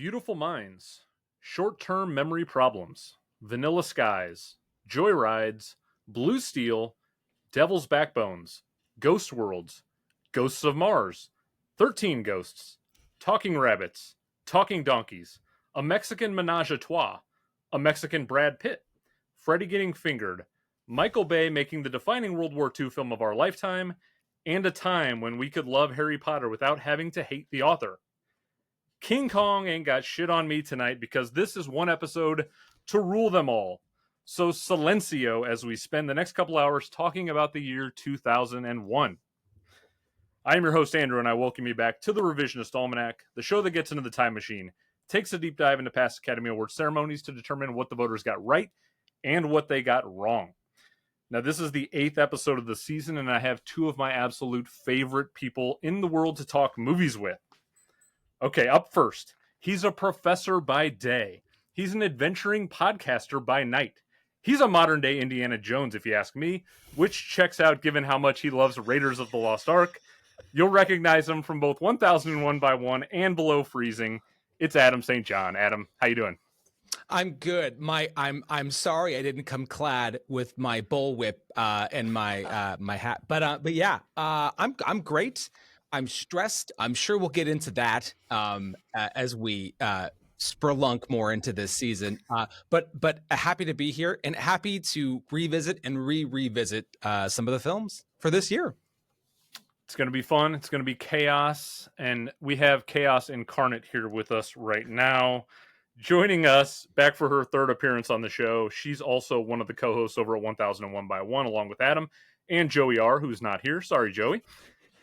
Beautiful Minds, Short-Term Memory Problems, Vanilla Skies, Joyrides, Blue Steel, Devil's Backbones, Ghost Worlds, Ghosts of Mars, 13 Ghosts, Talking Rabbits, Talking Donkeys, A Mexican Menage a Trois, A Mexican Brad Pitt, Freddy Getting Fingered, Michael Bay making the defining World War II film of our lifetime, and a time when we could love Harry Potter without having to hate the author. King Kong ain't got shit on me tonight because this is one episode to rule them all. So silencio as we spend the next couple hours talking about the year 2001. I am your host, Andrew, and I welcome you back to the Revisionist Almanac, the show that gets into the time machine, takes a deep dive into past Academy Award ceremonies to determine what the voters got right and what they got wrong. Now, this is the 8th episode of the season, and I have two of my absolute favorite people in the world to talk movies with. Okay, up first, he's a professor by day. He's an adventuring podcaster by night. He's a modern-day Indiana Jones, if you ask me, which checks out given how much he loves Raiders of the Lost Ark. You'll recognize him from both 1001 by 1 and Below Freezing. It's Adam St. John. Adam, how you doing? I'm good. I'm sorry I didn't come clad with my bullwhip and my my hat, but yeah, I'm great. I'm stressed. I'm sure we'll get into that as we spelunk more into this season. But happy to be here and happy to revisit and revisit some of the films for this year. It's going to be fun. It's going to be chaos, and we have Chaos Incarnate here with us right now. Joining us back for her third appearance on the show, she's also one of the co-hosts over at 1001 by 1, along with Adam and Joey R., who's not here. Sorry, Joey.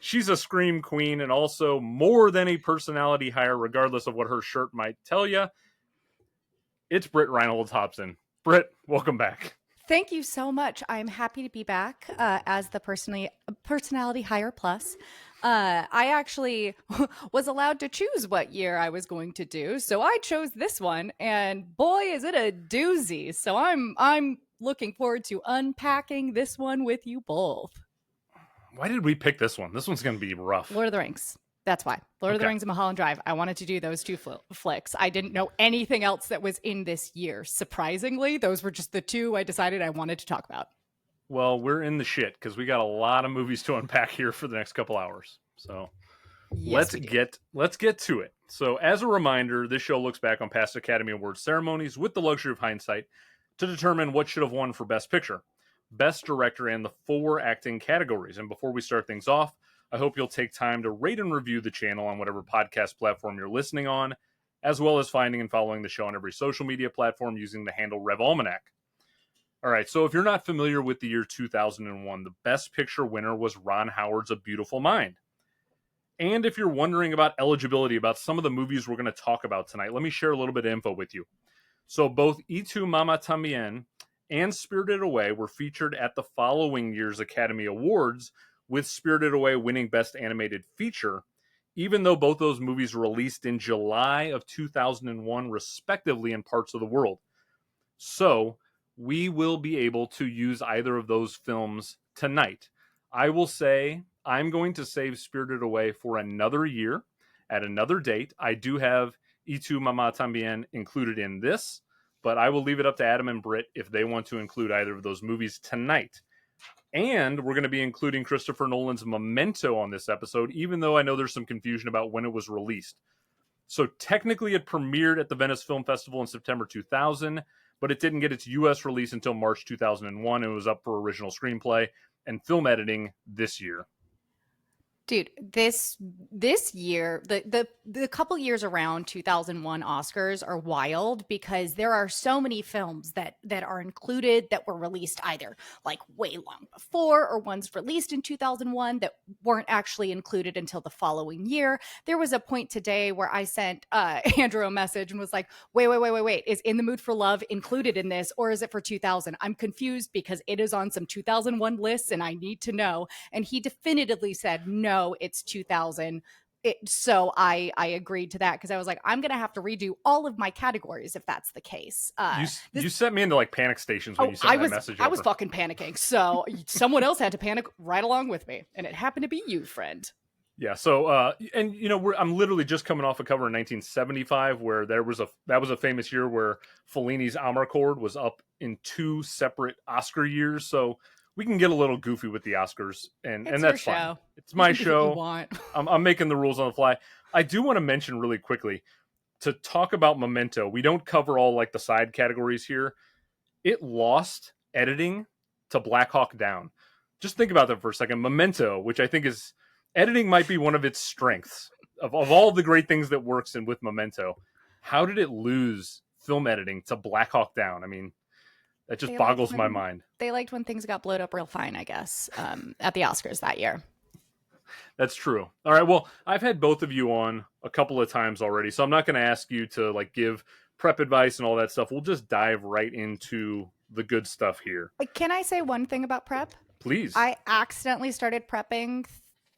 She's a scream queen and also more than a personality hire, regardless of what her shirt might tell you. It's Britt Reinholz-Hobson. Britt, welcome back. Thank you so much. I'm happy to be back as the personality hire plus. I actually was allowed to choose what year I was going to do, so I chose this one, and boy, is it a doozy. So I'm looking forward to unpacking this one with you both. Why did we pick this one? This one's going to be rough. Lord of the Rings. That's why. Lord of the Rings and Mulholland Drive. I wanted to do those two flicks. I didn't know anything else that was in this year. Surprisingly, those were just the two I decided I wanted to talk about. Well, we're in the shit because we got a lot of movies to unpack here for the next couple hours. So yes, let's get to it. So as a reminder, this show looks back on past Academy Awards ceremonies with the luxury of hindsight to determine what should have won for Best Picture, Best Director, and the 4 acting categories. And before we start things off, I hope you'll take time to rate and review the channel on whatever podcast platform you're listening on, as well as finding and following the show on every social media platform using the handle Rev Almanac. All right, so if you're not familiar with the year 2001, the Best Picture winner was Ron Howard's A Beautiful Mind. And if you're wondering about eligibility about some of the movies we're going to talk about tonight, let me share a little bit of info with you. So both Y Tu Mama Tambien and Spirited Away were featured at the following year's Academy Awards, with Spirited Away winning Best Animated Feature, even though both those movies were released in July of 2001, respectively, in parts of the world. So we will be able to use either of those films tonight. I will say I'm going to save Spirited Away for another year at another date. I do have Y Tu Mama Tambien included in this, but I will leave it up to Adam and Britt if they want to include either of those movies tonight. And we're going to be including Christopher Nolan's Memento on this episode, even though I know there's some confusion about when it was released. So technically it premiered at the Venice Film Festival in September 2000, but it didn't get its U.S. release until March 2001. It was up for original screenplay and film editing this year. Dude, this year, the couple years around 2001 Oscars are wild because there are so many films that are included that were released either like way long before or ones released in 2001 that weren't actually included until the following year. There was a point today where I sent Andrew a message and was like, wait, is In the Mood for Love included in this or is it for 2000? I'm confused because it is on some 2001 lists and I need to know. And he definitively said, no, it's 2000. So I agreed to that because I was like, I'm going to have to redo all of my categories if that's the case. You sent me into like panic stations when you sent that message over. I was fucking panicking. So someone else had to panic right along with me. And it happened to be you, friend. Yeah. So, and you know, I'm literally just coming off a cover in 1975 where that was a famous year where Fellini's Amarcord was up in 2 separate Oscar years. So we can get a little goofy with the Oscars, and It's that's your fine. show. It's my You can do what you show. want. I'm making the rules on the fly. I do want to mention really quickly to talk about Memento. We don't cover all like the side categories here. It lost editing to Black Hawk Down. Just think about that for a second. Memento, which I think is editing might be one of its strengths of all the great things that works in with Memento. How did it lose film editing to Black Hawk Down? I mean, that just boggles my mind. They liked when things got blowed up real fine, I guess, at the Oscars that year. That's true. All right. Well, I've had both of you on a couple of times already, so I'm not going to ask you to like give prep advice and all that stuff. We'll just dive right into the good stuff here. Can I say one thing about prep? Please. I accidentally started prepping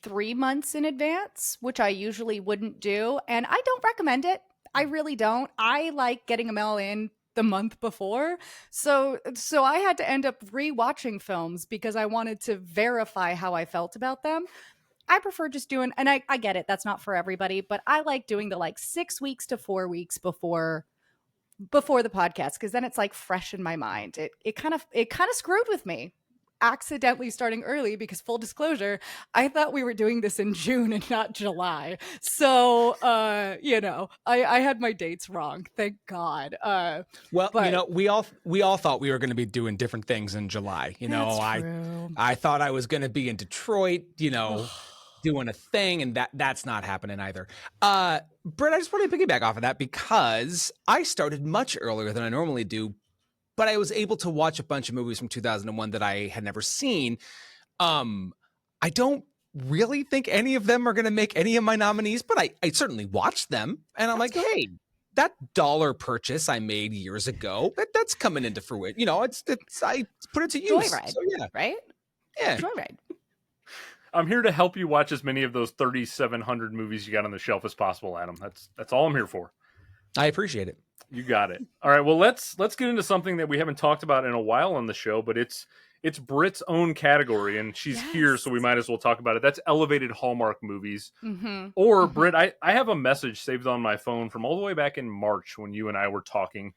3 months in advance, which I usually wouldn't do, and I don't recommend it. I really don't. I like getting them all in the month before. So I had to end up rewatching films because I wanted to verify how I felt about them. I prefer just doing, and I get it, that's not for everybody, but I like doing the like 6 weeks to 4 weeks before the podcast, because then it's like fresh in my mind. It kind of screwed with me accidentally starting early, because full disclosure, I thought we were doing this in June and not July. So you know, I had my dates wrong, thank God. Well, you know, we all thought we were going to be doing different things in July. You know, I thought I was going to be in Detroit, you know, doing a thing, and that's not happening either. Britt, I just want to piggyback off of that because I started much earlier than I normally do, but I was able to watch a bunch of movies from 2001 that I had never seen. I don't really think any of them are going to make any of my nominees, but I certainly watched them, and I'm like, hey, that dollar purchase I made years ago, that's coming into fruition. You know, it's I put it to use. Joyride, so, yeah. right? Yeah. Joyride. I'm here to help you watch as many of those 3,700 movies you got on the shelf as possible, Adam. That's all I'm here for. I appreciate it. You got it. All right. Well, let's get into something that we haven't talked about in a while on the show, but it's Britt's own category, and she's here, so we might as well talk about it. That's elevated Hallmark movies. Mm-hmm. Or Britt, I have a message saved on my phone from all the way back in March when you and I were talking,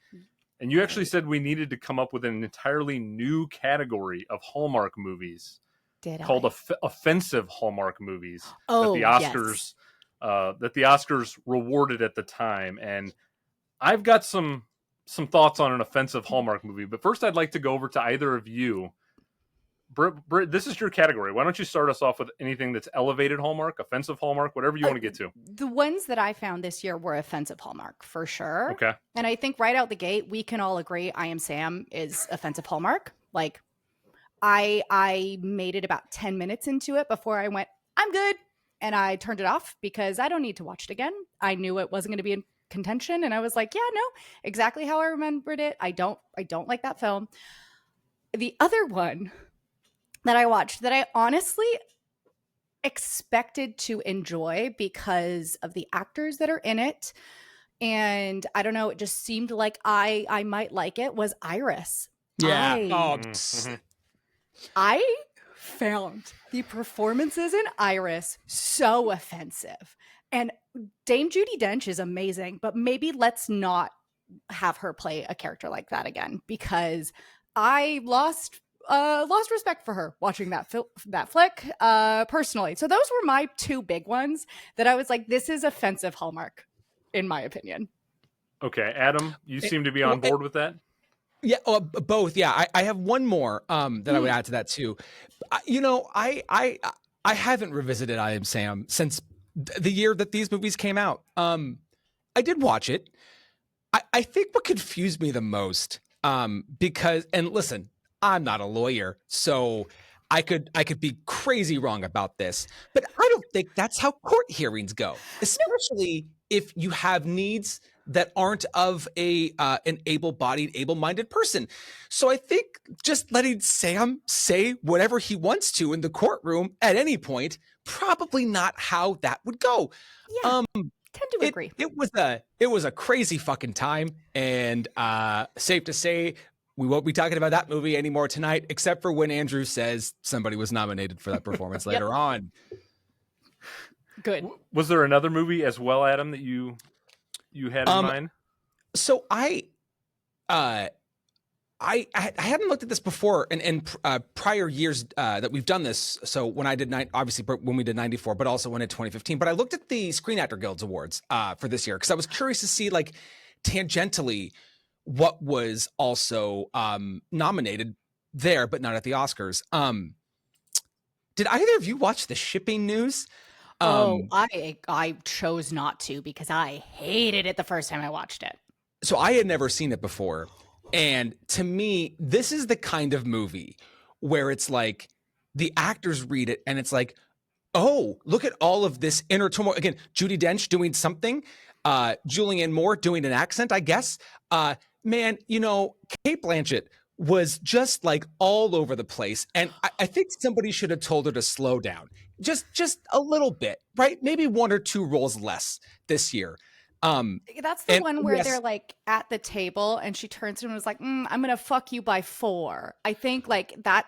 and you actually said we needed to come up with an entirely new category of Hallmark movies. Called offensive Hallmark movies that the Oscars rewarded at the time. And I've got some thoughts on an offensive Hallmark movie, but first I'd like to go over to either of you. Britt, this is your category. Why don't you start us off with anything that's elevated Hallmark, offensive Hallmark, whatever you want to get to. The ones that I found this year were offensive Hallmark for sure. Okay. And I think right out the gate, we can all agree I Am Sam is offensive Hallmark. Like, I made it about 10 minutes into it before I went, I'm good. And I turned it off because I don't need to watch it again. I knew it wasn't going to be in contention. And I was like, yeah, no, exactly how I remembered it. I don't like that film. The other one that I watched that I honestly expected to enjoy because of the actors that are in it, and I don't know, it just seemed like I might like it, was Iris. Yeah. I found the performances in Iris so offensive. And Dame Judi Dench is amazing, but maybe let's not have her play a character like that again, because I lost respect for her watching that flick personally. So those were my two big ones that I was like, this is offensive Hallmark, in my opinion. Okay, Adam, you seem to be on board with that. Yeah, both. Yeah, I have one more that I would add to that too. You know, I haven't revisited I Am Sam since the year that these movies came out. I did watch it. I think what confused me the most, because, and listen, I'm not a lawyer, so I could be crazy wrong about this, but I don't think that's how court hearings go, especially if you have needs that aren't of an able-bodied, able-minded person. So I think just letting Sam say whatever he wants to in the courtroom at any point, probably not how that would go. Yeah, tend to agree. It was a crazy fucking time, and safe to say, we won't be talking about that movie anymore tonight, except for when Andrew says somebody was nominated for that performance later on. Good. Was there another movie as well, Adam, that you had in mind? So I hadn't looked at this before in prior years that we've done this. So when I did obviously when we did 94, but also when in 2015. But I looked at the Screen Actor Guild's awards for this year because I was curious to see like tangentially what was also nominated there, but not at the Oscars. Did either of you watch the shipping news? I chose not to because I hated it the first time I watched it. So I had never seen it before. And to me, this is the kind of movie where it's like the actors read it and it's like, oh, look at all of this inner turmoil. Again, Judi Dench doing something, Julianne Moore doing an accent, I guess. Man, you know, Cate Blanchett was just like all over the place. And I think somebody should have told her to slow down just a little bit, right? Maybe one or two roles less this year. That's the one where they're like at the table and she turns to him and was like, I'm going to fuck you by 4. I think like that.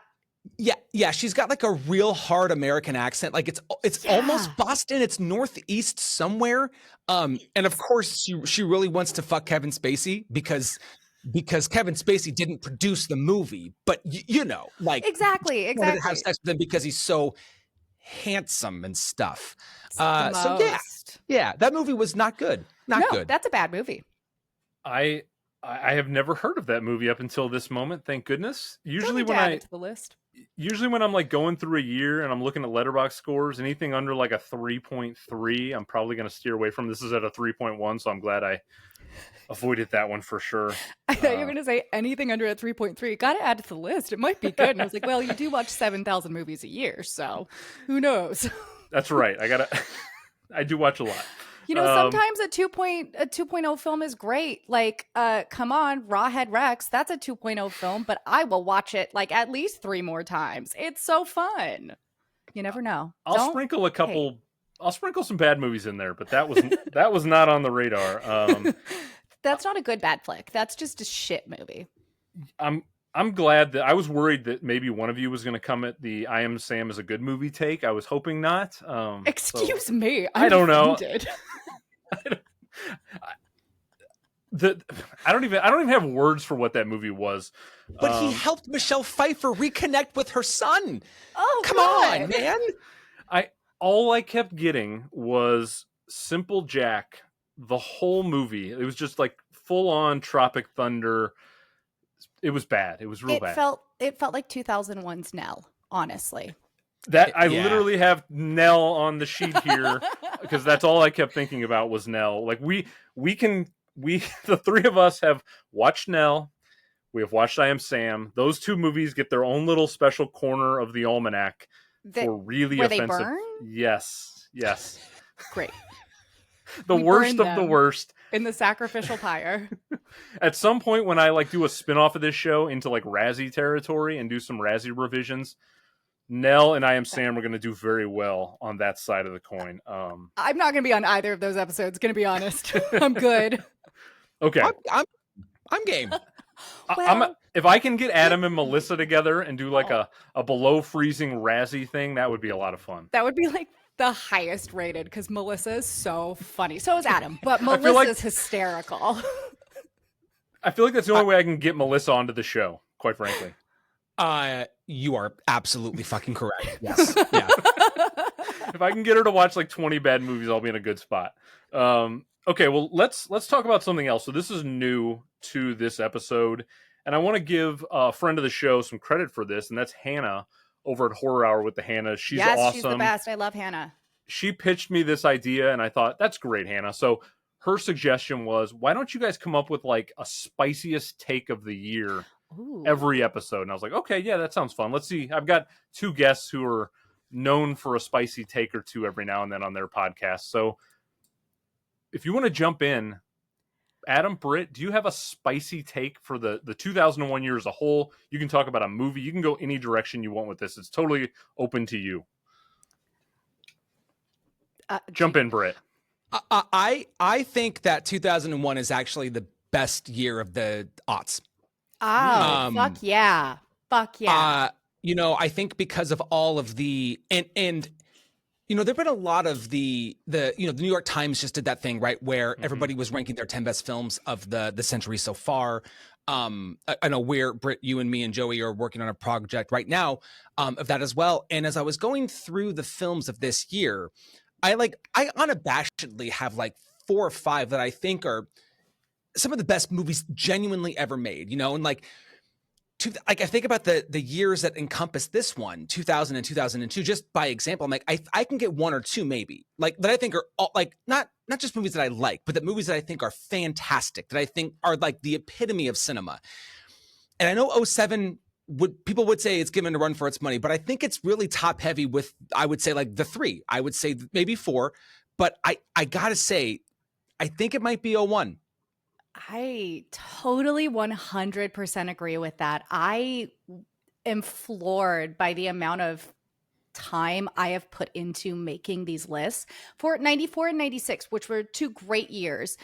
Yeah. She's got like a real hard American accent. Like it's almost Boston. It's Northeast somewhere. And of course she really wants to fuck Kevin Spacey because Kevin Spacey didn't produce the movie, but you know, like exactly. Wanted to have sex with him because he's so handsome and stuff. That movie was not good. Not good. That's a bad movie. I have never heard of that movie up until this moment. Thank goodness. Usually when add it to the list. Usually when I'm like going through a year and I'm looking at Letterboxd scores, anything under like a 3.3, I'm probably going to steer away from. This is at a 3.1, so I'm glad I avoided that one for sure. I thought you were going to say anything under a 3.3. Got to add to the list. It might be good. And I was like, well, you do watch 7,000 movies a year, so who knows? That's right. I do watch a lot. You know, sometimes a 2.0 film is great. Like, come on, Rawhead Rex, that's a 2.0 film, but I will watch it like at least 3 more times. It's so fun. You never know. I'll sprinkle some bad movies in there, but that was not on the radar. That's not a good bad flick. That's just a shit movie. I'm glad that I was worried that maybe one of you was going to come at the I Am Sam is a good movie take. I was hoping not. Excuse me. I don't know. I don't even have words for what that movie was. But he helped Michelle Pfeiffer reconnect with her son. Oh, come on, man. All I kept getting was Simple Jack the whole movie. It was just like full on Tropic Thunder. It was bad. It was real bad. It felt like 2001's Nell, honestly. I literally have Nell on the sheet here because that's all I kept thinking about was Nell. Like we the three of us have watched Nell. We have watched I Am Sam. Those two movies get their own little special corner of the Almanac for really offensive. They burn? Yes. Great. The worst of the worst. In the sacrificial pyre. At some point when I like do a spin-off of this show into like Razzie territory and do some Razzie revisions, Nell and I Am Sam are going to do very well on that side of the coin. I'm not going to be on either of those episodes, going to be honest. I'm good. Okay. I'm game. If I can get Adam and Melissa together and do like a below freezing Razzie thing, that would be a lot of fun. That would be like the highest rated because Melissa is so funny. So is Adam, but Melissa's hysterical. I feel like that's the only way I can get Melissa onto the show, quite frankly. You are absolutely fucking correct. Yes. Yeah. If I can get her to watch like 20 bad movies, I'll be in a good spot. Okay, well, let's talk about something else. So this is new to this episode, and I want to give a friend of the show some credit for this, and that's Hannah over at Horror Hour with the Hannah. She's awesome. She's the best. I love Hannah. She pitched me this idea, and I thought, that's great, Hannah. So her suggestion was, why don't you guys come up with like a spiciest take of the year every episode? And I was like, okay, yeah, that sounds fun. Let's see. I've got 2 guests who are known for a spicy take or 2 every now and then on their podcast. So if you want to jump in, Adam, Britt, do you have a spicy take for the 2001 year as a whole? You can talk about a movie. You can go any direction you want with this. It's totally open to you. Jump in, Britt. I think that 2001 is actually the best year of the aughts. Oh, fuck yeah. You know, I think because of all of the and there've been a lot of the the New York Times just did that thing, right, where everybody was ranking their 10 best films of the century so far. I know where Britt, you and me and Joey are working on a project right now of that as well. And as I was going through the films of this year, I unabashedly have like 4 or 5 that I think are some of the best movies genuinely ever made, and like I think about the years that encompass this one, 2000 and 2002, just by example. I'm like, I can get 1 or 2 maybe, like, that I think are all, like, not just movies that I like, but the movies that I think are fantastic, that I think are like the epitome of cinema. And I know 07 people would say it's given a run for its money, but I think it's really top heavy with, I would say, like the 3. I would say maybe 4, but I gotta say, I think it might be 01. I totally 100% agree with that. I am floored by the amount of time I have put into making these lists for 94 and 96, which were 2 great years.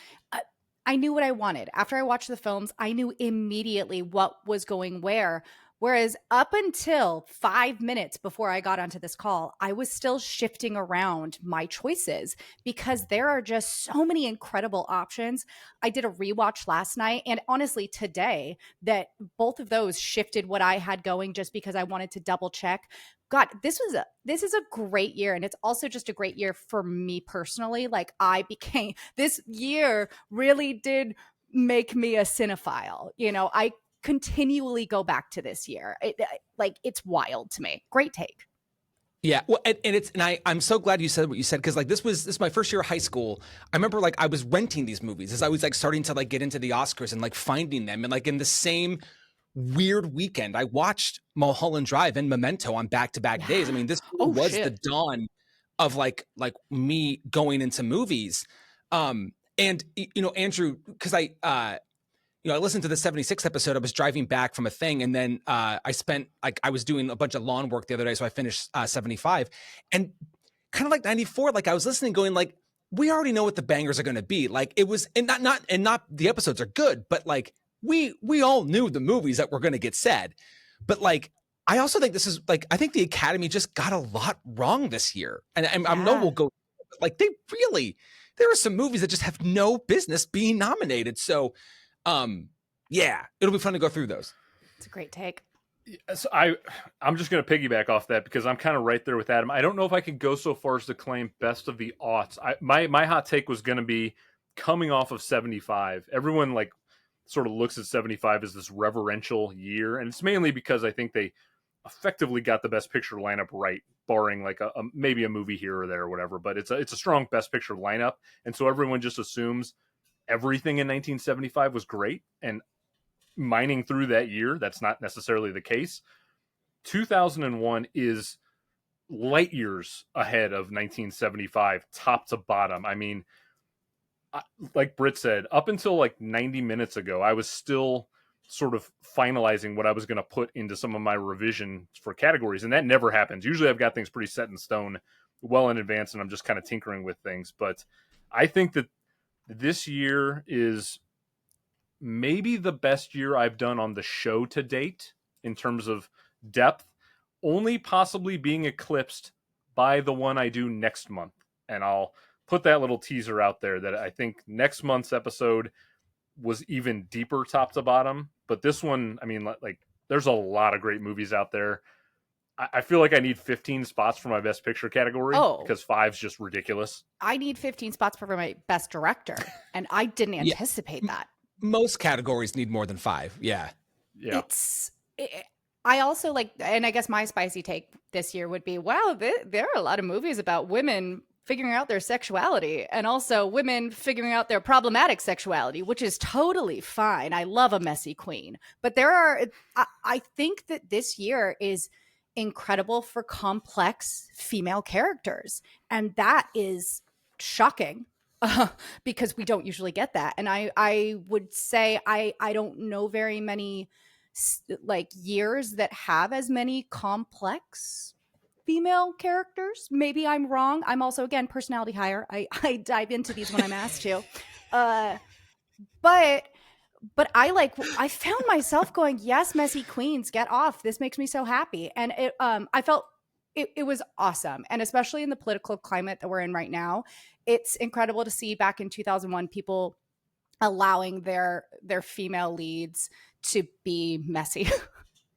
I knew what I wanted. After I watched the films, I knew immediately what was going where. Whereas up until 5 minutes before I got onto this call, I was still shifting around my choices because there are just so many incredible options. I did a rewatch last night and honestly today that both of those shifted what I had going just because I wanted to double check. God, this is a great year, and it's also just a great year for me personally. Like, this year really did make me a cinephile. I continually go back to this year. It's wild to me. Great take. Yeah, well, I'm so glad you said what you said, because like this is my first year of high school. I remember like I was renting these movies as I was like starting to like get into the Oscars and like finding them, and like in the same weird weekend, I watched Mulholland Drive and Memento on back-to-back days. I mean, this was the dawn of like me going into movies. And Andrew, because I listened to the 76 episode. I was driving back from a thing, and then I was doing a bunch of lawn work the other day, so I finished 75, and kind of like 94. Like I was listening, going like, we already know what the bangers are going to be. Like it was, and not the episodes are good, but like we all knew the movies that were going to get said. But like I also think this is like, I think the Academy just got a lot wrong this year, and I know we'll go like there are some movies that just have no business being nominated. So. It'll be fun to go through those. It's a great take. So I'm just going to piggyback off that because I'm kind of right there with Adam. I don't know if I could go so far as to claim best of the aughts. My hot take was going to be coming off of 75. Everyone like sort of looks at 75 as this reverential year, and it's mainly because I think they effectively got the best picture lineup right, barring like maybe a movie here or there or whatever. But it's a strong best picture lineup, and so everyone just assumes everything in 1975 was great, and mining through that year, that's not necessarily the case. 2001 is light years ahead of 1975, top to bottom. I mean, like Britt said, up until like 90 minutes ago, I was still sort of finalizing what I was going to put into some of my revisions for categories, and that never happens. Usually I've got things pretty set in stone well in advance, and I'm just kind of tinkering with things. But I think that this year is maybe the best year I've done on the show to date in terms of depth, only possibly being eclipsed by the one I do next month. And I'll put that little teaser out there that I think next month's episode was even deeper top to bottom. But this one, I mean, like there's a lot of great movies out there. I feel like I need 15 spots for my best picture category because 5's just ridiculous. I need 15 spots for my best director, and I didn't anticipate that. Most categories need more than 5. Yeah. I also like, and I guess my spicy take this year would be, wow, there are a lot of movies about women figuring out their sexuality and also women figuring out their problematic sexuality, which is totally fine. I love a messy queen. But I think that this year is incredible for complex female characters. And that is shocking because we don't usually get that. And I would say I don't know very many like years that have as complex complex female characters. Maybe I'm wrong. I'm also, again, personality hire. I dive into these when I'm asked to. But I found myself going, yes, messy queens, get off. This makes me so happy. And I felt it was awesome. And especially in the political climate that we're in right now, it's incredible to see back in 2001 people allowing their female leads to be messy.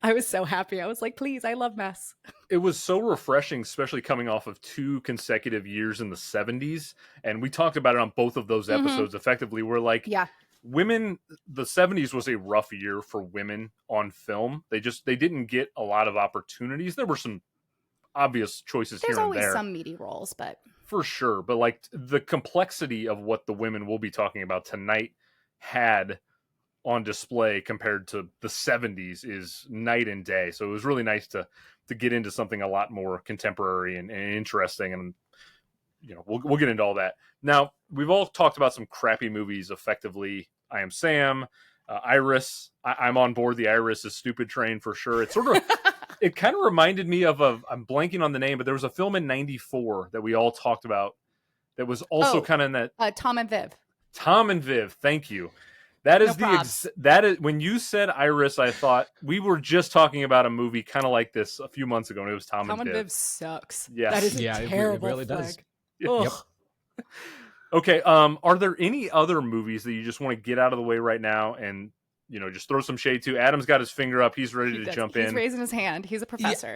I was so happy. I was like, please, I love mess. It was so refreshing, especially coming off of 2 consecutive years in the 70s. And we talked about it on both of those episodes effectively. We're like, Yeah. women, the 70s was a rough year for women on film. They didn't get a lot of opportunities. There were some obvious choices There's here and always there. some meaty roles, but For sure. But like the complexity of what the women we'll be talking about tonight had on display compared to the 70s is night and day. So it was really nice to get into something a lot more contemporary and interesting. And, you know, we'll get into all that. Now, we've all talked about some crappy movies effectively. I Am Sam, Iris. I'm on board the Iris is Stupid train for sure. It's sort of, it kind of reminded me of I'm blanking on the name, but there was a film in 94 that we all talked about that was also kind of in that. Tom and Viv. Tom and Viv. Thank you. That is that is when you said Iris, I thought we were just talking about a movie kind of like this a few months ago, and it was Tom and Viv sucks. Yes. That is Yeah, a it terrible really flag. does. Yep. Okay. Are there any other movies that you just want to get out of the way right now and, you know, just throw some shade to? Adam's got his finger up. He's ready to jump in. He's raising his hand. He's a professor.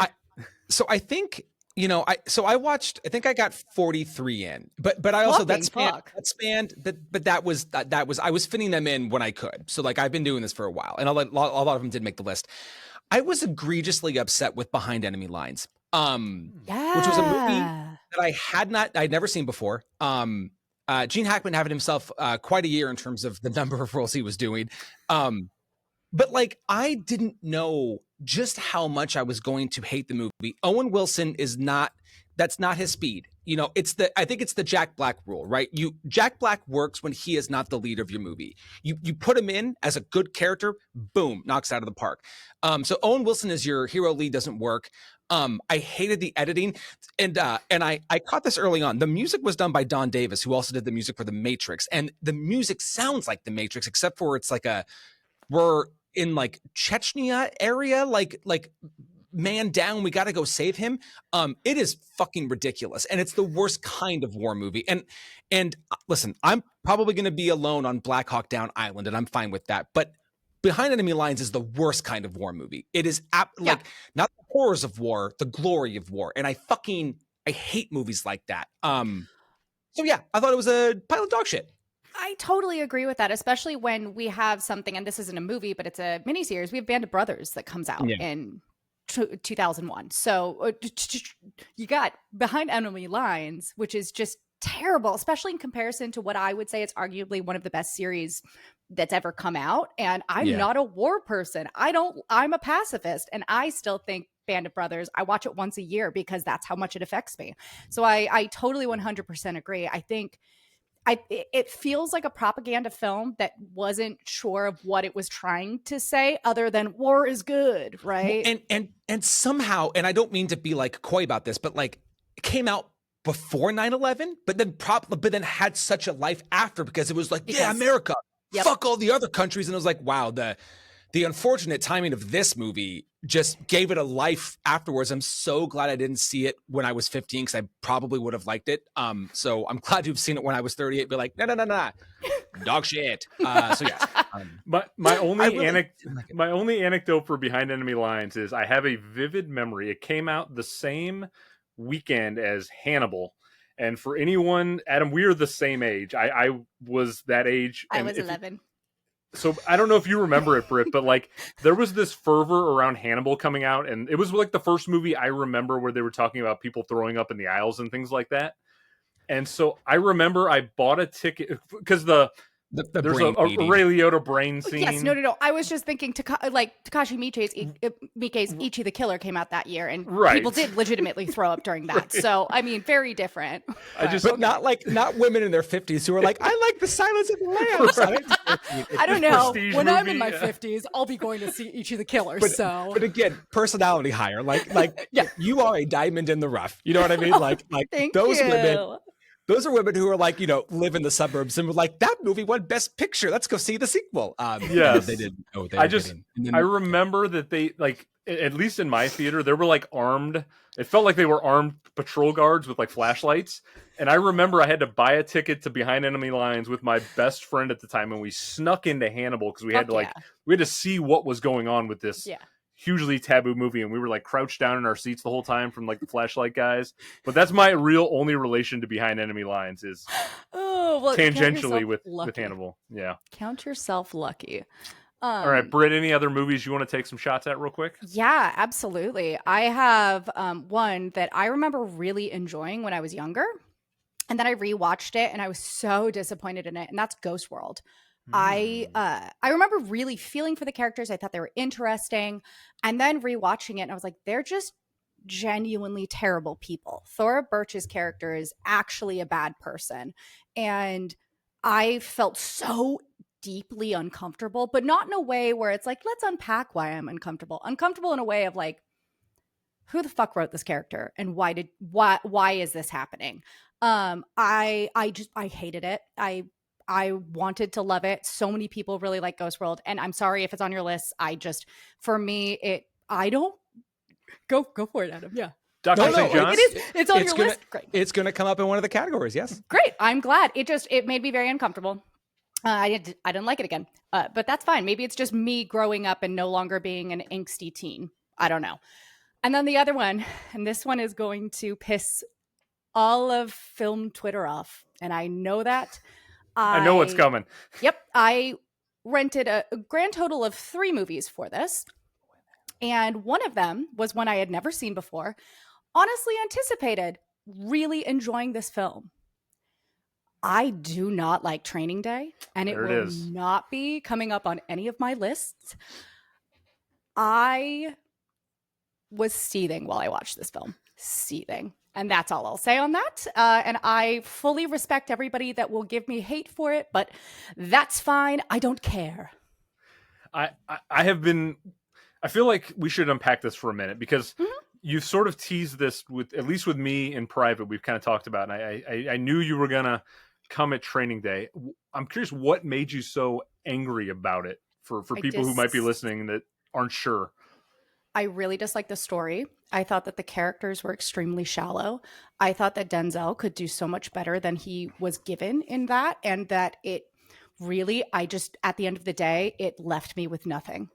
So I think, you know, I watched, I think I got 43 in, but I also, that was I was fitting them in when I could. So like, I've been doing this for a while and a lot of them did make the list. I was egregiously upset with Behind Enemy Lines, which was a movie that I'd never seen before. Gene Hackman having himself quite a year in terms of the number of roles he was doing. But like, I didn't know just how much I was going to hate the movie. Owen Wilson that's not his speed. You know, I think it's the Jack Black rule, right? Jack Black works when he is not the lead of your movie. You put him in as a good character, boom, knocks out of the park. So Owen Wilson as your hero lead doesn't work. I hated the editing, and I caught this early on. The music was done by Don Davis, who also did the music for The Matrix, and the music sounds like The Matrix, except for it's like we're in like Chechnya area, like man down, we got to go save him. It is fucking ridiculous, and it's the worst kind of war movie. And listen, I'm probably going to be alone on Black Hawk Down Island, and I'm fine with that. But Behind Enemy Lines is the worst kind of war movie. It is not the horrors of war, the glory of war. And I hate movies like that. So yeah, I thought it was a pile of dog shit. I totally agree with that, especially when we have something, and this isn't a movie, but it's a miniseries. We have Band of Brothers that comes out in 2001. So you got Behind Enemy Lines, which is just terrible, especially in comparison to what I would say it's arguably one of the best series that's ever come out. And I'm not a war person. I'm a pacifist, and I still think Band of Brothers, I watch it once a year because that's how much it affects me. So I totally 100% agree. I think it feels like a propaganda film that wasn't sure of what it was trying to say other than war is good, right? And somehow, and I don't mean to be like coy about this, but like it came out before 9/11, but then had such a life after, because it was like, America, fuck all the other countries. And it was like, wow, the unfortunate timing of this movie just gave it a life afterwards. I'm so glad I didn't see it when I was 15, because I probably would have liked it. So I'm glad you've seen it when I was 38. Be like, no, dog shit. So yeah. My only anecdote for Behind Enemy Lines is I have a vivid memory. It came out the same weekend as Hannibal. And for anyone, Adam, we are the same age. I was that age. I was 11. So I don't know if you remember it, Britt, but like there was this fervor around Hannibal coming out, and it was like the first movie I remember where they were talking about people throwing up in the aisles and things like that. And so I remember I bought a ticket because there's a Ray Liotta brain scene. Yes, no. I was just thinking Takashi Miike's Ichi the Killer came out that year, and people did legitimately throw up during that. So I mean, very different. But not women in their 50s who are like, I like the Silence of the Lambs. I don't know. When I'm in my 50s, I'll be going to see Ichi the Killer. But again, personality higher. Like you are a diamond in the rough. You know what I mean? Like Thank those you. women. Those are women who are like, live in the suburbs and were like, that movie won Best Picture. Let's go see the sequel. Yes. They didn't. Oh, they I were just, kidding. And then- I remember that they, like, at least in my theater, they were like armed. It felt like they were armed patrol guards with like flashlights. And I remember I had to buy a ticket to Behind Enemy Lines with my best friend at the time, and we snuck into Hannibal because we had to we had to see what was going on with this hugely taboo movie, and we were like crouched down in our seats the whole time from like the flashlight guys. But that's my real only relation to Behind Enemy Lines is tangentially with Hannibal. Yeah, count yourself lucky. All right, Britt, any other movies you want to take some shots at real quick? Yeah, absolutely. I have one that I remember really enjoying when I was younger, and then I rewatched it and I was so disappointed in it, and that's Ghost World. I remember really feeling for the characters. I thought they were interesting, and then rewatching it and I was like, they're just genuinely terrible people. Thora Birch's character is actually a bad person, and I felt so deeply uncomfortable, but not in a way where it's like, let's unpack why I'm uncomfortable. Uncomfortable in a way of like, who the fuck wrote this character and why is this happening? I hated it. I wanted to love it. So many people really like Ghost World, and I'm sorry if it's on your list. For me, I don't go for it, Adam. Yeah. Dr. St. John? It's on your list. Great. It's going to come up in one of the categories. Yes. Great. I'm glad. It made me very uncomfortable. I didn't like it again, but that's fine. Maybe it's just me growing up and no longer being an angsty teen. I don't know. And then the other one, and this one is going to piss all of film Twitter off, and I know that. I know what's coming. Yep. I rented a grand total of 3 movies for this, and one of them was one I had never seen before. Honestly anticipated really enjoying this film. I do not like Training Day, and it will not be coming up on any of my lists. I was seething while I watched this film. Seething. And that's all I'll say on that. And I fully respect everybody that will give me hate for it, but that's fine. I don't care. I feel like we should unpack this for a minute because you've sort of teased this at least with me in private. We've kind of talked about, and I knew you were going to come at Training Day. I'm curious what made you so angry about it for people who might be listening that aren't sure. I really disliked the story. I thought that the characters were extremely shallow. I thought that Denzel could do so much better than he was given in that, and that it really, at the end of the day, it left me with nothing.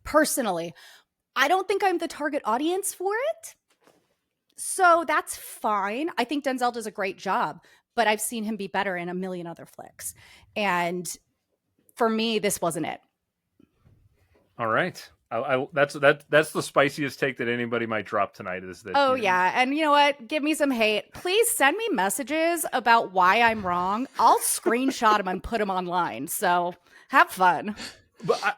Personally, I don't think I'm the target audience for it. So that's fine. I think Denzel does a great job, but I've seen him be better in a million other flicks. And for me, this wasn't it. All right. That's the spiciest take that anybody might drop tonight is that. Oh, yeah. And you know what? Give me some hate. Please send me messages about why I'm wrong. I'll screenshot them and put them online. So have fun.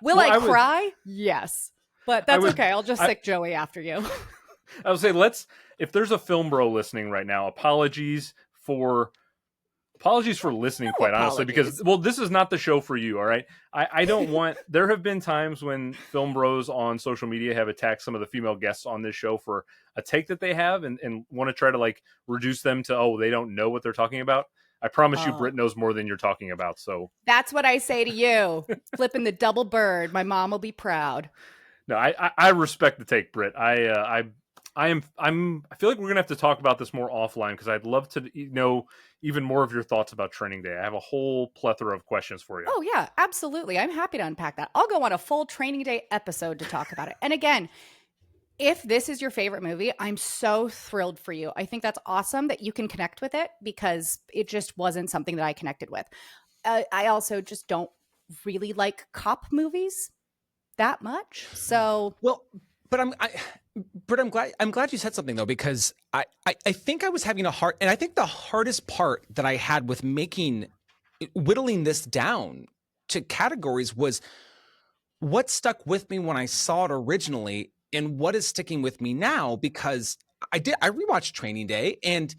Will I cry? Yes. But that's okay. I'll just sick Joey after you. I would say if there's a film bro listening right now, apologies for listening, quite honestly, because, this is not the show for you, all right? I don't want... There have been times when film bros on social media have attacked some of the female guests on this show for a take that they have and want to try to, like, reduce them to, they don't know what they're talking about. I promise you, Britt knows more than you're talking about, so... That's what I say to you. Flipping the double bird. My mom will be proud. No, I respect the take, Britt. I feel like we're gonna have to talk about this more offline because I'd love to know even more of your thoughts about Training Day. I have a whole plethora of questions for you. Oh yeah, absolutely. I'm happy to unpack that. I'll go on a full Training Day episode to talk about it. And again, if this is your favorite movie, I'm so thrilled for you. I think that's awesome that you can connect with it because it just wasn't something that I connected with. I also just don't really like cop movies that much. So But I'm glad you said something though, because I think I was having and I think the hardest part that I had with whittling this down to categories was what stuck with me when I saw it originally and what is sticking with me now, because I rewatched Training Day and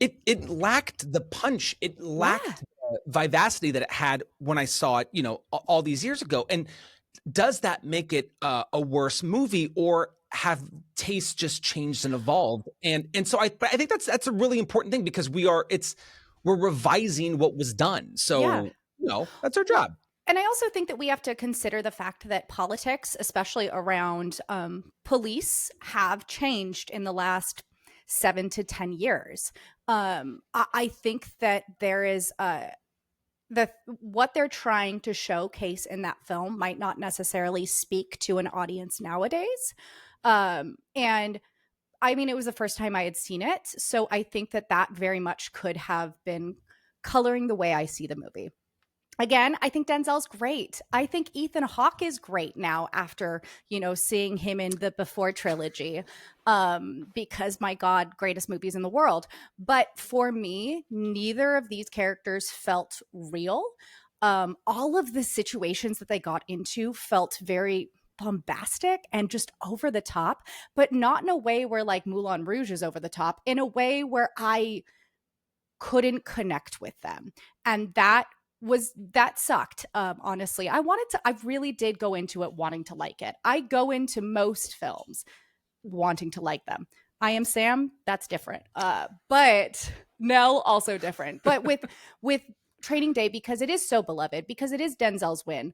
it lacked the punch. It lacked the vivacity that it had when I saw it, all these years ago. And does that make it a worse movie, or have tastes just changed and evolved. And so I think that's a really important thing, because we're revising what was done. So, that's our job. And I also think that we have to consider the fact that politics, especially around police, have changed in the last 7 to 10 years. I think that there is what they're trying to showcase in that film might not necessarily speak to an audience nowadays. And I mean, it was the first time I had seen it. So I think that very much could have been coloring the way I see the movie. Again, I think Denzel's great. I think Ethan Hawke is great now after, seeing him in the Before trilogy, because my God, greatest movies in the world. But for me, neither of these characters felt real. All of the situations that they got into felt very bombastic and just over the top, but not in a way where like Moulin Rouge is over the top, in a way where I couldn't connect with them. And that sucked. Honestly, I really did go into it wanting to like it. I go into most films wanting to like them. I Am Sam, that's different. But Nell, also different. But with Training Day, because it is so beloved, because it is Denzel's win,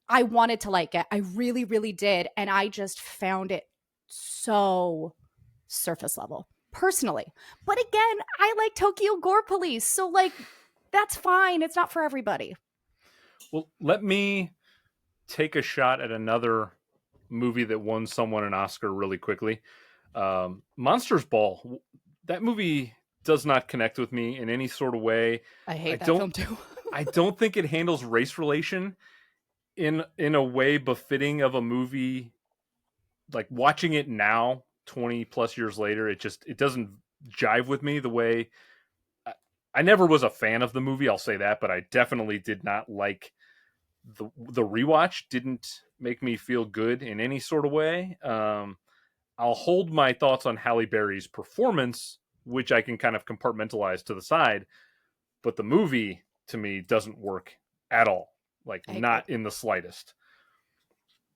I wanted to like it. I really, really did. And I just found it so surface level, personally. But again, I like Tokyo Gore Police. So like, that's fine. It's not for everybody. Well, let me take a shot at another movie that won someone an Oscar really quickly. Monsters Ball. That movie does not connect with me in any sort of way. I hate that film too. I don't think it handles race relation in a way befitting of a movie. Like watching it now, 20 plus years later, it doesn't jive with me the way. I never was a fan of the movie, I'll say that, but I definitely did not like the rewatch. Didn't make me feel good in any sort of way. I'll hold my thoughts on Halle Berry's performance, which I can kind of compartmentalize to the side, but the movie to me doesn't work at all. Like not in the slightest.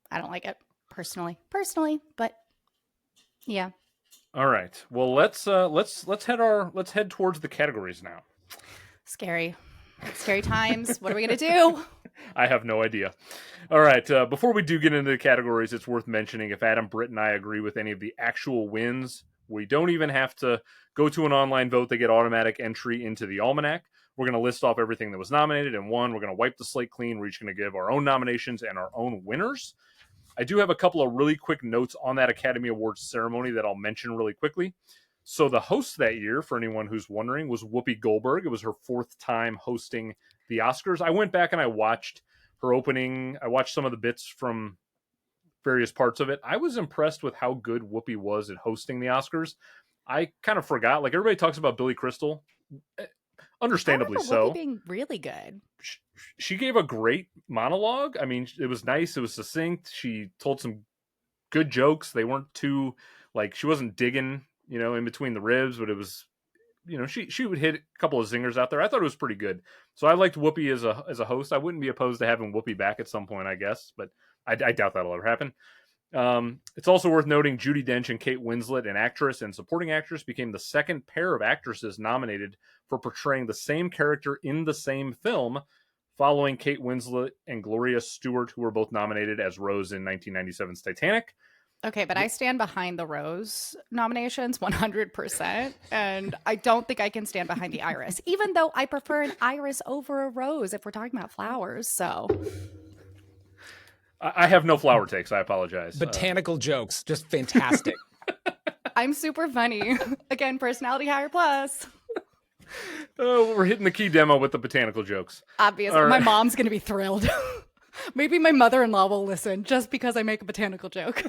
I don't like it personally, but yeah. All right. Well, let's head towards the categories now. Scary times. What are we going to do? I have no idea. All right. Before we do get into the categories, it's worth mentioning if Adam, Britt, and I agree with any of the actual wins, we don't even have to go to an online vote. They get automatic entry into the Almanac. We're going to list off everything that was nominated and won. We're going to wipe the slate clean. We're each going to give our own nominations and our own winners. I do have a couple of really quick notes on that Academy Awards ceremony that I'll mention really quickly. So the host that year, for anyone who's wondering, was Whoopi Goldberg. It was her 4th time hosting the Oscars. I went back and I watched her opening. I watched some of the bits from various parts of it. I was impressed with how good Whoopi was at hosting the Oscars. I kind of forgot. Like everybody talks about Billy Crystal. Understandably so. Whoopi being really good. She gave a great monologue. I mean, it was nice. It was succinct. She told some good jokes. They weren't too, like, she wasn't digging, in between the ribs, but it was, she would hit a couple of zingers out there. I thought it was pretty good. So I liked Whoopi as a host. I wouldn't be opposed to having Whoopi back at some point, I guess, but I doubt that'll ever happen. It's also worth noting Judi Dench and Kate Winslet, an actress and supporting actress, became the second pair of actresses nominated for portraying the same character in the same film, following Kate Winslet and Gloria Stewart, who were both nominated as Rose in 1997's Titanic. Okay, but I stand behind the Rose nominations 100%, and I don't think I can stand behind the Iris, even though I prefer an Iris over a Rose if we're talking about flowers, so... I have no flower takes. I apologize. Botanical jokes, just fantastic. I'm super funny. Again, personality higher plus. Oh, we're hitting the key demo with the botanical jokes. Obviously, right. My mom's going to be thrilled. Maybe my mother-in-law will listen just because I make a botanical joke.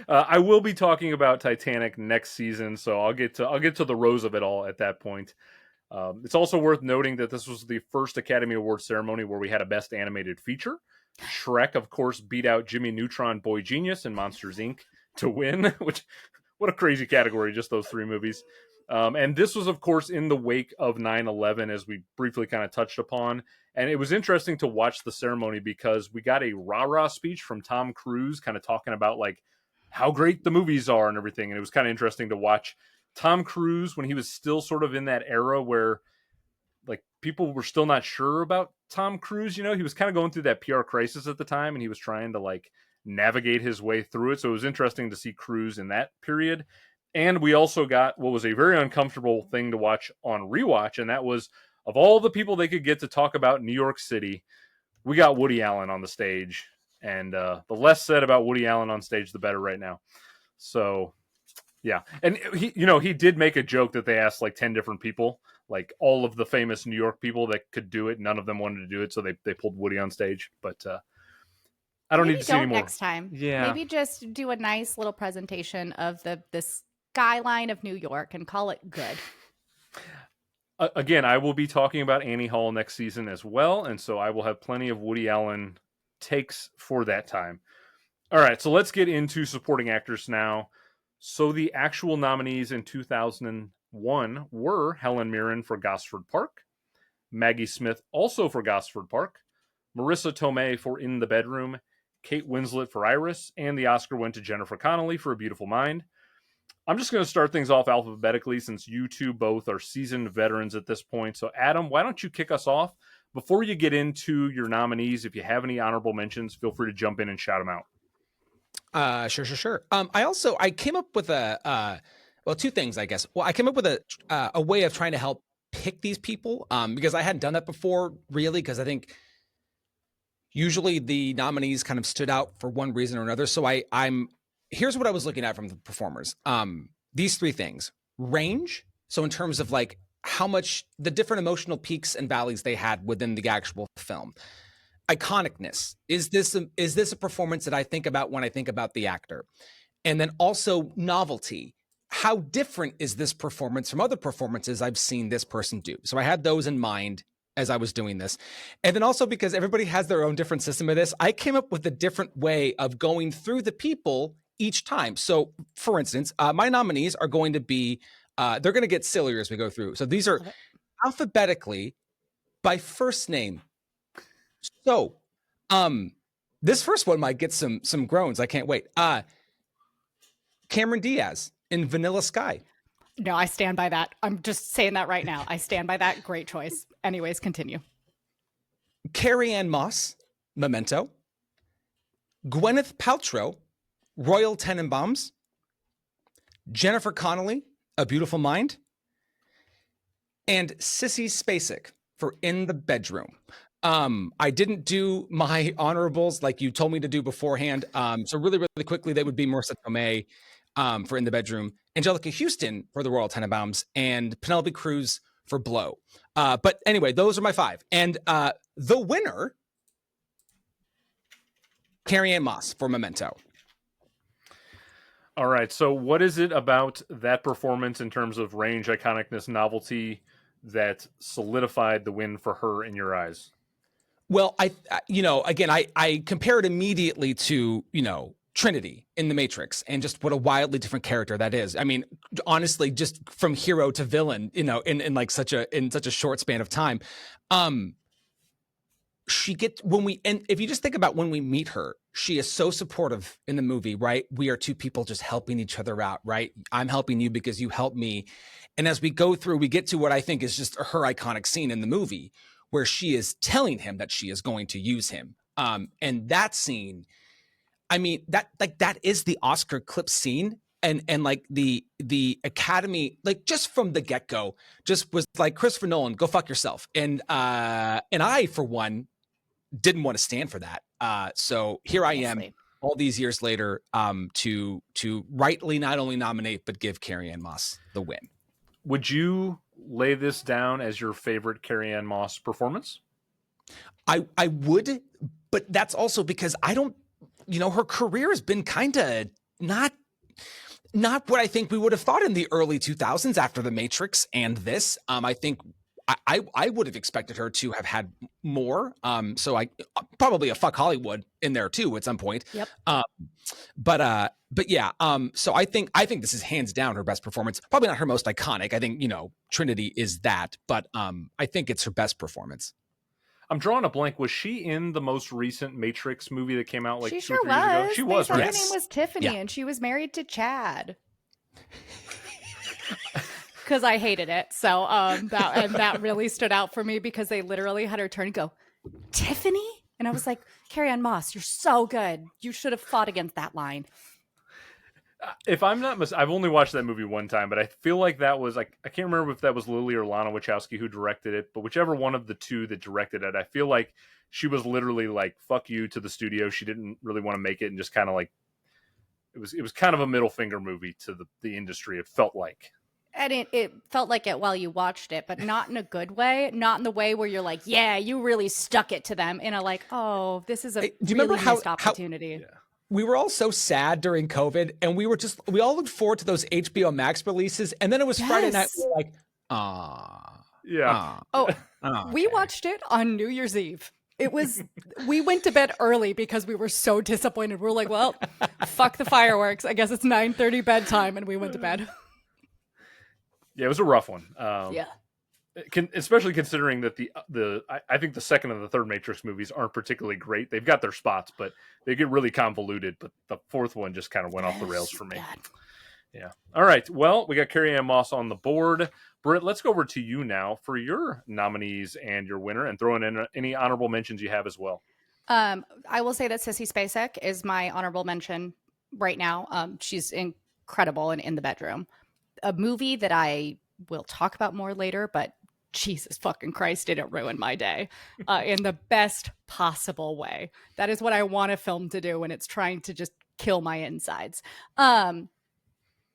I will be talking about Titanic next season, so I'll get to the rose of it all at that point. It's also worth noting that this was the first Academy Awards ceremony where we had a Best Animated Feature. Shrek, of course, beat out Jimmy Neutron, Boy Genius, and Monsters, Inc. to win, which, what a crazy category, just those 3 movies. And this was, of course, in the wake of 9/11, as we briefly kind of touched upon. And it was interesting to watch the ceremony because we got a rah-rah speech from Tom Cruise kind of talking about, like, how great the movies are and everything. And it was kind of interesting to watch Tom Cruise when he was still sort of in that era where like people were still not sure about Tom Cruise. You know, he was kind of going through that PR crisis at the time, and he was trying to like navigate his way through it. So it was interesting to see Cruise in that period. And we also got what was a very uncomfortable thing to watch on rewatch, and that was of all the people they could get to talk about New York City, we got Woody Allen on the stage. And the less said about Woody Allen on stage, the better right now. So, yeah. And he did make a joke that they asked like 10 different people, like all of the famous New York people that could do it. None of them wanted to do it. So they pulled Woody on stage. But I don't need to see any more. Next time. Yeah. Maybe just do a nice little presentation of the skyline of New York and call it good. Again, I will be talking about Annie Hall next season as well. And so I will have plenty of Woody Allen takes for that time. All right, so let's get into supporting actors now. So the actual nominees in 2001 were Helen Mirren for Gosford Park, Maggie Smith also for Gosford Park, Marissa Tomei for In the Bedroom, Kate Winslet for Iris, and the Oscar went to Jennifer Connelly for A Beautiful Mind. I'm just going to start things off alphabetically since you two both are seasoned veterans at this point. So Adam, why don't you kick us off? Before you get into your nominees, if you have any honorable mentions, feel free to jump in and shout them out. Sure. I came up with two things, I guess. Well, I came up with a way of trying to help pick these people because I hadn't done that before, really, because I think usually the nominees kind of stood out for one reason or another. So here's what I was looking at from the performers. These three things: range. So in terms of like how much the different emotional peaks and valleys they had within the actual film. Iconicness. Is this a performance that I think about when I think about the actor? And then also novelty. How different is this performance from other performances I've seen this person do? So I had those in mind as I was doing this. And then also because everybody has their own different system of this, I came up with a different way of going through the people each time. So for instance, my nominees are going to be, they're going to get sillier as we go through. So these are alphabetically by first name. So this first one might get some groans. I can't wait. Cameron Diaz in Vanilla Sky. No, I stand by that. I'm just saying that right now. I stand by that. Great choice. Anyways, continue. Carrie-Anne Moss, Memento. Gwyneth Paltrow, Royal Tenenbaums. Jennifer Connelly, A Beautiful Mind. And Sissy Spacek for In the Bedroom. I didn't do my honorables like you told me to do beforehand. So really, really quickly, they would be Marissa Tomei for In the Bedroom, Angelica Houston for The Royal Tenenbaums, and Penelope Cruz for Blow. But anyway, those are my five. And the winner, Carrie-Anne Moss for Memento. All right. So what is it about that performance in terms of range, iconicness, novelty that solidified the win for her in your eyes? Well, I compare it immediately to, Trinity in The Matrix and just what a wildly different character that is. I mean, honestly, just from hero to villain, in such a short span of time. And if you just think about when we meet her, she is so supportive in the movie, right? We are two people just helping each other out, right? I'm helping you because you helped me. And as we go through, we get to what I think is just her iconic scene in the movie where she is telling him that she is going to use him. And that scene, I mean, that is the Oscar clip scene. And like the Academy, like just from the get-go, just was like, Christopher Nolan, go fuck yourself. And I, for one, didn't want to stand for that. So here I am all these years later to rightly not only nominate, but give Carrie-Anne Moss the win. Would you lay this down as your favorite Carrie-Anne Moss performance? I would, but that's also because I don't, her career has been kind of not what I think we would have thought in the early 2000s after The Matrix and this. I think I would have expected her to have had more. So I probably a fuck Hollywood in there too at some point. Yep. But yeah. So I think this is hands down her best performance. Probably not her most iconic. I think Trinity is that, but I think it's her best performance. I'm drawing a blank. Was she in the most recent Matrix movie that came out like She 2 sure or 3 years ago? was. She They was, said right? her name was Tiffany, Yeah. and she was married to Chad. Because I hated it, so that really stood out for me because they literally had her turn and go, Tiffany, and I was like, Carrie-Anne Moss, you're so good. You should have fought against that line. If I'm not I've only watched that movie one time, but I feel like that was like, I can't remember if that was Lily or Lana Wachowski who directed it, but whichever one of the two that directed it, I feel like she was literally like, fuck you to the studio. She didn't really want to make it, and just kind of like, it was kind of a middle finger movie to the industry, it felt like. And it felt like it while you watched it, but not in a good way. Not in the way where you're like, yeah, you really stuck it to them. In a like, oh, this is a Do you remember really missed opportunity. We were all so sad during COVID, and we all looked forward to those HBO Max releases, and then it was Friday night, we were like, Yeah. We watched it on New Year's Eve. We went to bed early because we were so disappointed. We're like, well, fuck the fireworks. I guess it's 9:30 bedtime, and we went to bed. Yeah, it was a rough one. Yeah. Especially considering that I think the second and the third Matrix movies aren't particularly great. They've got their spots, but they get really convoluted. But the fourth one just kind of went off the rails for me. Bad. Yeah. All right. Well, we got Carrie-Anne Moss on the board. Britt, let's go over to you now for your nominees and your winner, and throw in any honorable mentions you have as well. I will say that Sissy Spacek is my honorable mention right now. She's incredible and in the bedroom. A movie that I will talk about more later, but Jesus fucking Christ, did it ruin my day in the best possible way. That is what I want a film to do when it's trying to just kill my insides.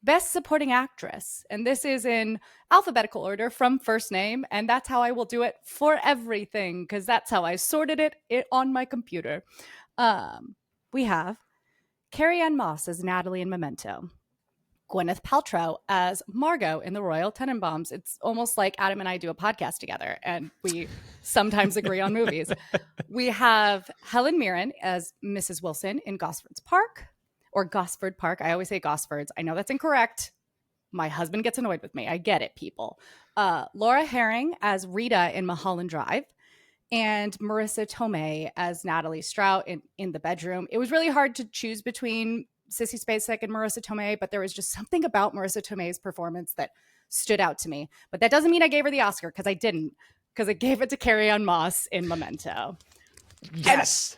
Best supporting actress. And this is in alphabetical order from first name. And that's how I will do it for everything, because that's how I sorted it on my computer. We have Carrie-Anne Moss as Natalie in Memento. Gwyneth Paltrow as Margot in The Royal Tenenbaums. It's almost like Adam and I do a podcast together, and we sometimes agree on movies. We have Helen Mirren as Mrs. Wilson in Gosford Park. I always say Gosfords. I know that's incorrect. My husband gets annoyed with me. I get it, people. Laura Herring as Rita in Mulholland Drive. And Marissa Tomei as Natalie Strout in The Bedroom. It was really hard to choose between Sissy Spacek and Marissa Tomei, but there was just something about Marissa Tomei's performance that stood out to me. But that doesn't mean I gave her the Oscar, because I didn't, because I gave it to Carrie-Anne Moss in Memento. yes.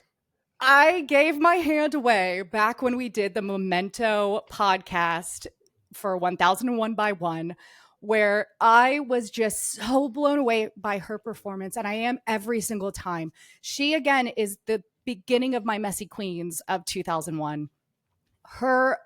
And I gave my hand away back when we did the Memento podcast for 1001 by 1, where I was just so blown away by her performance, and I am every single time. She, again, is the beginning of my Messy Queens of 2001. Her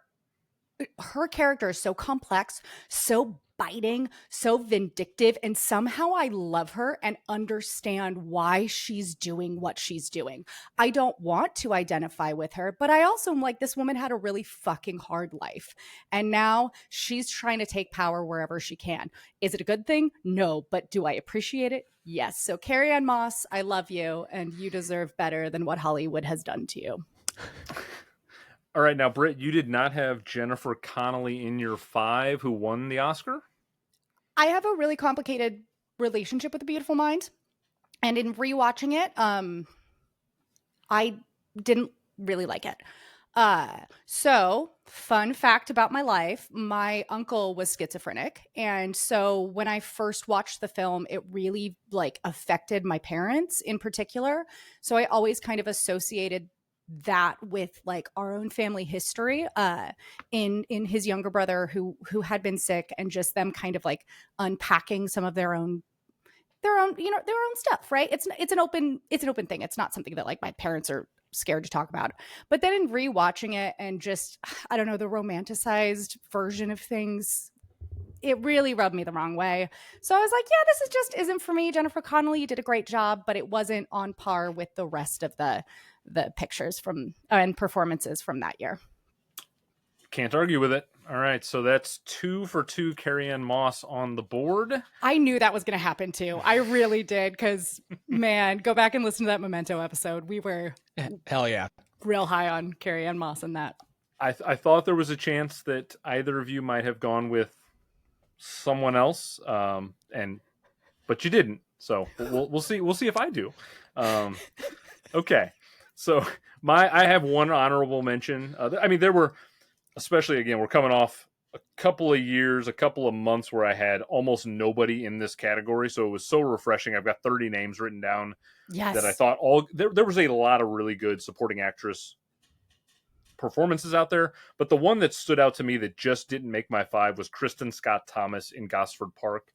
character is so complex, so biting, so vindictive, and somehow I love her and understand why she's doing what she's doing. I don't want to identify with her, but I also am like, this woman had a really fucking hard life, and now she's trying to take power wherever she can. Is it a good thing? No, but do I appreciate it? Yes. So Carrie-Anne Moss, I love you, and you deserve better than what Hollywood has done to you. All right, now, Britt, you did not have Jennifer Connelly in your 5 who won the Oscar? I have a really complicated relationship with A Beautiful Mind. And in rewatching it, I didn't really like it. So, fun fact about my life, my uncle was schizophrenic. And so when I first watched the film, it really affected my parents in particular. So I always kind of associated that with our own family history in his younger brother who had been sick, and just them kind of unpacking some of their own stuff, right? It's an open thing. It's not something that my parents are scared to talk about. But then in rewatching it, and just, I don't know, the romanticized version of things, it really rubbed me the wrong way. So I was like, yeah, this just isn't for me. Jennifer Connelly, you did a great job, but it wasn't on par with the rest of the pictures from and performances from that year. Can't argue with it. All right, so that's 2 for 2 Carrie-Anne Moss on the board. I knew that was going to happen too. I really did, because, man, go back and listen to that Memento episode. We were hell yeah, real high on Carrie-Anne Moss in that. I thought there was a chance that either of you might have gone with someone else, but you didn't. So we'll see. We'll see if I do. Okay. So I have one honorable mention. I mean, there were, especially again, we're coming off a couple of years, a couple of months where I had almost nobody in this category. So it was so refreshing. I've got 30 names written down that I thought there was a lot of really good supporting actress performances out there. But the one that stood out to me that just didn't make my 5 was Kristen Scott Thomas in Gosford Park.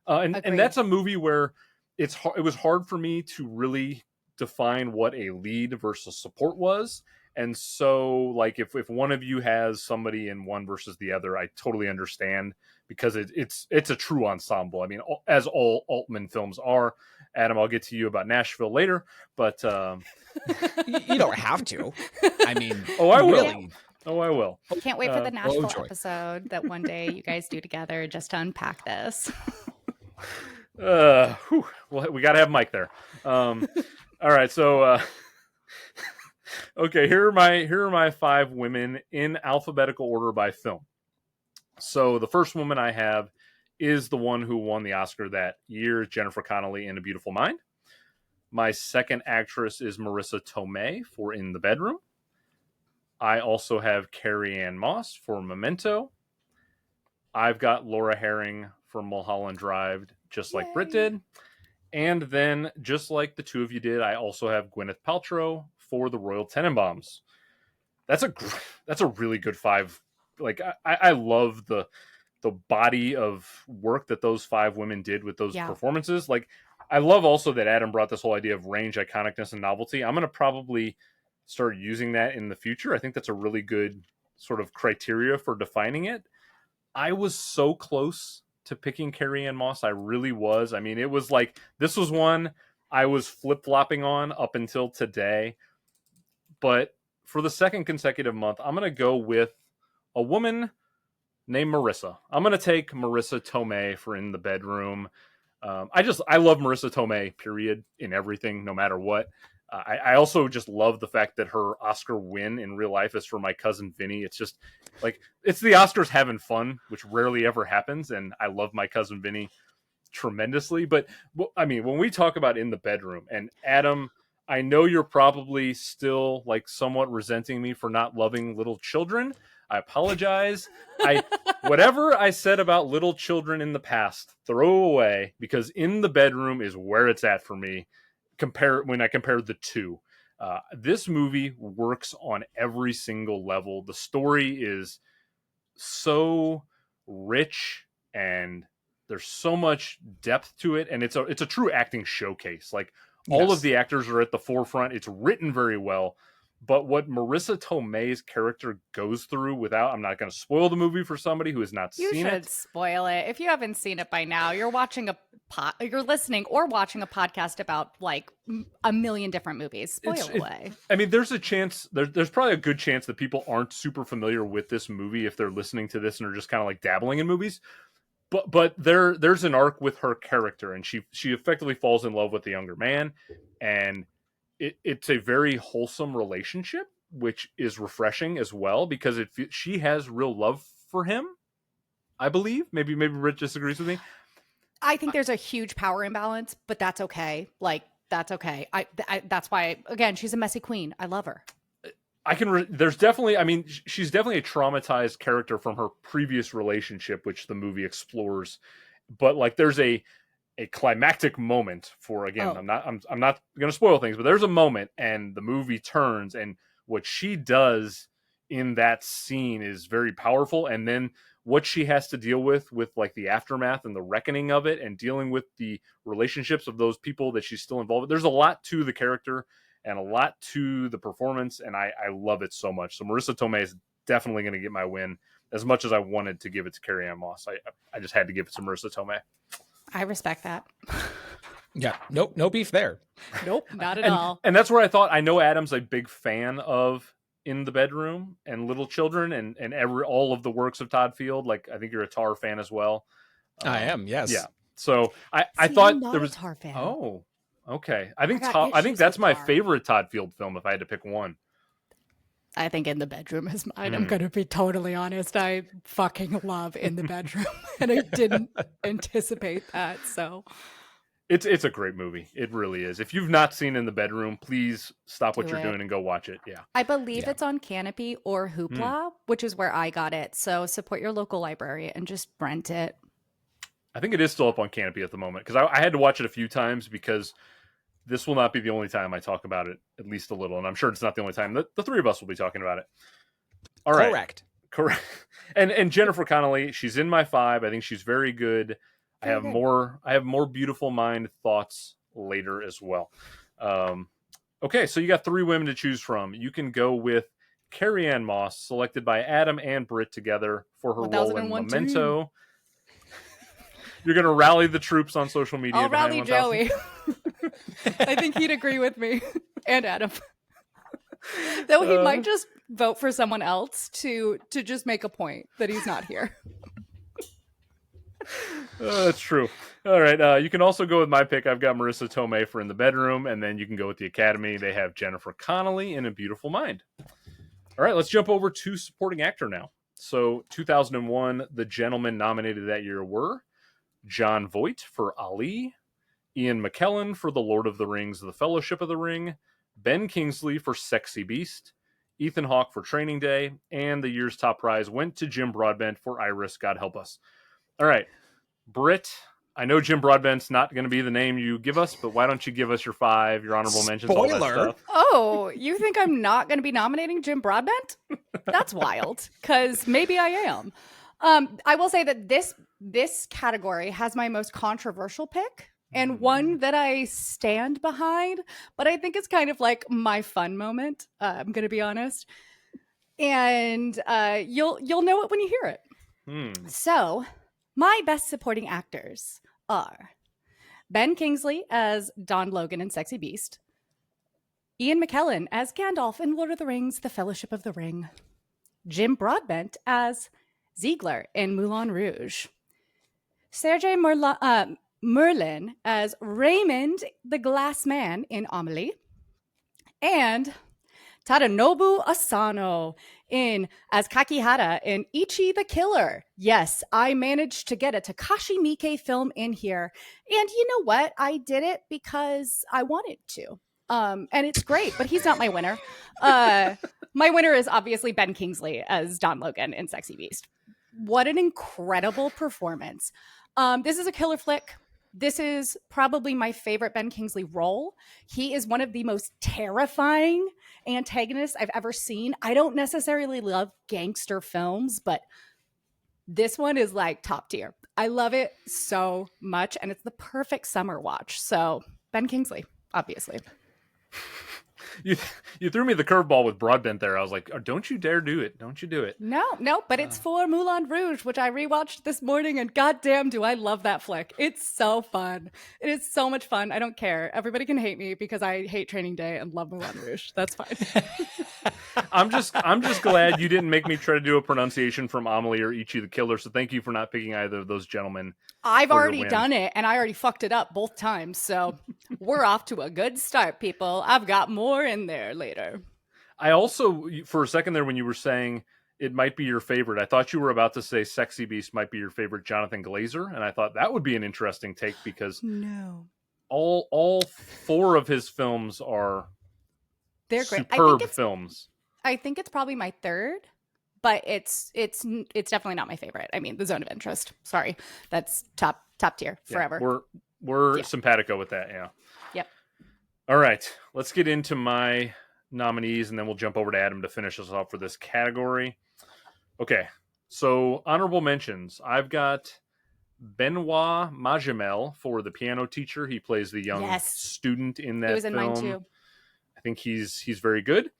And that's a movie where it was hard for me to really define what a lead versus support was. And so, like, if one of you has somebody in one versus the other, I totally understand, because it's a true ensemble. I mean, as all Altman films are. Adam, I'll get to you about Nashville later, but you don't have to. I mean, I will. Really. I will. Can't wait for the Nashville episode that one day you guys do together just to unpack this. Well, we got to have Mike there. All right, so. Okay, here are my 5 women in alphabetical order by film. So the first woman I have is the one who won the Oscar that year, Jennifer Connelly in A Beautiful Mind. My second actress is Marissa Tomei for In the Bedroom. I also have Carrie-Anne Moss for Memento. I've got Laura Herring for Mulholland Drive, just like Britt did. And then, just like the two of you did, I also have Gwyneth Paltrow for The Royal Tenenbaums. That's a really good 5. Like, I love the body of work that those 5 women did with those performances. Like, I love also that Adam brought this whole idea of range, iconicness, and novelty. I'm going to probably start using that in the future. I think that's a really good sort of criteria for defining it. I was so close to picking Carrie-Anne Moss. I really was. I mean, it was like, this was one I was flip-flopping on up until today. But for the second consecutive month, I'm going to go with a woman named Marissa. I'm going to take Marissa Tomei for In the Bedroom. I love Marissa Tomei, period, in everything, no matter what. I also just love the fact that her Oscar win in real life is for My Cousin Vinny. It's just like, it's the Oscars having fun, which rarely ever happens. And I love My Cousin Vinny tremendously. But I mean, when we talk about In the Bedroom, and Adam, I know you're probably still like somewhat resenting me for not loving little children. I apologize. Whatever I said about little children in the past, throw away, because In the Bedroom is where it's at for me. When I compare the two, this movie works on every single level. The story is so rich, and there's so much depth to it, and it's a true acting showcase. Like, all of the actors are at the forefront. It's written very well. But what Marissa Tomei's character goes through, I'm not going to spoil the movie for somebody who has not seen it. You should spoil it. If you haven't seen it by now, you're listening or watching a podcast about like a million different movies. Spoil away. I mean, there's a chance, there's probably a good chance that people aren't super familiar with this movie if they're listening to this and are just kind of like dabbling in movies. But there's an arc with her character, and she effectively falls in love with the younger man, and it's a very wholesome relationship, which is refreshing as well, because she has real love for him, I believe. Maybe Rich disagrees with me. I think there's a huge power imbalance, but that's okay. Like, that's okay. That's why, again, she's a messy queen. I love her. There's definitely, I mean, she's definitely a traumatized character from her previous relationship, which the movie explores. But like, there's a climactic moment for, again, I'm not going to spoil things, but there's a moment, and the movie turns, and what she does in that scene is very powerful. And then what she has to deal with like the aftermath and the reckoning of it, and dealing with the relationships of those people that she's still involved with. There's a lot to the character and a lot to the performance, and I love it so much. So Marissa Tomei is definitely going to get my win, as much as I wanted to give it to Carrie-Anne Moss. I just had to give it to Marissa Tomei. I respect that. Yeah, nope, no beef there. Nope, not at all. And that's where I know Adam's a big fan of In the Bedroom and Little Children and all of the works of Todd Field. Like, I think you're a Tar fan as well. I am, yes. Yeah. So I thought there was a Tar fan. Oh, okay. I think that's my favorite Todd Field film, if I had to pick one. I think In the Bedroom is mine. I'm going to be totally honest. I fucking love In the Bedroom, and I didn't anticipate that. So It's a great movie. It really is. If you've not seen In the Bedroom, please stop what Do you're it. doing and go watch it. Yeah. I believe Yeah. it's on Canopy or Hoopla, which is where I got it. So support your local library and just rent it. I think it is still up on Canopy at the moment because I had to watch it a few times because this will not be the only time I talk about it, at least a little. And I'm sure it's not the only time that the three of us will be talking about it. All right. Correct. And Jennifer Connelly, she's in my 5. I think she's very good. I have more Beautiful Mind thoughts later as well. Okay, so you got 3 women to choose from. You can go with Carrie Ann Moss, selected by Adam and Britt together for her role in Memento. You're going to rally the troops on social media. I'll rally Joey. I think he'd agree with me. And Adam. Though he might just vote for someone else to just make a point that he's not here. That's true. All right. You can also go with my pick. I've got Marissa Tomei for In the Bedroom, and then you can go with the Academy. They have Jennifer Connelly in A Beautiful Mind. All right, let's jump over to supporting actor now. So 2001, the gentlemen nominated that year were Jon Voight for Ali, Ian McKellen for The Lord of the Rings, The Fellowship of the Ring, Ben Kingsley for Sexy Beast, Ethan Hawke for Training Day, and the year's top prize went to Jim Broadbent for Iris, God Help Us. All right, Britt, I know Jim Broadbent's not going to be the name you give us, but why don't you give us your 5, your honorable mentions, all that stuff. Oh, you think I'm not going to be nominating Jim Broadbent? That's wild, because maybe I am. I will say that this category has my most controversial pick and one that I stand behind, but I think it's kind of like my fun moment. I'm going to be honest. And you'll know it when you hear it. So my best supporting actors are Ben Kingsley as Don Logan in Sexy Beast, Ian McKellen as Gandalf in Lord of the Rings, The Fellowship of the Ring, Jim Broadbent as Ziegler in Moulin Rouge, Sergei Merlin as Raymond the Glass Man in Amelie, and Tadanobu Asano as Kakihara in Ichi the Killer. Yes, I managed to get a Takashi Miike film in here. And you know what? I did it because I wanted to. And it's great, but he's not my winner. My winner is obviously Ben Kingsley as Don Logan in Sexy Beast. What an incredible performance. This is a killer flick. This is probably my favorite Ben Kingsley role. He is one of the most terrifying antagonists I've ever seen. I don't necessarily love gangster films, but this one is like top tier. I love it so much, and it's the perfect summer watch. So Ben Kingsley, obviously. You threw me the curveball with Broadbent there. I was like, oh, don't you dare do it. Don't you do it. No, but it's for Moulin Rouge, which I rewatched this morning, and goddamn do I love that flick. It's so fun. It is so much fun. I don't care. Everybody can hate me because I hate Training Day and love Moulin Rouge. That's fine. I'm just glad you didn't make me try to do a pronunciation from Amelie or Ichi the Killer, so thank you for not picking either of those gentlemen. I've already done it, and I already fucked it up both times, so we're off to a good start, people. I've got more in there later. I also, for a second there, when you were saying it might be your favorite, I thought you were about to say Sexy Beast might be your favorite Jonathan Glazer, and I thought that would be an interesting take because all 4 of his films are they're great. Superb films. I think it's probably my third, but it's definitely not my favorite. I mean, The Zone of Interest. Sorry, that's top tier forever. Yeah, we're simpatico with that. Yeah. Yep. All right, let's get into my nominees, and then we'll jump over to Adam to finish us off for this category. Okay, so honorable mentions. I've got Benoit Magimel for The Piano Teacher. He plays the young student in that film. He was in mine too. I think he's very good.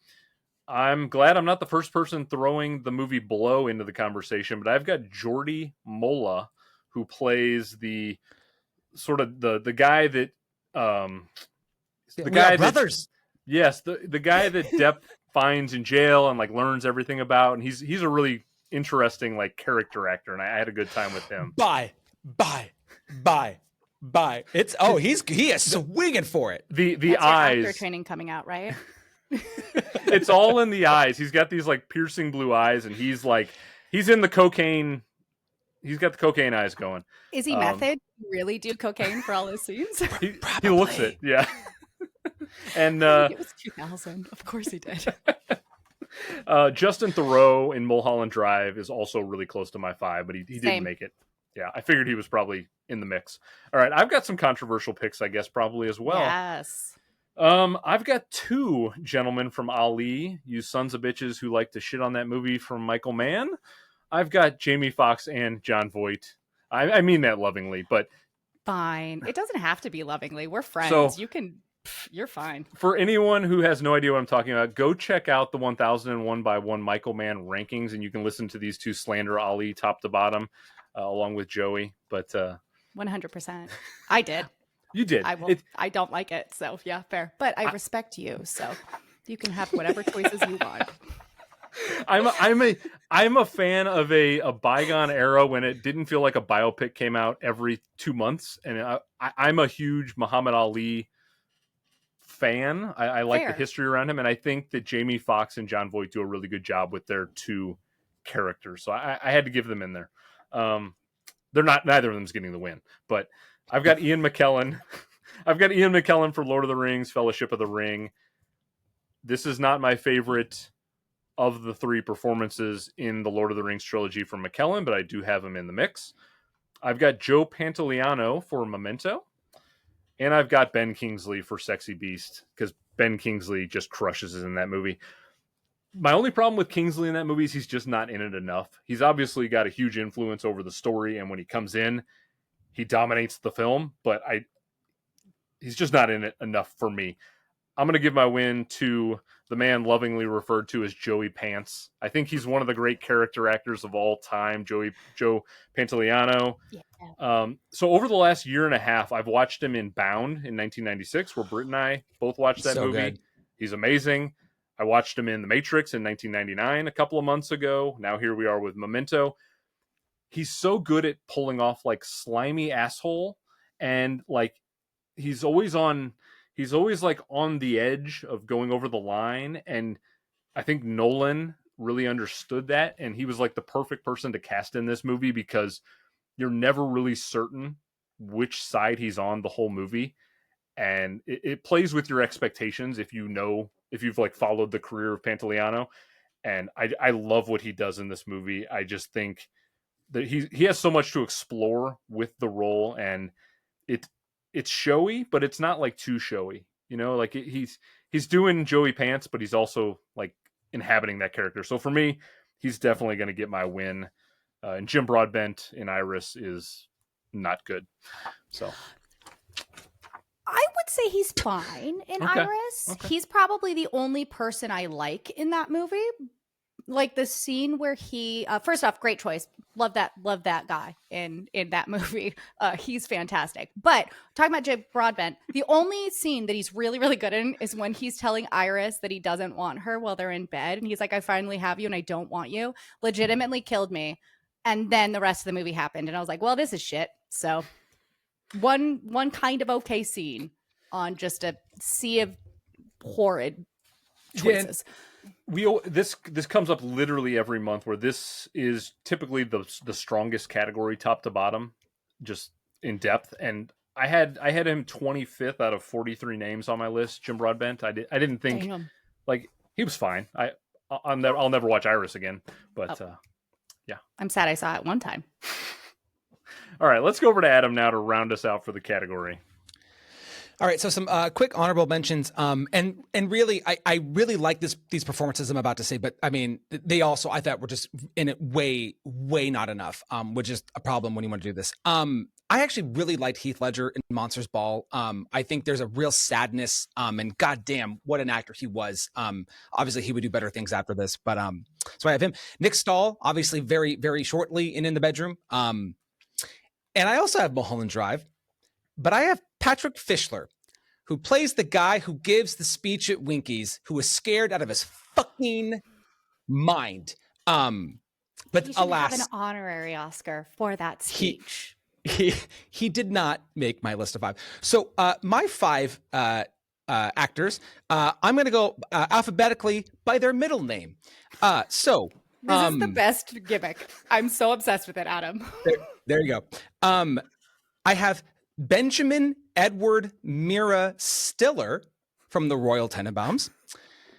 I'm glad I'm not the first person throwing the movie Blow into the conversation, but I've got Jordi Mola, who plays the sort of the guy that the guy brothers. Yes, the guy that Depp finds in jail and like learns everything about, and he's a really interesting like character actor, and I had a good time with him. Bye. It's he is swinging for it. The That's eyes. your actor training coming out, right? It's all in the eyes. He's got these like piercing blue eyes, and he's in the cocaine he's got the cocaine eyes going. Is he method? Really do cocaine for all his scenes? He looks it, yeah. And it was 2000. Of course he did. Justin Theroux in Mulholland Drive is also really close to my 5, but he didn't make it. Yeah, I figured he was probably in the mix. All right, I've got some controversial picks, I guess, probably as well. Yes. I've got 2 gentlemen from Ali, you sons of bitches who like to shit on that movie from Michael Mann. I've got Jamie Foxx and Jon Voight. I mean that lovingly, but fine. It doesn't have to be lovingly. We're friends. So, you're fine. For anyone who has no idea what I'm talking about, go check out the 1001 by 1 Michael Mann rankings, and you can listen to these 2 slander Ali top to bottom, along with Joey. But 100%. I did. You did. I don't like it, so yeah, fair. But I respect you, so you can have whatever choices you want. I'm a fan of a bygone era when it didn't feel like a biopic came out every 2 months, and I'm a huge Muhammad Ali fan. I like the history around him, and I think that Jamie Foxx and Jon Voight do a really good job with their 2 characters. So I had to give them in there. They're not. Neither of them's getting the win, but I've got Ian McKellen. I've got Ian McKellen for Lord of the Rings, Fellowship of the Ring. This is not my favorite of the 3 performances in the Lord of the Rings trilogy from McKellen, but I do have him in the mix. I've got Joe Pantoliano for Memento, and I've got Ben Kingsley for Sexy Beast, because Ben Kingsley just crushes in that movie. My only problem with Kingsley in that movie is he's just not in it enough. He's obviously got a huge influence over the story, and when he comes in, he dominates the film, but he's just not in it enough for me. I'm going to give my win to the man lovingly referred to as Joey Pants. I think he's one of the great character actors of all time, Joe Pantoliano. Yeah. So over the last year and a half, I've watched him in Bound in 1996, where Britt and I both watched that movie. Good. He's amazing. I watched him in The Matrix in 1999 a couple of months ago. Now here we are with Memento. He's so good at pulling off like slimy asshole, and like he's always like on the edge of going over the line, and I think Nolan really understood that, and he was like the perfect person to cast in this movie, because you're never really certain which side he's on the whole movie, and it plays with your expectations if you've like followed the career of Pantoliano. And I love what he does in this movie. I just think that he has so much to explore with the role, and it's showy, but it's not like too showy, like he's doing Joey Pants, but he's also like inhabiting that character. So for me, he's definitely going to get my win. And Jim Broadbent in Iris is not good. So I would say he's fine in Iris. Okay. He's probably the only person I like in that movie. Like the scene where he, first off, great choice. Love that guy in that movie. He's fantastic. But talking about Jim Broadbent, the only scene that he's really, really good in is when he's telling Iris that he doesn't want her while they're in bed. And he's like, I finally have you and I don't want you. Legitimately killed me. And then the rest of the movie happened. And I was like, well, this is shit. So one kind of okay scene on just a sea of horrid choices. Yeah, this comes up literally every month, where this is typically the strongest category top to bottom, just in depth. And I had him 25th out of 43 names on my list, Jim Broadbent. I didn't think like he was fine. I'll never watch Iris again, but yeah. I'm sad I saw it one time. All right, let's go over to Adam now to round us out for the category. All right, so some quick honorable mentions, and really, I really like these performances I'm about to say, but I mean, they also I thought were just in it way not enough, which is a problem when you want to do this. I actually really liked Heath Ledger in Monsters Ball. I think there's a real sadness, and goddamn, what an actor he was. Obviously, he would do better things after this, but so I have him. Nick Stahl, obviously, very very shortly in the Bedroom, and I also have Mulholland Drive. But I have Patrick Fischler, who plays the guy who gives the speech at Winkies, who is scared out of his fucking mind. But he should alas, have an honorary Oscar for that speech. He did not make my list of 5. So my 5 actors, I'm going to go alphabetically by their middle name. So This is the best gimmick. I'm so obsessed with it, Adam. There you go. I have Benjamin Edward Mira Stiller from the Royal Tenenbaums.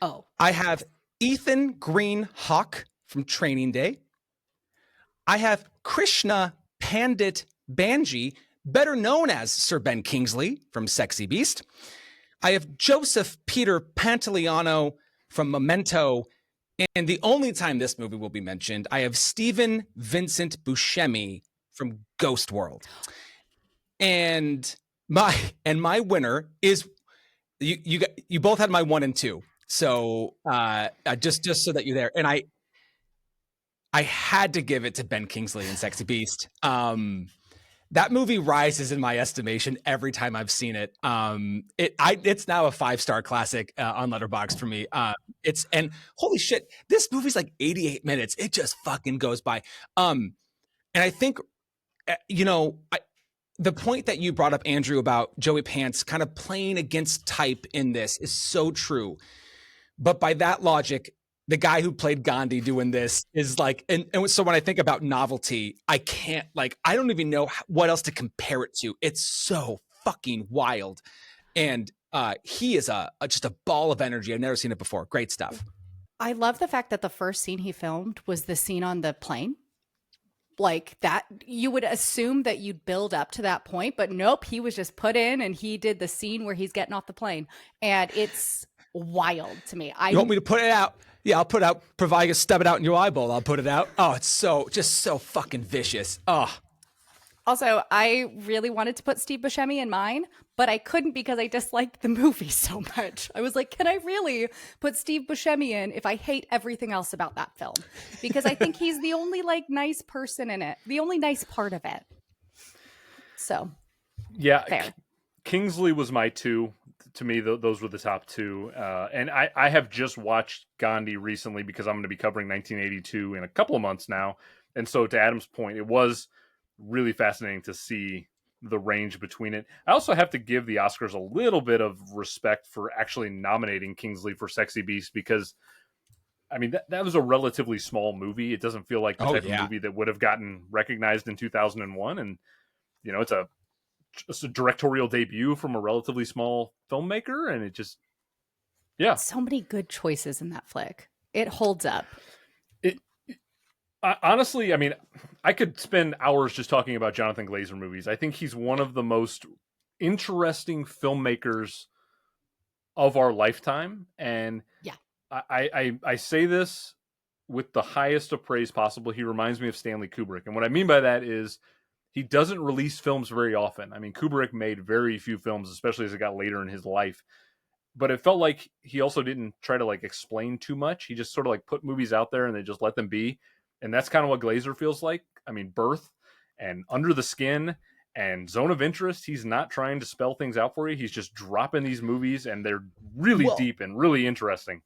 Oh. I have Ethan Green Hawk from Training Day. I have Krishna Pandit Banji, better known as Sir Ben Kingsley from Sexy Beast. I have Joseph Peter Pantoliano from Memento. And the only time this movie will be mentioned, I have Stephen Vincent Buscemi from Ghost World. And my winner is you both had my 1 and 2. So just so that you're there. And I had to give it to Ben Kingsley in Sexy Beast. That movie rises in my estimation every time I've seen it. It's now a 5-star classic on Letterboxd for me. And holy shit, this movie's like 88 minutes. It just fucking goes by. And I think, the point that you brought up, Andrew, about Joey Pants kind of playing against type in this is so true. But by that logic, the guy who played Gandhi doing this is like, and so when I think about novelty, I don't even know what else to compare it to. It's so fucking wild. And he is just a ball of energy. I've never seen it before. Great stuff. I love the fact that the first scene he filmed was the scene on the plane. Like that, you would assume that you'd build up to that point, but nope, he was just put in and he did the scene where he's getting off the plane. And it's wild to me. You want me to put it out? Yeah, I'll put it out, providing you stub it out in your eyeball. I'll put it out. Oh, it's just so fucking vicious. Oh. Also, I really wanted to put Steve Buscemi in mine, but I couldn't because I disliked the movie so much. I was like, can I really put Steve Buscemi in if I hate everything else about that film? Because I think he's the only nice person in it, the only nice part of it. So, yeah, fair. Kingsley was my 2. To me, those were the top 2. And I have just watched Gandhi recently because I'm going to be covering 1982 in a couple of months now. And so to Adam's point, it was really fascinating to see the range between it. I also have to give the Oscars a little bit of respect for actually nominating Kingsley for Sexy Beast because, I mean, that was a relatively small movie. It doesn't feel like the type of movie that would have gotten recognized in 2001. And, it's a directorial debut from a relatively small filmmaker. And it just, So many good choices in that flick. It holds up. Honestly, I mean, I could spend hours just talking about Jonathan Glazer movies. I think he's one of the most interesting filmmakers of our lifetime. And I say this with the highest of praise possible. He reminds me of Stanley Kubrick. And what I mean by that is he doesn't release films very often. I mean, Kubrick made very few films, especially as it got later in his life. But it felt like he also didn't try to explain too much. He just sort of put movies out there and they just let them be. And that's kind of what Glazer feels like. I mean, Birth and Under the Skin and Zone of Interest, he's not trying to spell things out for you. He's just dropping these movies and they're really deep and really interesting.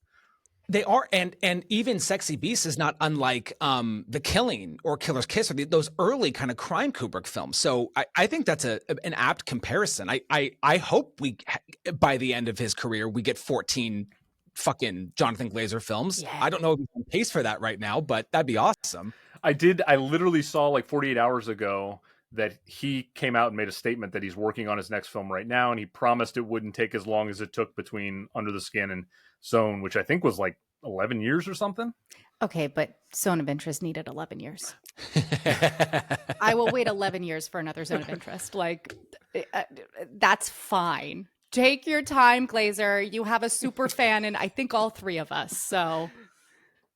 They are, and even Sexy Beast is not unlike The Killing or Killer's Kiss or those early kind of crime Kubrick films. So I think that's an apt comparison. I hope by the end of his career, we get 14 fucking Jonathan Glazer films. Yeah. I don't know if he's on pace for that right now, but that'd be awesome. I literally saw 48 hours ago that he came out and made a statement that he's working on his next film right now. And he promised it wouldn't take as long as it took between Under the Skin and Zone, which I think was 11 years or something. Okay, but Zone of Interest needed 11 years. I will wait 11 years for another Zone of Interest. That's fine. Take your time, Glazer. You have a super fan, and I think all 3 of us. So,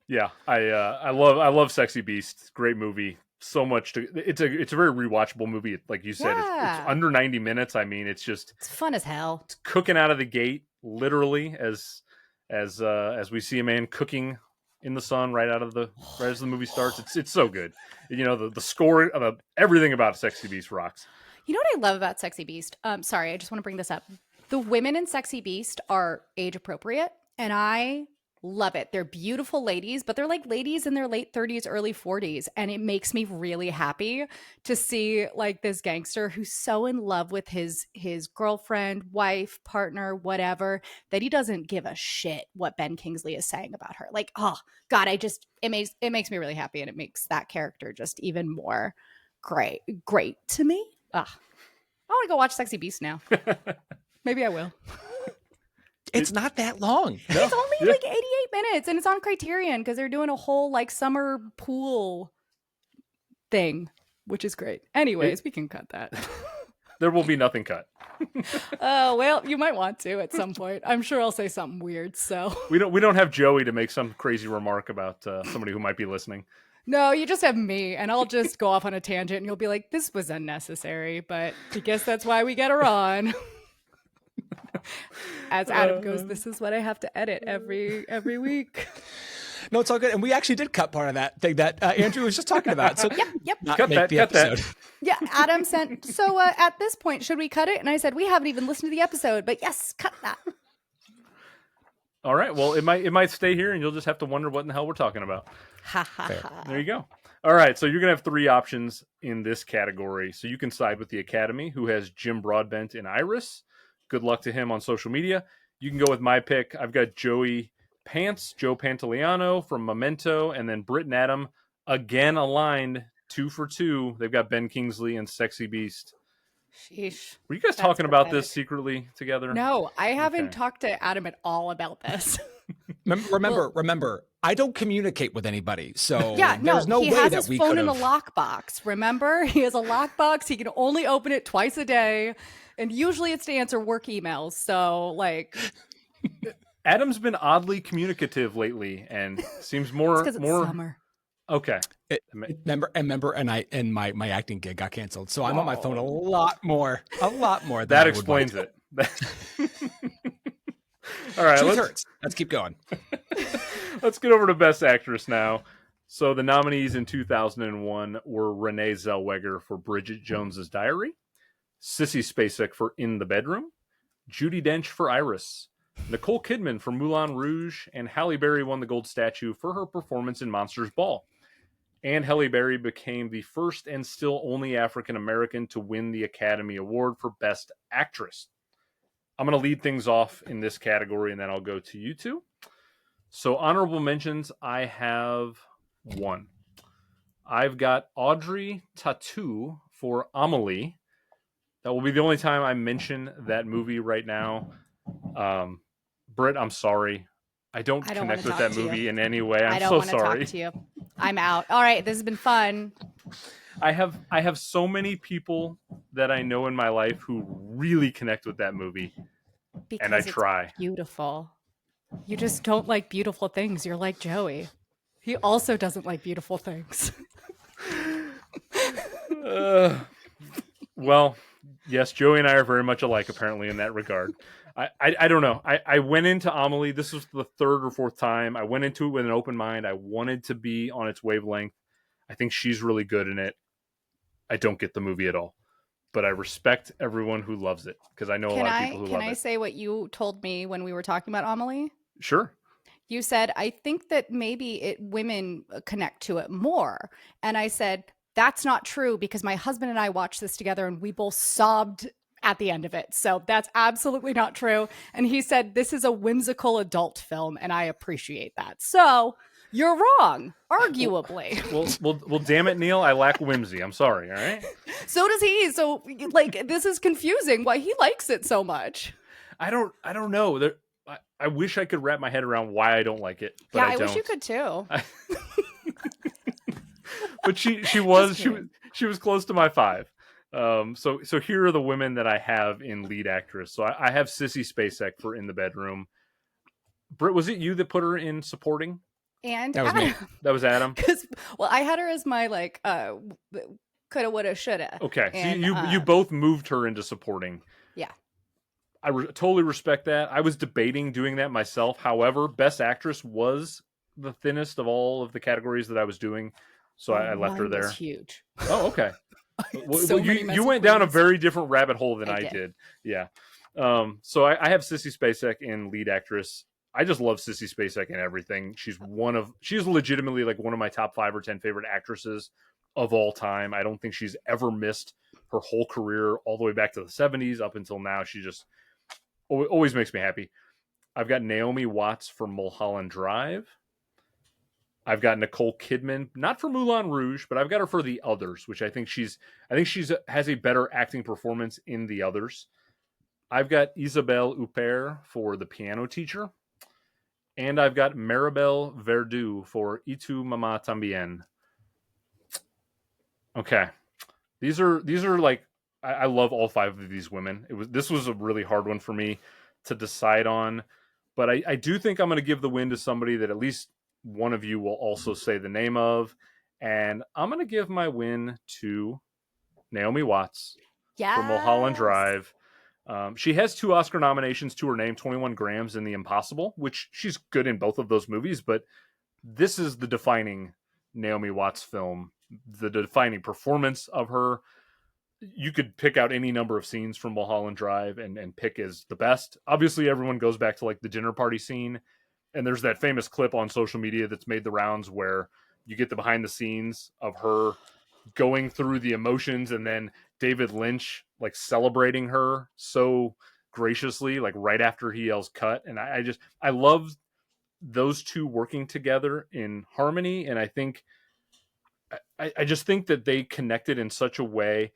yeah, I love Sexy Beast. Great movie. So much it's a very rewatchable movie. Like you said, it's under 90 minutes. I mean, it's fun as hell. It's cooking out of the gate, literally, as we see a man cooking in the sun right as the movie starts. It's so good. The score, everything about Sexy Beast rocks. You know what I love about Sexy Beast? Sorry, I just want to bring this up. The women in Sexy Beast are age appropriate, and I Love it. They're beautiful ladies, but they're like ladies in their late 30s, early 40s. And it makes me really happy to see like this gangster who's so in love with his girlfriend, wife, partner, whatever, that he doesn't give a shit what Ben Kingsley is saying about her. Like, oh God, it makes me really happy, and it makes that character just even more great to me. I want to go watch Sexy Beast now. Maybe I will. It's not that long. No. It's only like 88 minutes, and it's on Criterion because they're doing a whole like summer pool thing, which is great. Anyways, we can cut that. There will be nothing cut. Oh, well, you might want to at some point. I'm sure I'll say something weird. So we don't have Joey to make some crazy remark about somebody who might be listening. No, you just have me, and I'll just go off on a tangent, and you'll be like, "This was unnecessary," but I guess that's why we get her on. As Adam goes, this is what I have to edit every week. No, it's all good. And we actually did cut part of that thing that Andrew was just talking about. So yep. Cut that. Yeah, Adam sent, so at this point, should we cut it? And I said, we haven't even listened to the episode, but yes, cut that. All right. Well, it might stay here, and you'll just have to wonder what in the hell we're talking about. Ha ha ha. There you go. All right. So you're going to have 3 options in this category. So you can side with the Academy, who has Jim Broadbent and Iris. Good luck to him on social media. You can go with my pick. I've got Joe Pantoliano from Memento, and then Britt and Adam again aligned 2 for 2. They've got Ben Kingsley and Sexy Beast. Sheesh. Were you guys talking about this secretly together? No, I haven't talked to Adam at all about this. Remember, I don't communicate with anybody, so yeah, there's no way that we could have. He has his phone in a lockbox. Remember, he has a lockbox. He can only open it twice a day, and usually it's to answer work emails. So, like, Adam's been oddly communicative lately, and seems more. It's summer. Okay. Remember, and my acting gig got canceled, so I'm on my phone a lot more. That explains it. All right, let's keep going. Let's get over to Best Actress now. So the nominees in 2001 were Renee Zellweger for Bridget Jones's Diary, Sissy Spacek for In the Bedroom, Judi Dench for Iris, Nicole Kidman for Moulin Rouge, and Halle Berry won the Gold Statue for her performance in Monsters Ball. And Halle Berry became the first and still only African American to win the Academy Award for Best Actress. I'm going to lead things off in this category, and then I'll go to you two. So honorable mentions, I have 1. I've got Audrey Tautou for Amelie. That will be the only time I mention that movie right now. Britt, I'm sorry. I don't connect with that movie in any way. I'm so sorry. I don't want to talk to you. I'm out. All right, this has been fun. I have so many people that I know in my life who really connect with that movie. Because and I try. It's beautiful. You just don't like beautiful things. You're like Joey. He also doesn't like beautiful things. Well, yes, Joey and I are very much alike, apparently, in that regard. I don't know. I went into Amelie. This was the 3rd or 4th time. I went into it with an open mind. I wanted to be on its wavelength. I think she's really good in it. I don't get the movie at all. But I respect everyone who loves it, because I know a lot of people who love it. Can I say what you told me when we were talking about Amelie? Sure. You said, I think that maybe women connect to it more. And I said, that's not true, because my husband and I watched this together and we both sobbed at the end of it. So that's absolutely not true. And he said, this is a whimsical adult film, and I appreciate that. So you're wrong, arguably. Well, damn it, Neil. I lack whimsy. I'm sorry. All right. So does he. So, like, this is confusing why he likes it so much. I don't know. I wish I could wrap my head around why I don't like it. But yeah, I don't. Wish you could too. But she was close to my 5. So here are the women that I have in lead actress. So I have Sissy Spacek for In the Bedroom. Britt, was it you that put her in supporting? And that was me. That was Adam. Well, I had her as my coulda, woulda, shoulda. Okay, and, so you both moved her into supporting. Yeah, I totally respect that. I was debating doing that myself. However, Best Actress was the thinnest of all of the categories that I was doing, so I left her there. Huge. Oh, okay. Well, you went down a very different rabbit hole than I did. Yeah. So I have Sissy Spacek in lead actress. I just love Sissy Spacek and everything. She's legitimately like one of my top 5 or 10 favorite actresses of all time. I don't think she's ever missed her whole career all the way back to the 70s up until now. She just always makes me happy. I've got Naomi Watts for Mulholland Drive. I've got Nicole Kidman, not for Moulin Rouge, but I've got her for The Others, which I think she's has a better acting performance in The Others. I've got Isabelle Huppert for The Piano Teacher. And I've got Maribel Verdú for Y Tu Mamá También. Okay. These are like, I love all 5 of these women. This was a really hard one for me to decide on, but I do think I'm going to give the win to somebody that at least one of you will also say the name of, and I'm going to give my win to Naomi Watts for Mulholland Drive. She has 2 Oscar nominations to her name, 21 Grams and The Impossible, which she's good in both of those movies, but this is the defining Naomi Watts film, the defining performance of her. You could pick out any number of scenes from Mulholland Drive and pick as the best. Obviously, everyone goes back to like the dinner party scene, and there's that famous clip on social media that's made the rounds where you get the behind the scenes of her going through the emotions and then David Lynch like celebrating her so graciously, like right after he yells cut. And I love those two working together in harmony. And I just think that they connected in such a way.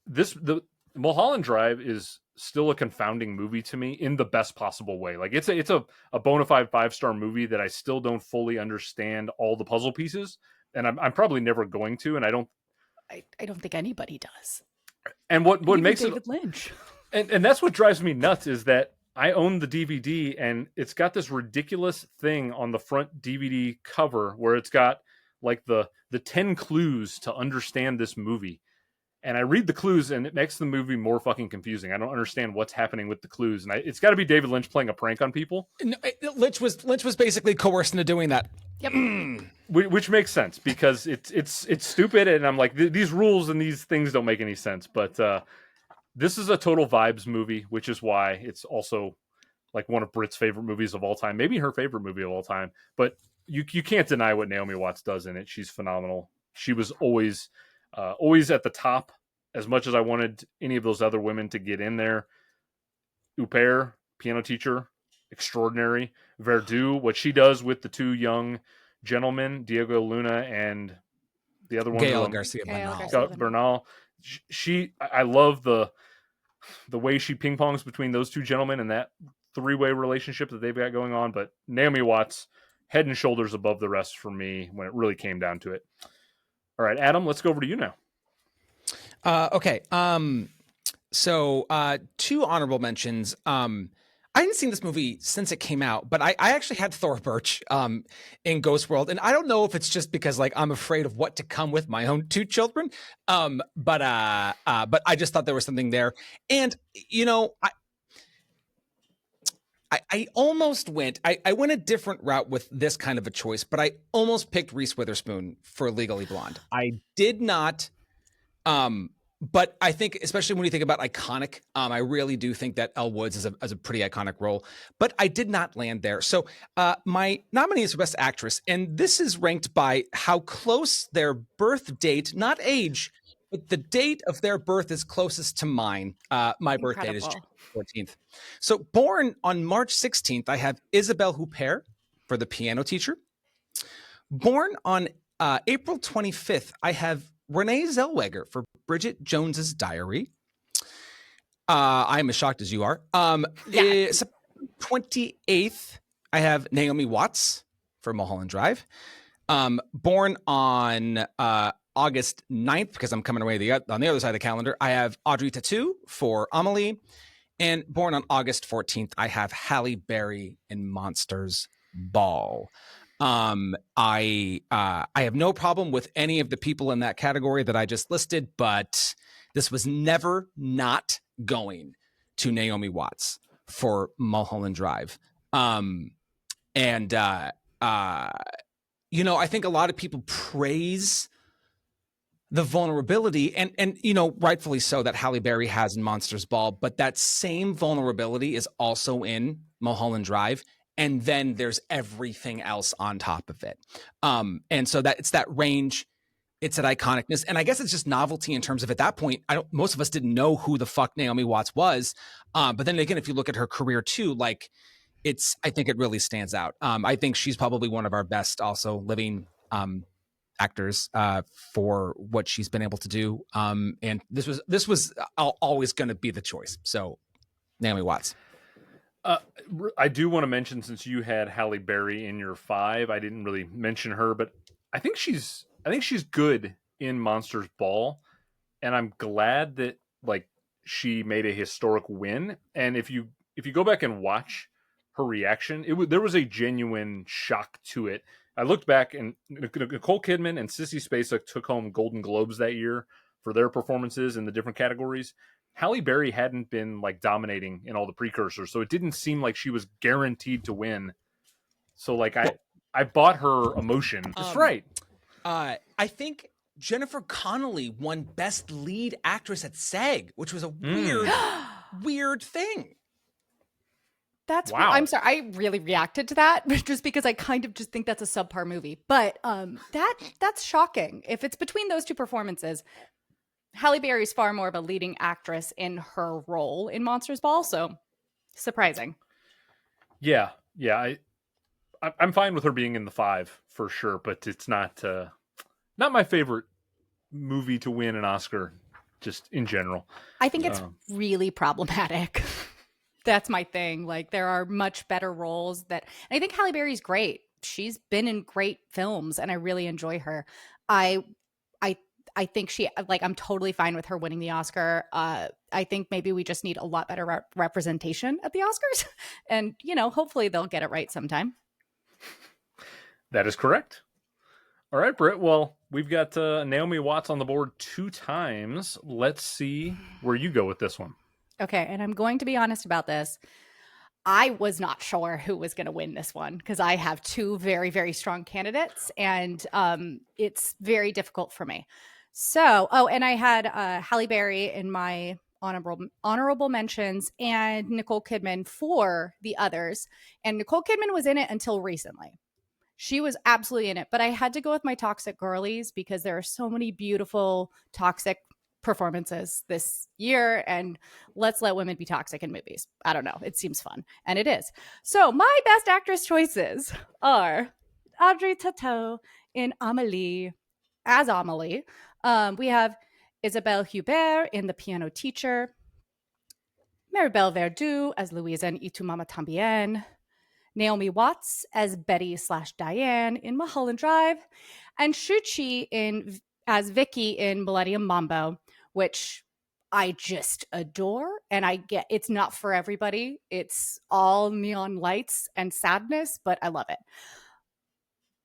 The Mulholland Drive is still a confounding movie to me in the best possible way. Like it's a bona fide 5-star movie that I still don't fully understand all the puzzle pieces. And I'm probably never going to, and I don't think anybody does. And what makes David Lynch. And that's what drives me nuts is that I own the DVD and it's got this ridiculous thing on the front DVD cover where it's got like the 10 clues to understand this movie. And I read the clues and it makes the movie more fucking confusing. I don't understand what's happening with the clues. And it's got to be David Lynch playing a prank on people. No, Lynch was basically coerced into doing that. Yep. Which makes sense because it's stupid. And I'm like, these rules and these things don't make any sense. But this is a total vibes movie, which is why it's also like one of Britt's favorite movies of all time. Maybe her favorite movie of all time. But you can't deny what Naomi Watts does in it. She's phenomenal. She was always at the top as much as I wanted any of those other women to get in there. Huppert, piano teacher, extraordinary. Verdú, what she does with the 2 young gentlemen, Diego Luna and the other one, Gael Garcia Bernal. I love the way she ping pongs between those 2 gentlemen and that 3-way relationship that they've got going on. But Naomi Watts, head and shoulders above the rest for me when it really came down to it. All right, Adam, let's go over to you now. Okay. So 2 honorable mentions. I hadn't seen this movie since it came out, but I actually had Thora Birch in Ghost World. And I don't know if it's just because like I'm afraid of what to come with my own 2 children. But I just thought there was something there. And, you know, I almost went a different route with this kind of a choice, but I almost picked Reese Witherspoon for Legally Blonde. I did not, but I think, especially when you think about iconic, I really do think that Elle Woods is a pretty iconic role, but I did not land there. So my nominee is for Best Actress, and this is ranked by how close their birth date, not age, but the date of their birth is closest to mine. My birth date is June 14th. So born on March 16th, I have Isabelle Huppert for The Piano Teacher. Born on April 25th, I have Renee Zellweger for Bridget Jones's Diary. I am as shocked as you are. September 28th, I have Naomi Watts for Mulholland Drive. Born on August 9th, because I'm coming away on the other side of the calendar, I have Audrey Tautou for Amelie. And born on August 14th, I have Halle Berry in Monsters Ball. I have no problem with any of the people in that category that I just listed, but this was never not going to Naomi Watts for Mulholland Drive. You know, I think a lot of people praise the vulnerability, and you know, rightfully so, that Halle Berry has in Monsters Ball, but that same vulnerability is also in Mulholland Drive, and then there's everything else on top of it. And so that it's that range, it's that iconicness, and I guess it's just novelty in terms of at that point, most of us didn't know who the fuck Naomi Watts was. But then again, if you look at her career too, like I think it really stands out. I think she's probably one of our best also living actors for what she's been able to do. And this was always going to be the choice. So Naomi Watts. I do want to mention, since you had Halle Berry in your 5, I didn't really mention her, but I think she's good in Monsters Ball, and I'm glad that like she made a historic win. And if you go back and watch her reaction, there was a genuine shock to it. I looked back, and Nicole Kidman and Sissy Spacek took home Golden Globes that year for their performances in the different categories. Halle Berry hadn't been like dominating in all the precursors, so it didn't seem like she was guaranteed to win. So like I bought her emotion. That's right. I think Jennifer Connelly won Best Lead Actress at SAG, which was a weird thing. That's wow. I'm sorry. I really reacted to that just because I kind of just think that's a subpar movie. But that's shocking. If it's between those two performances, Halle Berry is far more of a leading actress in her role in Monsters Ball, so surprising. Yeah. I'm fine with her being in the 5 for sure, but it's not my favorite movie to win an Oscar, just in general. I think it's really problematic. That's my thing. Like, there are much better roles and I think Halle Berry's great. She's been in great films, and I really enjoy her. I think I'm totally fine with her winning the Oscar. I think maybe we just need a lot better representation at the Oscars. And, hopefully they'll get it right sometime. That is correct. All right, Britt. Well, we've got Naomi Watts on the board 2 times. Let's see where you go with this one. Okay. And I'm going to be honest about this. I was not sure who was going to win this one because I have 2 very, very strong candidates, and it's very difficult for me. So, and I had Halle Berry in my honorable mentions and Nicole Kidman for the others. And Nicole Kidman was in it until recently. She was absolutely in it. But I had to go with my toxic girlies because there are so many beautiful toxic performances this year, and let's let women be toxic in movies. I don't know. It seems fun, and it is. So my best actress choices are Audrey Tautou in Amélie, as Amélie. We have Isabelle Huppert in The Piano Teacher, Maribel Verdú as Louisa in Y Tu Mama Tambien, Naomi Watts as Betty/Diane in Mulholland Drive, and Shu Qi as Vicky in Millennium Mambo, which I just adore. And I get it's not for everybody. It's all neon lights and sadness, but I love it.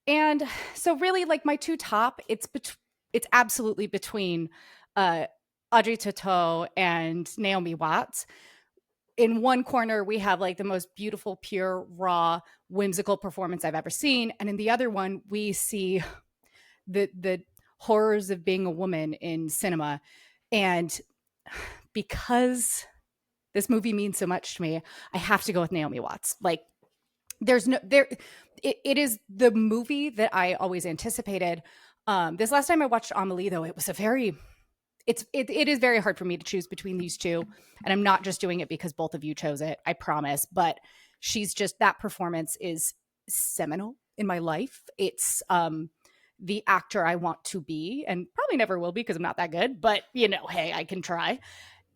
And so really, like, my 2 top, it's absolutely between Audrey Tautou and Naomi Watts. In one corner, we have like the most beautiful, pure, raw, whimsical performance I've ever seen. And in the other one, we see the horrors of being a woman in cinema. And because this movie means so much to me, I have to go with Naomi Watts. Like, it is the movie that I always anticipated. This last time I watched Amélie, though, it is very hard for me to choose between these 2. And I'm not just doing it because both of you chose it, I promise. But that performance is seminal in my life. It's the actor I want to be, and probably never will be because I'm not that good, but hey, I can try.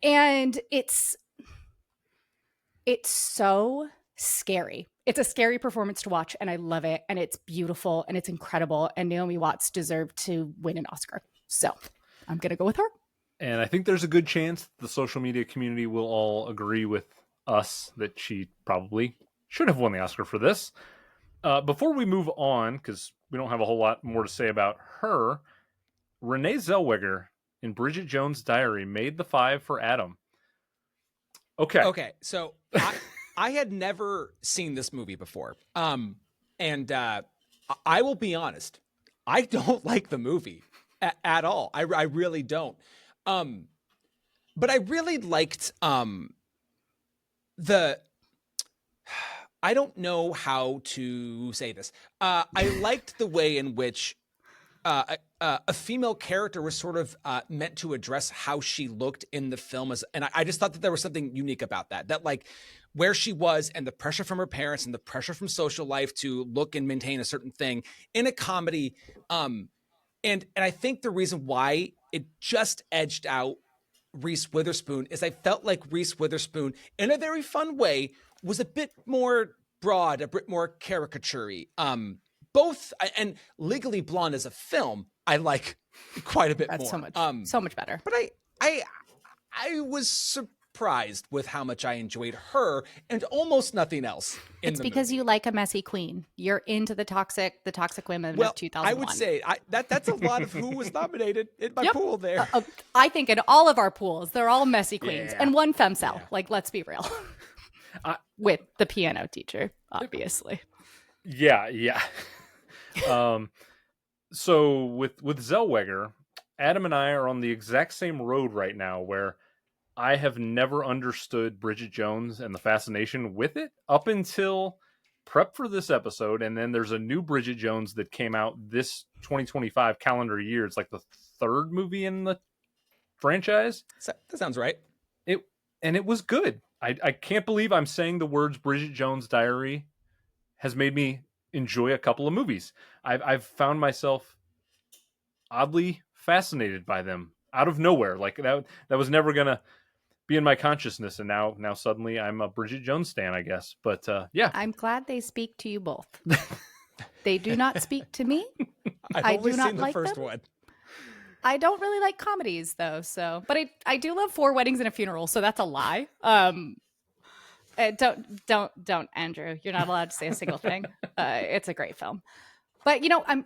And it's so scary. It's a scary performance to watch, and I love it, and it's beautiful, and it's incredible, and Naomi Watts deserved to win an Oscar. So I'm going to go with her. And I think there's a good chance the social media community will all agree with us that she probably should have won the Oscar for this. Before we move on, because we don't have a whole lot more to say about her, Renee Zellweger in Bridget Jones' Diary made the 5 for Adam. Okay. So I had never seen this movie before. And I will be honest, I don't like the movie at all. I really don't. But I really liked I don't know how to say this. I liked the way in which a female character was sort of meant to address how she looked in the film, and I just thought that there was something unique about that. That like where she was and the pressure from her parents and the pressure from social life to look and maintain a certain thing in a comedy. And I think the reason why it just edged out Reese Witherspoon is I felt like Reese Witherspoon, in a very fun way, was a bit more broad, a bit more caricature-y. Both and Legally Blonde as a film, I like quite a bit That's more. So much better. But I was surprised with how much I enjoyed her and almost nothing else. It's because you like a messy queen. You're into the toxic women of 2001. I would say that's a lot of who was nominated in my pool there. I think in all of our pools, they're all messy queens and one femcel. Yeah. Like, let's be real. With the piano teacher, obviously. Yeah. So with Zellweger, Adam and I are on the exact same road right now where I have never understood Bridget Jones and the fascination with it up until prep for this episode. And then there's a new Bridget Jones that came out this 2025 calendar year. It's like the third movie in the franchise. That sounds right. It was good. I can't believe I'm saying the words Bridget Jones' Diary has made me enjoy a couple of movies. I've found myself oddly fascinated by them out of nowhere. Like that was never gonna be in my consciousness, and now suddenly I'm a Bridget Jones stan, I guess. But yeah, I'm glad they speak to you both. They do not speak to me. I've only do not seen the like first them. one. I don't really like comedies though, but I do love Four Weddings and a Funeral, so that's a lie. Don't, Andrew. You're not allowed to say a single thing. It's a great film, but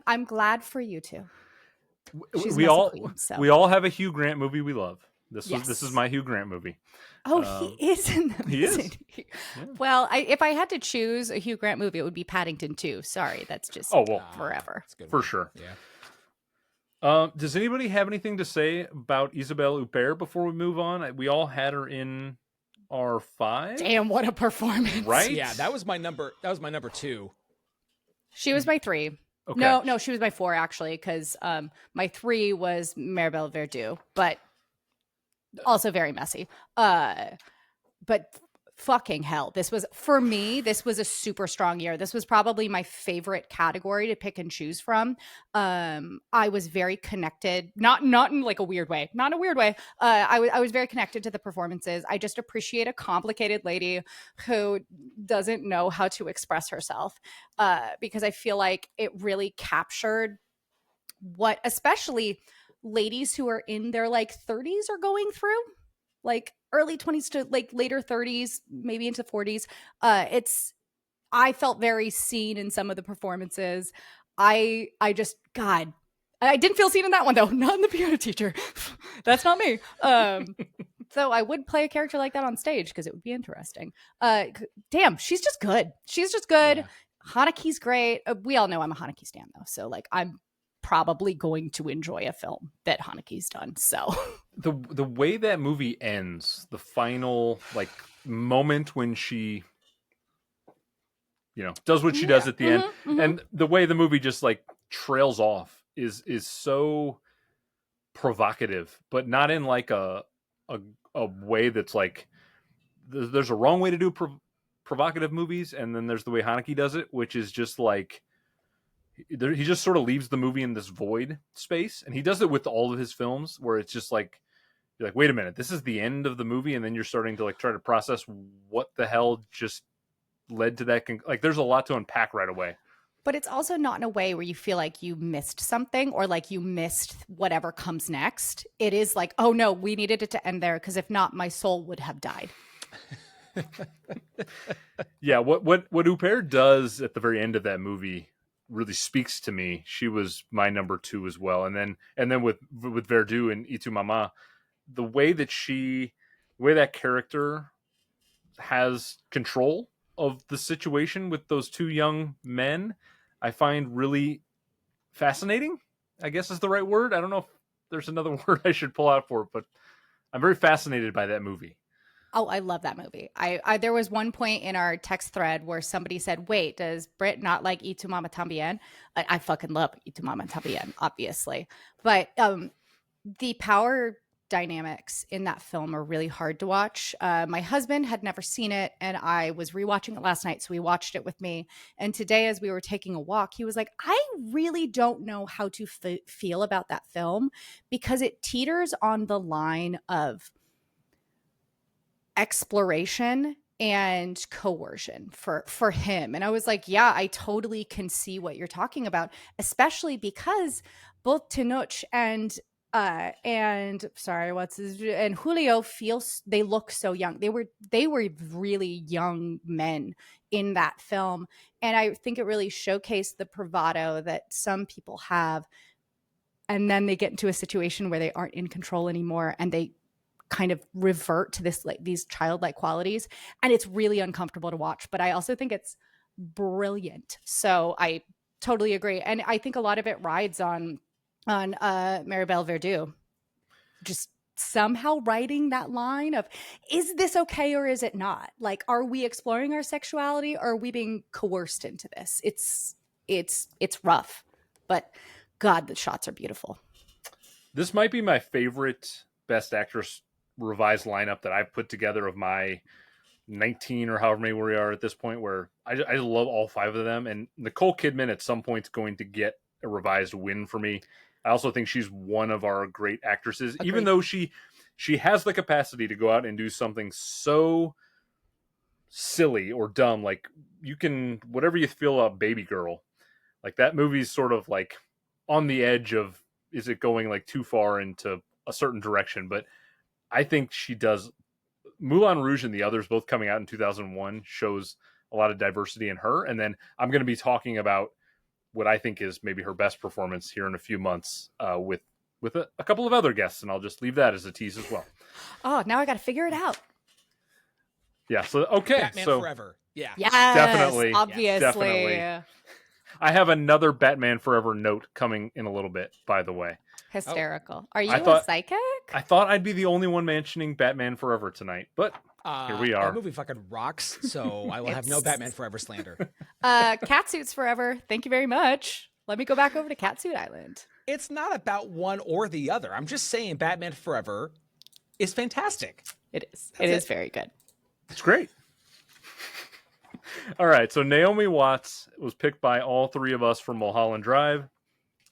I'm glad for you two. We all have a Hugh Grant movie we love. This is my Hugh Grant movie. Oh, he is in the He is. Yeah. Well, if I had to choose a Hugh Grant movie, it would be Paddington 2. Sorry, that's just forever. That's good For one. sure. Yeah. Does anybody have anything to say about Isabelle Huppert before we move on? We all had her in our 5. Damn, what a performance! Right? Yeah, that was my number 2. She was my 3. Okay. No, she was my 4 actually, because my 3 was Maribel Verdú, but also very messy. But fucking hell, this was a super strong year. This was probably my favorite category to pick and choose from. I was very connected, not in like a weird way, I was very connected to the performances. I just appreciate a complicated lady who doesn't know how to express herself, because I feel like it really captured what especially ladies who are in their like 30s are going through, like early 20s to like later 30s, maybe into 40s. I felt very seen in some of the performances. I didn't feel seen in that one though. Not in the piano teacher. That's not me. So I would play a character like that on stage because it would be interesting. Damn, she's just good. Yeah. Haneke's great. We all know I'm a Haneke stan though. So like I'm probably going to enjoy a film that Haneke's done. So the way that movie ends, the final like moment when she does what she does at the end, and the way the movie just like trails off is so provocative, but not in like a way that's like there's a wrong way to do provocative movies, and then there's the way Haneke does it, which is just like he just sort of leaves the movie in this void space, and he does it with all of his films where it's just like you're like, wait a minute, this is the end of the movie, and then you're starting to like try to process what the hell just led to that like there's a lot to unpack right away. But it's also not in a way where you feel like you missed something or like you missed whatever comes next. It is like, oh no, we needed it to end there because if not, my soul would have died. Yeah, what Huppert does at the very end of that movie really speaks to me. She was my number 2 as well, and then with Verdú and Itu Mama, the way that character has control of the situation with those 2 young men, I find really fascinating, I guess is the right word. I don't know if there's another word I should pull out for it, but I'm very fascinated by that movie. Oh, I love that movie. I there was one point in our text thread where somebody said, "Wait, does Britt not like Y Tu Mama Tambien?" I fucking love Y Tu Mama Tambien, obviously, but the power dynamics in that film are really hard to watch. My husband had never seen it, and I was rewatching it last night, so he watched it with me. And today, as we were taking a walk, he was like, "I really don't know how to feel about that film because it teeters on the line of exploration and coercion for him." And I was like, yeah, I totally can see what you're talking about, especially because both Tenoch and sorry, what's his, and Julio they look so young. They were really young men in that film, and I think it really showcased the bravado that some people have, and then they get into a situation where they aren't in control anymore, and they kind of revert to this, like, these childlike qualities, and it's really uncomfortable to watch, but I also think it's brilliant. So I totally agree, and I think a lot of it rides on Maribel Verdú just somehow writing that line of, is this okay or is it not? Like, are we exploring our sexuality or are we being coerced into this? It's rough, but God, the shots are beautiful. This might be my favorite Best Actress revised lineup that I've put together of my 19 or however many we are at this point, where I love all 5 of them. And Nicole Kidman at some point is going to get a revised win for me. I also think she's one of our great actresses. Agreed. Even though she has the capacity to go out and do something so silly or dumb, like, you can, whatever you feel about Baby Girl, like, that movie's sort of like on the edge of, is it going like too far into a certain direction? But I think she does. Moulin Rouge and the others, both coming out in 2001, shows a lot of diversity in her. And then I'm going to be talking about what I think is maybe her best performance here in a few months with a couple of other guests, and I'll just leave that as a tease as well. Oh, now I got to figure it out. Yeah. So okay. Batman so Forever. Yeah. Yes, definitely. Obviously. Definitely. I have another Batman Forever note coming in a little bit, by the way. Hysterical. Are you a psychic? I thought I'd be the only one mentioning Batman Forever tonight, but here we are. That movie fucking rocks, so I will have no Batman Forever slander. Catsuits Forever. Thank you very much. Let me go back over to Catsuit Island. It's not about one or the other. I'm just saying Batman Forever is fantastic. It is. It is very good. It's great. All right, so Naomi Watts was picked by all 3 of us for Mulholland Drive,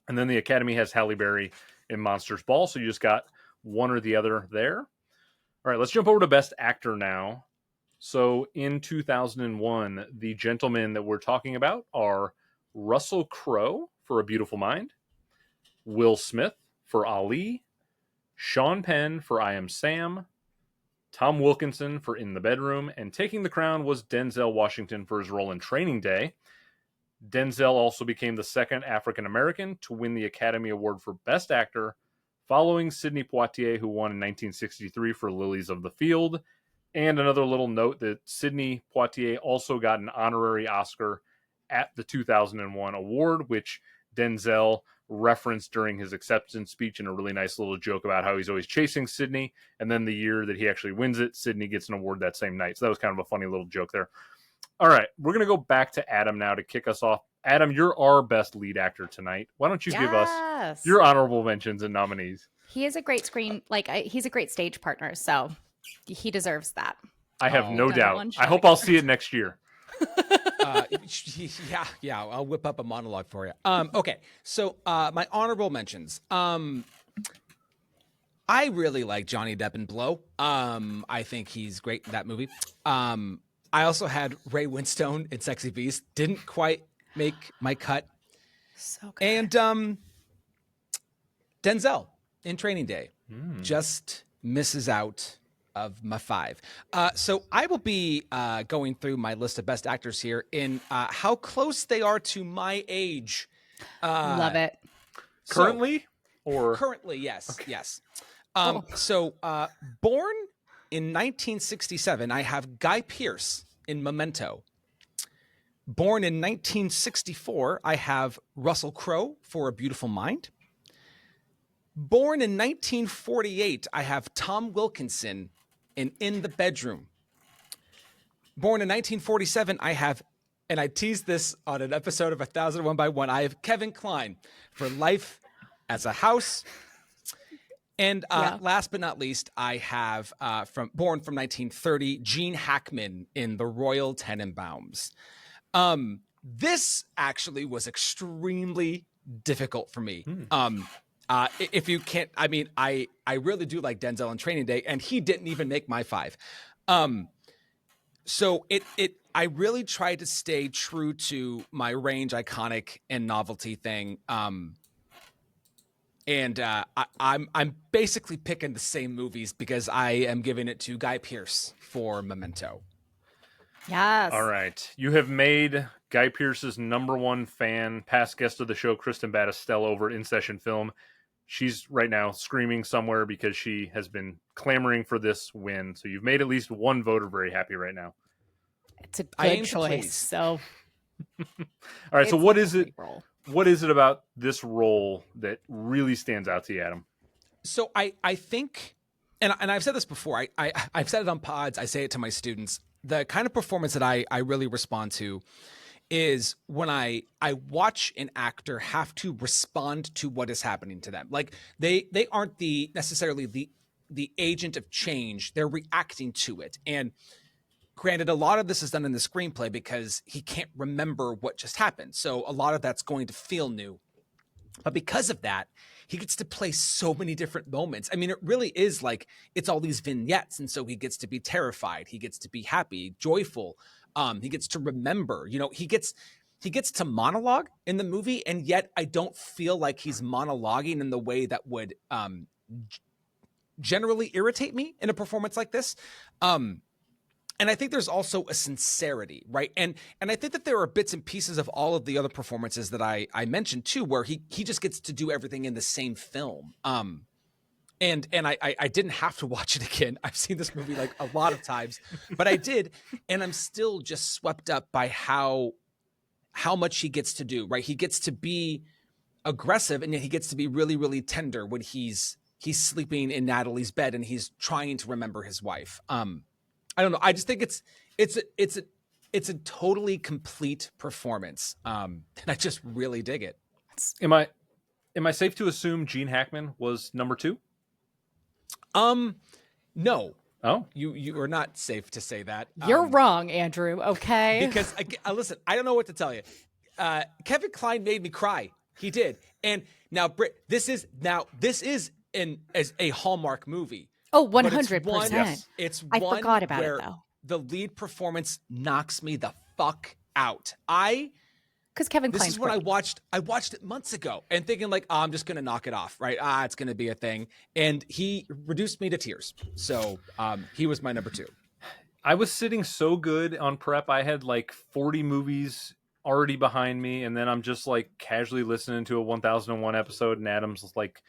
and then the Academy has Halle Berry in Monsters Ball, so you just got one or the other there. All right, let's jump over to Best Actor now. So in 2001, the gentlemen that we're talking about are Russell Crowe for A Beautiful Mind, Will Smith for Ali, Sean Penn for I Am Sam, Tom Wilkinson for In the Bedroom, and taking the crown was Denzel Washington for his role in Training Day. Denzel also became the second African-American to win the Academy Award for Best Actor, following Sidney Poitier, who won in 1963 for Lilies of the Field. And another little note that Sidney Poitier also got an honorary Oscar at the 2001 award, which Denzel referenced during his acceptance speech in a really nice little joke about how he's always chasing Sidney. And then the year that he actually wins it, Sidney gets an award that same night. So that was kind of a funny little joke there. All right, we're going to go back to Adam now to kick us off. Adam, you're our best lead actor tonight. Why don't you give us your honorable mentions and nominees? He is a great he's a great stage partner, so he deserves that. I have no doubt. I hope I'll see it next year. Yeah, I'll whip up a monologue for you. Okay, so my honorable mentions. I really like Johnny Depp in Blow. I think he's great in that movie. I also had Ray Winstone in Sexy Beast. Didn't quite make my cut. So good. And Denzel in Training Day just misses out of my 5. So I will be going through my list of best actors here in how close they are to my age. Love it. Currently? Currently, yes. Okay. Yes. So born in 1967, I have Guy Pearce in Memento. Born in 1964, I have Russell Crowe for A Beautiful Mind. Born in 1948, I have Tom Wilkinson In the Bedroom. Born in 1947, I have, and I teased this on an episode of 1001 by One, I have Kevin Kline for Life as a House. And last but not least, I have born from 1930, Gene Hackman in The Royal Tenenbaums. This actually was extremely difficult for me. If you can't, I mean, I really do like Denzel in Training Day, and he didn't even make my 5. So I really tried to stay true to my range, iconic, and novelty thing. And I'm basically picking the same movies because I am giving it to Guy Pearce for Memento. Yes. All right. You have made Guy Pearce's #1 fan, past guest of the show, Kristen Battistell, over at In Session Film. She's right now screaming somewhere because she has been clamoring for this win. So you've made at least one voter very happy right now. It's a good choice. So, all right. So what is it? What is it about this role that really stands out to you, Adam? So I think, and I've said this before, I've said it on pods, I say it to my students, the kind of performance that I really respond to is when I watch an actor have to respond to what is happening to them. Like they aren't necessarily the agent of change, they're reacting to it. And granted, a lot of this is done in the screenplay because he can't remember what just happened. So a lot of that's going to feel new. But because of that, he gets to play so many different moments. I mean, it really is like it's all these vignettes. And so he gets to be terrified. He gets to be happy, joyful. He gets to remember, he gets to monologue in the movie. And yet I don't feel like he's monologuing in the way that would generally irritate me in a performance like this. And I think there's also a sincerity, right? And I think that there are bits and pieces of all of the other performances that I mentioned too, where he just gets to do everything in the same film. And I didn't have to watch it again. I've seen this movie like a lot of times, but I did, and I'm still just swept up by how much he gets to do, right? He gets to be aggressive, and yet he gets to be really, really tender when he's sleeping in Natalie's bed and he's trying to remember his wife. I don't know. I just think it's a totally complete performance. And I just really dig it. Am I safe to assume Gene Hackman was #2? No. Oh, you are not safe to say that. You're wrong, Andrew. Okay. Because listen, I don't know what to tell you. Kevin Kline made me cry. He did. And now, Britt, this is a Hallmark movie. Oh, 100%. It's I one forgot about where it though. The lead performance knocks me the fuck out. Because Kevin This Kline's is when great. I watched it months ago and thinking like, I'm just going to knock it off, right? It's going to be a thing. And he reduced me to tears. So he was my #2. I was sitting so good on prep. I had like 40 movies already behind me. And then I'm just like casually listening to a 1001 episode. And Adam's like,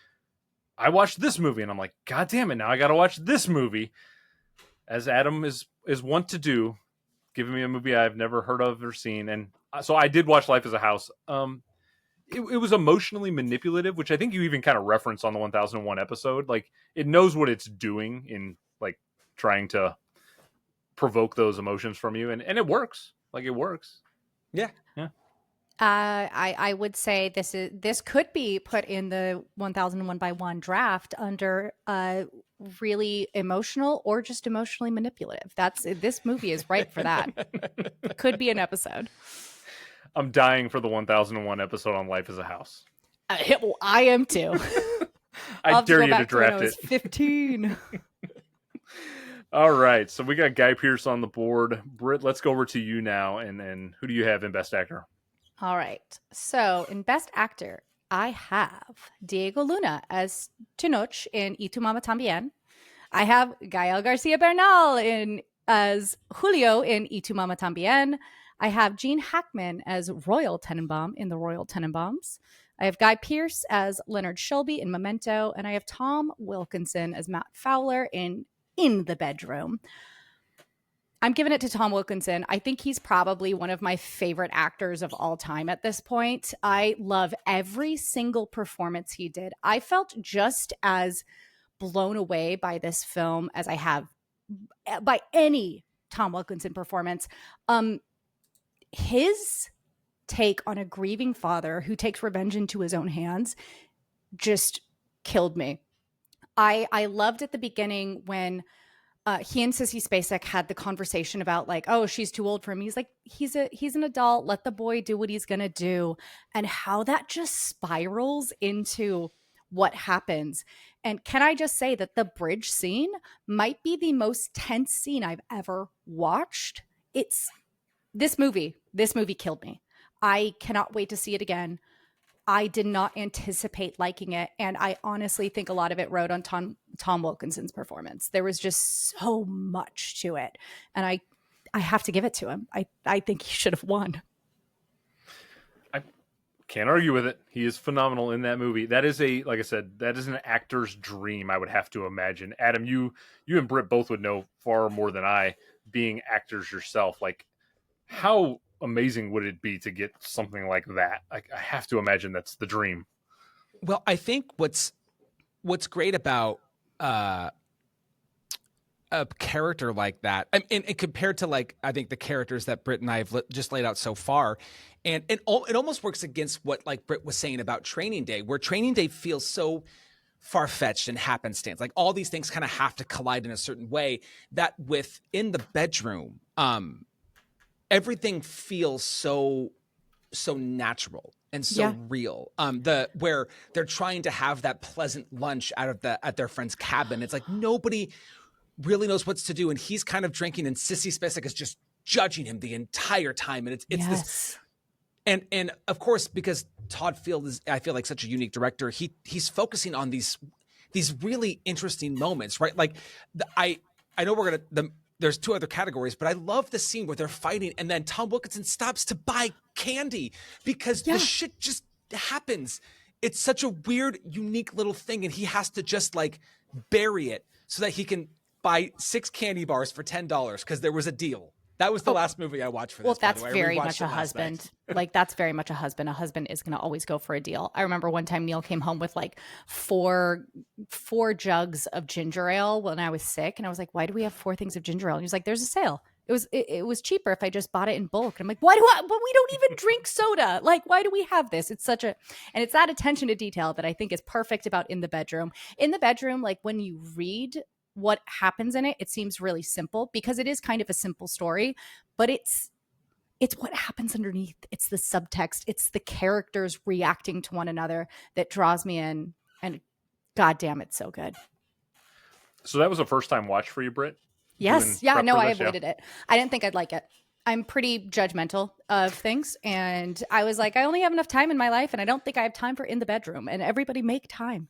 I watched this movie. And I'm like, God damn it. Now I got to watch this movie. As Adam is wont to do, giving me a movie I've never heard of or seen. And so I did watch Life as a House. It was emotionally manipulative, which I think you even kind of referenced on the 1001 episode. Like it knows what it's doing in like trying to provoke those emotions from you. And it works. Like it works. Yeah. Yeah. I would say this could be put in the 1001 by 1 draft under really emotional or just emotionally manipulative. This movie is right for that. Could be an episode. I'm dying for the 1001 episode on Life as a House. I am too. I dare you to draft when I was it. 15. All right, so we got Guy Pearce on the board. Britt, let's go over to you now, and who do you have in Best Actor? All right. So in Best Actor, I have Diego Luna as Tenoch in Y Tu Mama Tambien. I have Gael Garcia Bernal as Julio in Y Tu Mama Tambien. I have Gene Hackman as Royal Tenenbaum in The Royal Tenenbaums. I have Guy Pearce as Leonard Shelby in Memento. And I have Tom Wilkinson as Matt Fowler in the Bedroom. I'm giving it to Tom Wilkinson. I think he's probably one of my favorite actors of all time at this point. I love every single performance he did. I felt just as blown away by this film as I have by any Tom Wilkinson performance. His take on a grieving father who takes revenge into his own hands just killed me. I loved at the beginning when he and Sissy Spacek had the conversation about like, oh, she's too old for him. He's like, he's an adult. Let the boy do what he's gonna do, and how that just spirals into what happens. And can I just say that the bridge scene might be the most tense scene I've ever watched. It's this movie killed me. I cannot wait to see it again. I did not anticipate liking it, and I honestly think a lot of it rode on Tom Wilkinson's performance. There was just so much to it, and I have to give it to him. I think he should have won. I can't argue with it. He is phenomenal in that movie. That is like I said, that is an actor's dream, I would have to imagine. Adam, you and Britt both would know far more than I, being actors yourself. Like, how amazing would it be to get something like that? I have to imagine that's the dream. Well, I think what's great about a character like that, and compared to like I think the characters that Britt and I have just laid out so far, and it almost works against what like Britt was saying about Training Day, where Training Day feels so far-fetched and happenstance. Like all these things kind of have to collide in a certain way that within the bedroom, everything feels so natural and so real. Where they're trying to have that pleasant lunch at their friend's cabin. It's like nobody really knows what to do, and he's kind of drinking, and Sissy Spacek is just judging him the entire time. And it's this, and of course, because Todd Field is, I feel like, such a unique director, he's focusing on these really interesting moments, right? Like I know there's two other categories, but I love the scene where they're fighting and then Tom Wilkinson stops to buy candy because the shit just happens. It's such a weird, unique little thing, and he has to just like bury it so that he can buy 6 candy bars for $10 because there was a deal. That was the last movie I watched for this. Well, that's very much a husband. Like, that's very much a husband. A husband is going to always go for a deal. I remember one time Neil came home with like four jugs of ginger ale when I was sick. And I was like, why do we have 4 things of ginger ale? And he was like, there's a sale. It was cheaper if I just bought it in bulk. And I'm like, but we don't even drink soda. Like, why do we have this? It's and it's that attention to detail that I think is perfect about In the Bedroom. In the Bedroom, like when you read what happens in it, it seems really simple because it is kind of a simple story, but it's what happens underneath. It's the subtext. It's the characters reacting to one another that draws me in, and goddamn, it's so good. So that was a first time watch for you, Britt? Yes. Yeah, no, I avoided it. I didn't think I'd like it. I'm pretty judgmental of things, and I was like, I only have enough time in my life, and I don't think I have time for In the Bedroom. And everybody make time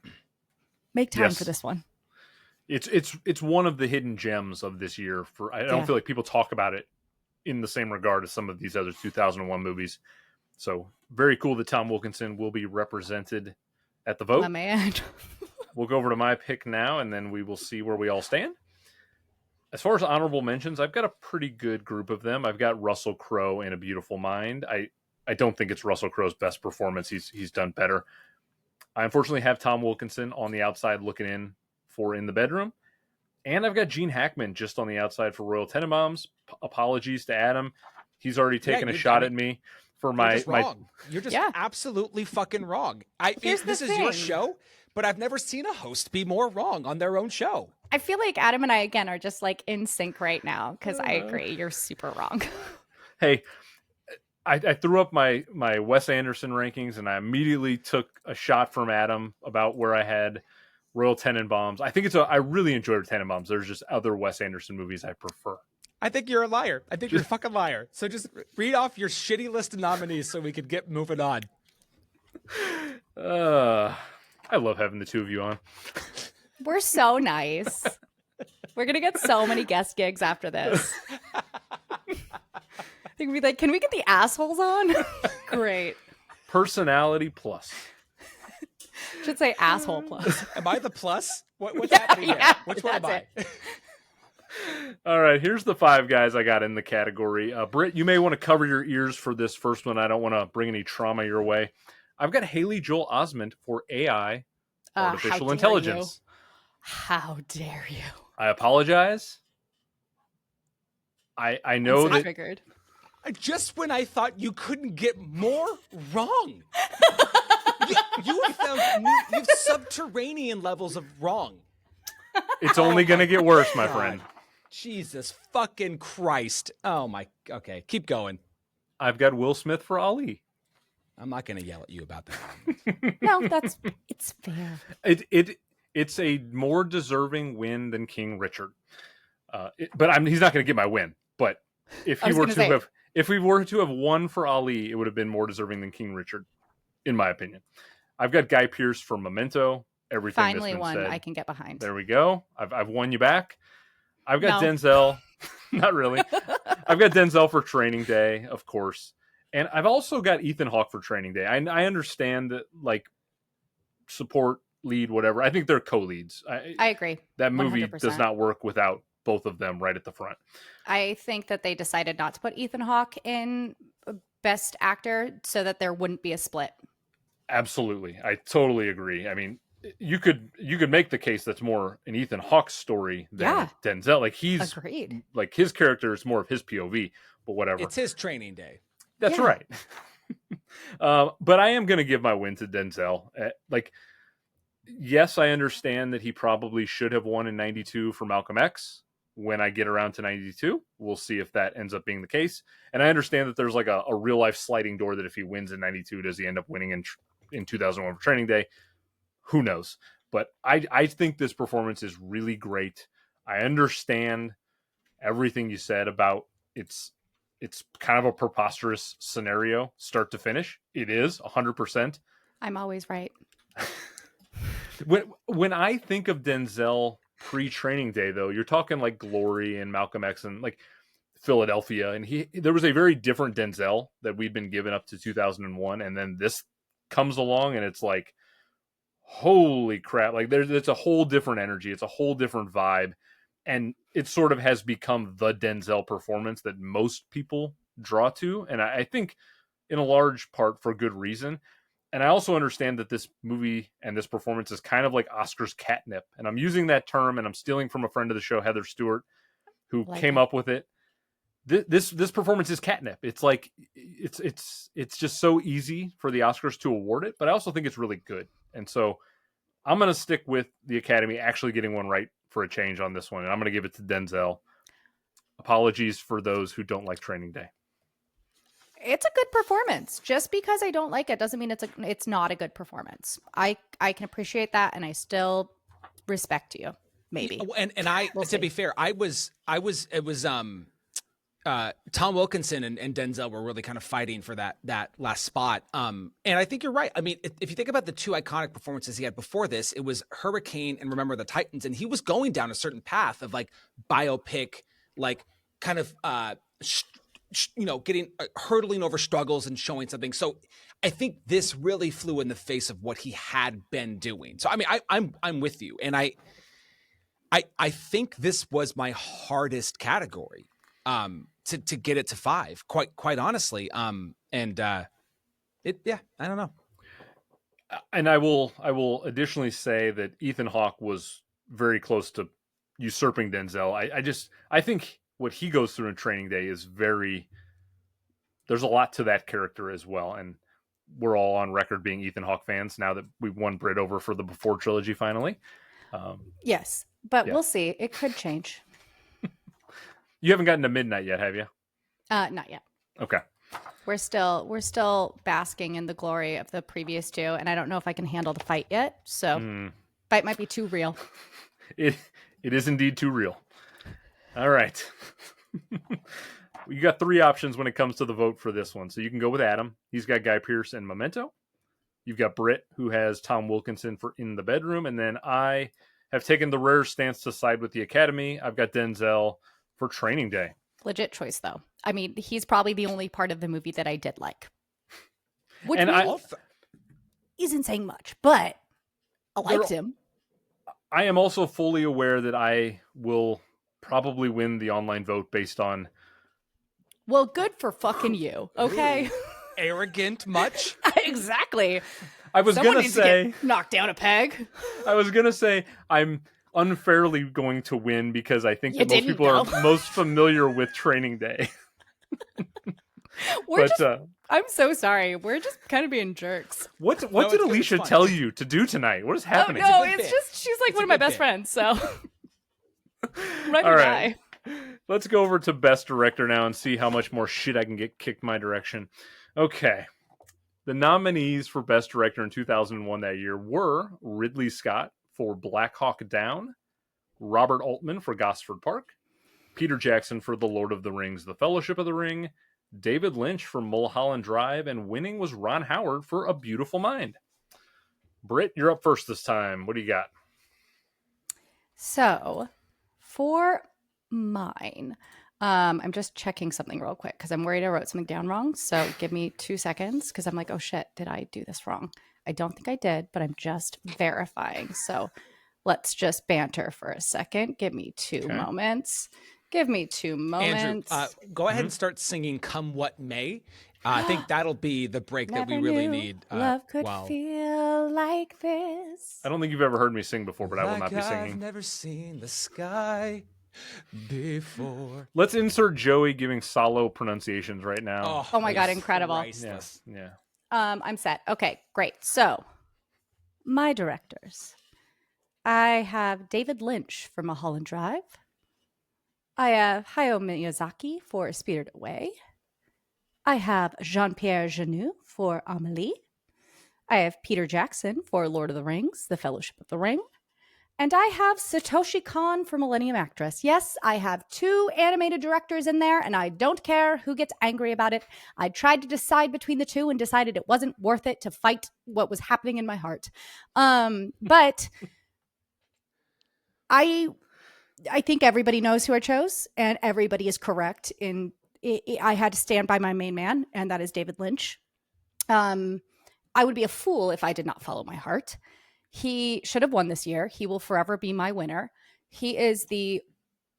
for this one. It's one of the hidden gems of this year. I don't feel like people talk about it in the same regard as some of these other 2001 movies. So very cool that Tom Wilkinson will be represented at the vote. My man. We'll go over to my pick now, and then we will see where we all stand. As far as honorable mentions, I've got a pretty good group of them. I've got Russell Crowe in A Beautiful Mind. I don't think it's Russell Crowe's best performance. He's done better. I unfortunately have Tom Wilkinson on the outside looking in for In the Bedroom. And I've got Gene Hackman just on the outside for Royal Tenenbaums. Apologies to Adam. He's already taken a shot at me for my... You're just absolutely fucking wrong. This is your show, but I've never seen a host be more wrong on their own show. I feel like Adam and I, again, are just like in sync right now because I agree. You're super wrong. Hey, I threw up my Wes Anderson rankings, and I immediately took a shot from Adam about where I had Royal Tenenbaums. I think I really enjoyed Tenenbaums. There's just other Wes Anderson movies I prefer. I think you're a liar. I think you're a fucking liar. So just read off your shitty list of nominees so we could get moving on. I love having the two of you on. We're so nice. We're gonna get so many guest gigs after this. I think we'd be like, can we get the assholes on? Great. Personality plus. Should say asshole plus. Am I the plus? What's happening here? Which one am I? All right, here's the 5 guys I got in the category. Britt, you may want to cover your ears for this first one. I don't want to bring any trauma your way. I've got Haley Joel Osment for AI, Artificial Intelligence. How dare you? I apologize. I know I'm so that triggered. Just when I thought you couldn't get more wrong. You have found you've subterranean levels of wrong. it's only going to get worse, my God. friend. Jesus fucking Christ. Oh my. Okay, keep going. I've got Will Smith for Ali. I'm not going to yell at you about that. No, it's fair. It's a more deserving win than King Richard. But he's not going to get my win. But if we were to have won for Ali, it would have been more deserving than King Richard, in my opinion. I've got Guy Pearce for Memento. Everything Finally that's been one said. I can get behind. There we go. I've won you back. I've got No. Denzel. Not really. I've got Denzel for Training Day, of course. And I've also got Ethan Hawke for Training Day. I understand that, like, support, lead, whatever. I think they're co-leads. I agree. That movie 100%. does not work without both of them right at the front. I think that they decided not to put Ethan Hawke in Best Actor so that there wouldn't be a split. Absolutely. I totally agree. I mean, you could make the case that's more an Ethan Hawke story than Denzel. Like, he's Agreed. like, his character is more of his POV, but whatever. It's his Training Day. That's right. But I am going to give my win to Denzel. Yes, I understand that he probably should have won in 92 for Malcolm X. When I get around to 92, we'll see if that ends up being the case. And I understand that there's like a real life sliding door that if he wins in 92, does he end up winning in 2001 for Training Day? Who knows? But I think this performance is really great. I understand everything you said about it's kind of a preposterous scenario, start to finish. It is 100%. I'm always right. When I think of Denzel pre-Training Day, though, you're talking like Glory and Malcolm X and like Philadelphia, and there was a very different Denzel that we'd been given up to 2001, and then this comes along and it's like, holy crap! Like it's a whole different energy, it's a whole different vibe, and it sort of has become the Denzel performance that most people draw to, and I think in a large part for good reason. And I also understand that this movie and this performance is kind of like Oscars catnip. And I'm using that term, and I'm stealing from a friend of the show, Heather Stewart, who came up with it. This performance is catnip. It's like it's just so easy for the Oscars to award it, but I also think it's really good. And so I'm going to stick with the Academy actually getting one right for a change on this one, and I'm going to give it to Denzel. Apologies for those who don't like Training Day. It's a good performance. Just because I don't like it doesn't mean it's not a good performance. I can appreciate that, and I still respect you. Maybe. And to be fair, it was Tom Wilkinson and Denzel were really kind of fighting for that last spot. And I think you're right. I mean, if you think about the two iconic performances he had before this, it was Hurricane and Remember the Titans, and he was going down a certain path of like biopic, like kind of getting hurdling over struggles and showing something. So I think this really flew in the face of what he had been doing. So I mean, I'm with you, and I think this was my hardest category to get it to 5. Quite honestly, I don't know. And I will additionally say that Ethan Hawke was very close to usurping Denzel. I think what he goes through in Training Day is there's a lot to that character as well. And we're all on record being Ethan Hawke fans now that we won Britt over for the Before trilogy finally. Yes, but we'll see. It could change. You haven't gotten to midnight yet, have you? Not yet. Okay. We're still basking in the glory of the previous two, and I don't know if I can handle the fight yet. So fight might be too real. It is indeed too real. All right. You got 3 options when it comes to the vote for this one. So you can go with Adam. He's got Guy Pearce and Memento. You've got Britt, who has Tom Wilkinson for In the Bedroom. And then I have taken the rare stance to side with the Academy. I've got Denzel for Training Day. Legit choice, though. I mean, he's probably the only part of the movie that I did like. Which isn't saying much, but I liked him. I am also fully aware that I will probably win the online vote based on... Well, good for fucking you, okay? Arrogant much? Exactly. I was going to say... knock down a peg. I was going to say, I'm unfairly going to win because I think You that most didn't, people are though. most familiar with Training Day. We're But just, I'm so sorry. We're just kind of being jerks. what No, did it's good, Alicia it's fun. tell you to do tonight? What is happening? Oh, no, good it's bit. just, she's like It's one a of my good best bit. friends, so. Right All or right. die. Let's go over to Best Director now and see how much more shit I can get kicked my direction. Okay. The nominees for Best Director in 2001 that year were Ridley Scott for Black Hawk Down, Robert Altman for Gosford Park, Peter Jackson for The Lord of the Rings, The Fellowship of the Ring, David Lynch for Mulholland Drive, and winning was Ron Howard for A Beautiful Mind. Britt, you're up first this time. What do you got? So, for mine, I'm just checking something real quick because I'm worried I wrote something down wrong. So give me 2 seconds because I'm like, oh shit, did I do this wrong? I don't think I did, but I'm just verifying. So let's just banter for a second. Give me two Okay. moments. Give me 2 moments. Andrew, go ahead and start singing "Come What May." I think that'll be the break that we Never really knew need. love could wow. feel like this. I don't think you've ever heard me sing before, but I will Like not be I've singing. never seen the sky before. Let's insert Joey giving solo pronunciations right now. Oh my God, it's incredible. priceless. Yeah. I'm set. Okay, great. So, my directors. I have David Lynch for Mulholland Drive. I have Hayao Miyazaki for Spirited Away. I have Jean-Pierre Jeunet for Amélie. I have Peter Jackson for Lord of the Rings, The Fellowship of the Ring. And I have Satoshi Kon for Millennium Actress. Yes, I have 2 animated directors in there, and I don't care who gets angry about it. I tried to decide between the 2 and decided it wasn't worth it to fight what was happening in my heart. But I think everybody knows who I chose, and everybody is correct. I had to stand by my main man, and that is David Lynch. I would be a fool if I did not follow my heart. He should have won this year. He will forever be my winner. He is the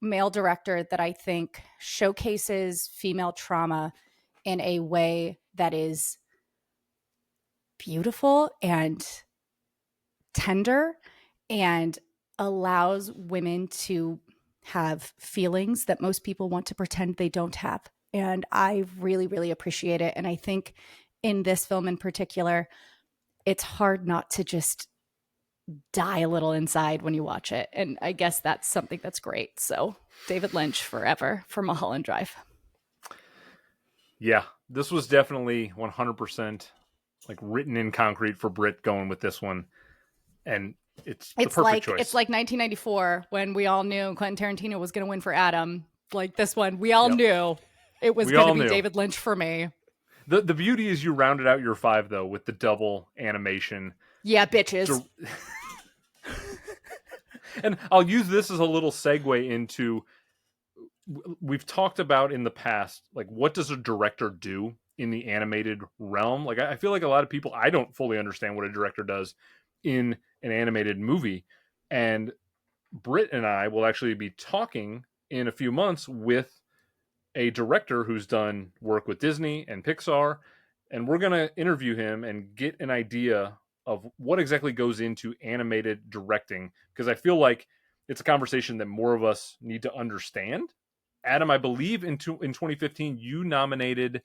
male director that I think showcases female trauma in a way that is beautiful and tender and allows women to have feelings that most people want to pretend they don't have. And I really, really appreciate it. And I think in this film in particular, it's hard not to just die a little inside when you watch it. And I guess that's something that's great. So David Lynch forever for Mulholland Drive. Yeah, this was definitely 100% like written in concrete for Britt going with this one. And it's the perfect choice. It's like 1994 when we all knew Quentin Tarantino was going to win for Adam. Like this one, we all knew it was going to be David Lynch for me. The beauty is you rounded out your 5 though with the double animation. Yeah, bitches. And I'll use this as a little segue into, we've talked about in the past, like what does a director do in the animated realm? Like I feel like a lot of people, I don't fully understand what a director does in an animated movie. And Britt and I will actually be talking in a few months with a director who's done work with Disney and Pixar. And we're going to interview him and get an idea of what exactly goes into animated directing. Because I feel like it's a conversation that more of us need to understand. Adam, I believe in 2015, you nominated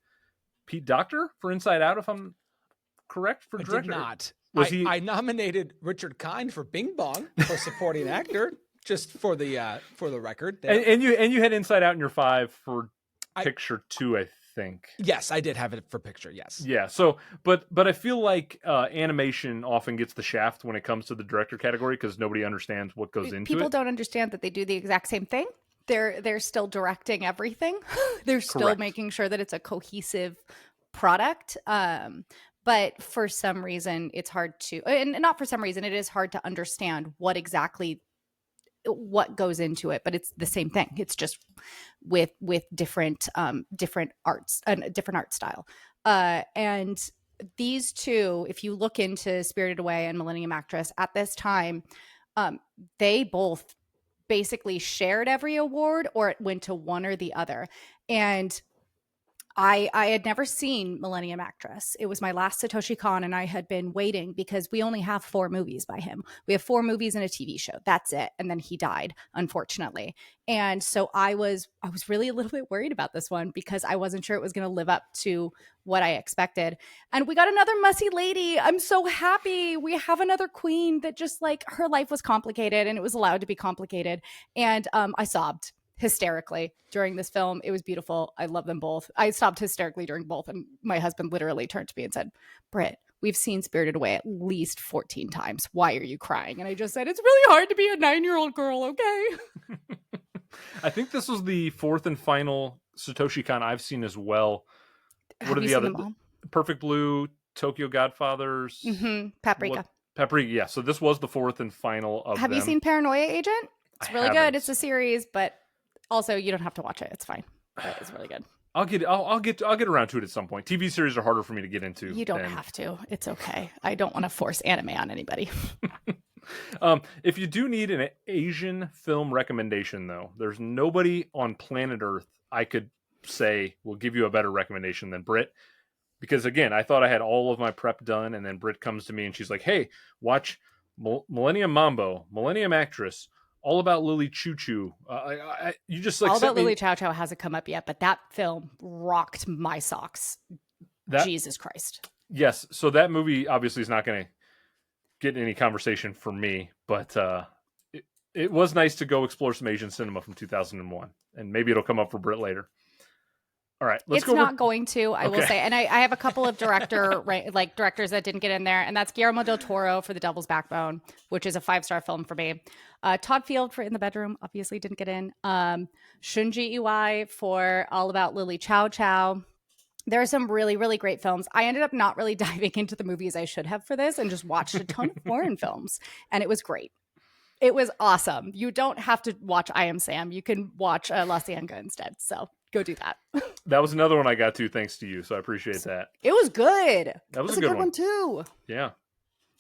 Pete Docter for Inside Out, if I'm correct, for director. I did not. I nominated Richard Kind for Bing Bong for supporting actor, just for the record. And you had Inside Out in your 5 for picture 2, I think. Yes, I did have it for picture. Yes. Yeah. So, but I feel like animation often gets the shaft when it comes to the director category because nobody understands what goes into it. People don't understand that they do the exact same thing. They're still directing everything. They're still making sure that it's a cohesive product. But for some reason, it's hard to, and not for some reason, it is hard to understand what goes into it. But it's the same thing. It's just with different arts and a different art style. And these 2, if you look into Spirited Away and Millennium Actress at this time, they both basically shared every award or it went to one or the other. And I had never seen Millennium Actress. It was my last Satoshi Kon, and I had been waiting because we only have 4 movies by him. We have 4 movies and a TV show. That's it. And then he died, unfortunately. And so I was really a little bit worried about this one because I wasn't sure it was going to live up to what I expected. And we got another Mussy lady. I'm so happy. We have another queen that just like her life was complicated and it was allowed to be complicated. And I sobbed hysterically during this film. It was beautiful. I love them both. I sobbed hysterically during both. And my husband literally turned to me and said, Britt, we've seen Spirited Away at least 14 times. Why are you crying? And I just said, it's really hard to be a 9-year-old girl, okay? I think this was the 4th and final Satoshi Kon I've seen as well. What are the other? Perfect Blue, Tokyo Godfathers, Paprika. Paprika, yeah. So this was the 4th and final of them. Have you seen Paranoia Agent? It's really good. It's a series, but also you don't have to watch it. It's fine. But it's really good. I'll get around to it at some point. TV series are harder for me to get into. You don't have to. It's okay. I don't want to force anime on anybody. If you do need an Asian film recommendation, though, there's nobody on planet Earth I could say will give you a better recommendation than Britt. Because again, I thought I had all of my prep done, and then Britt comes to me and she's like, "Hey, watch Millennium Mambo, Millennium Actress, All About Lily Choo Choo." You just like All About Lily Chow Chow hasn't come up yet, but that film rocked my socks. Jesus Christ. Yes, so that movie obviously is not going to get any conversation from me, but it was nice to go explore some Asian cinema from 2001, and maybe it'll come up for Britt later. All right, let's go. It's not going to, I will say. And I have a couple of directors that didn't get in there, and that's Guillermo del Toro for The Devil's Backbone, which is a 5-star film for me. Todd Field for In the Bedroom obviously didn't get in. Shunji Iwai for All About Lily Chow Chow. There are some really, really great films. I ended up not really diving into the movies I should have for this and just watched a ton of foreign films, and it was great. It was awesome. You don't have to watch I Am Sam. You can watch La Cienega instead. So go do that. That was another one I got to thanks to you, so I appreciate that. It was good. That was a good one too. Yeah.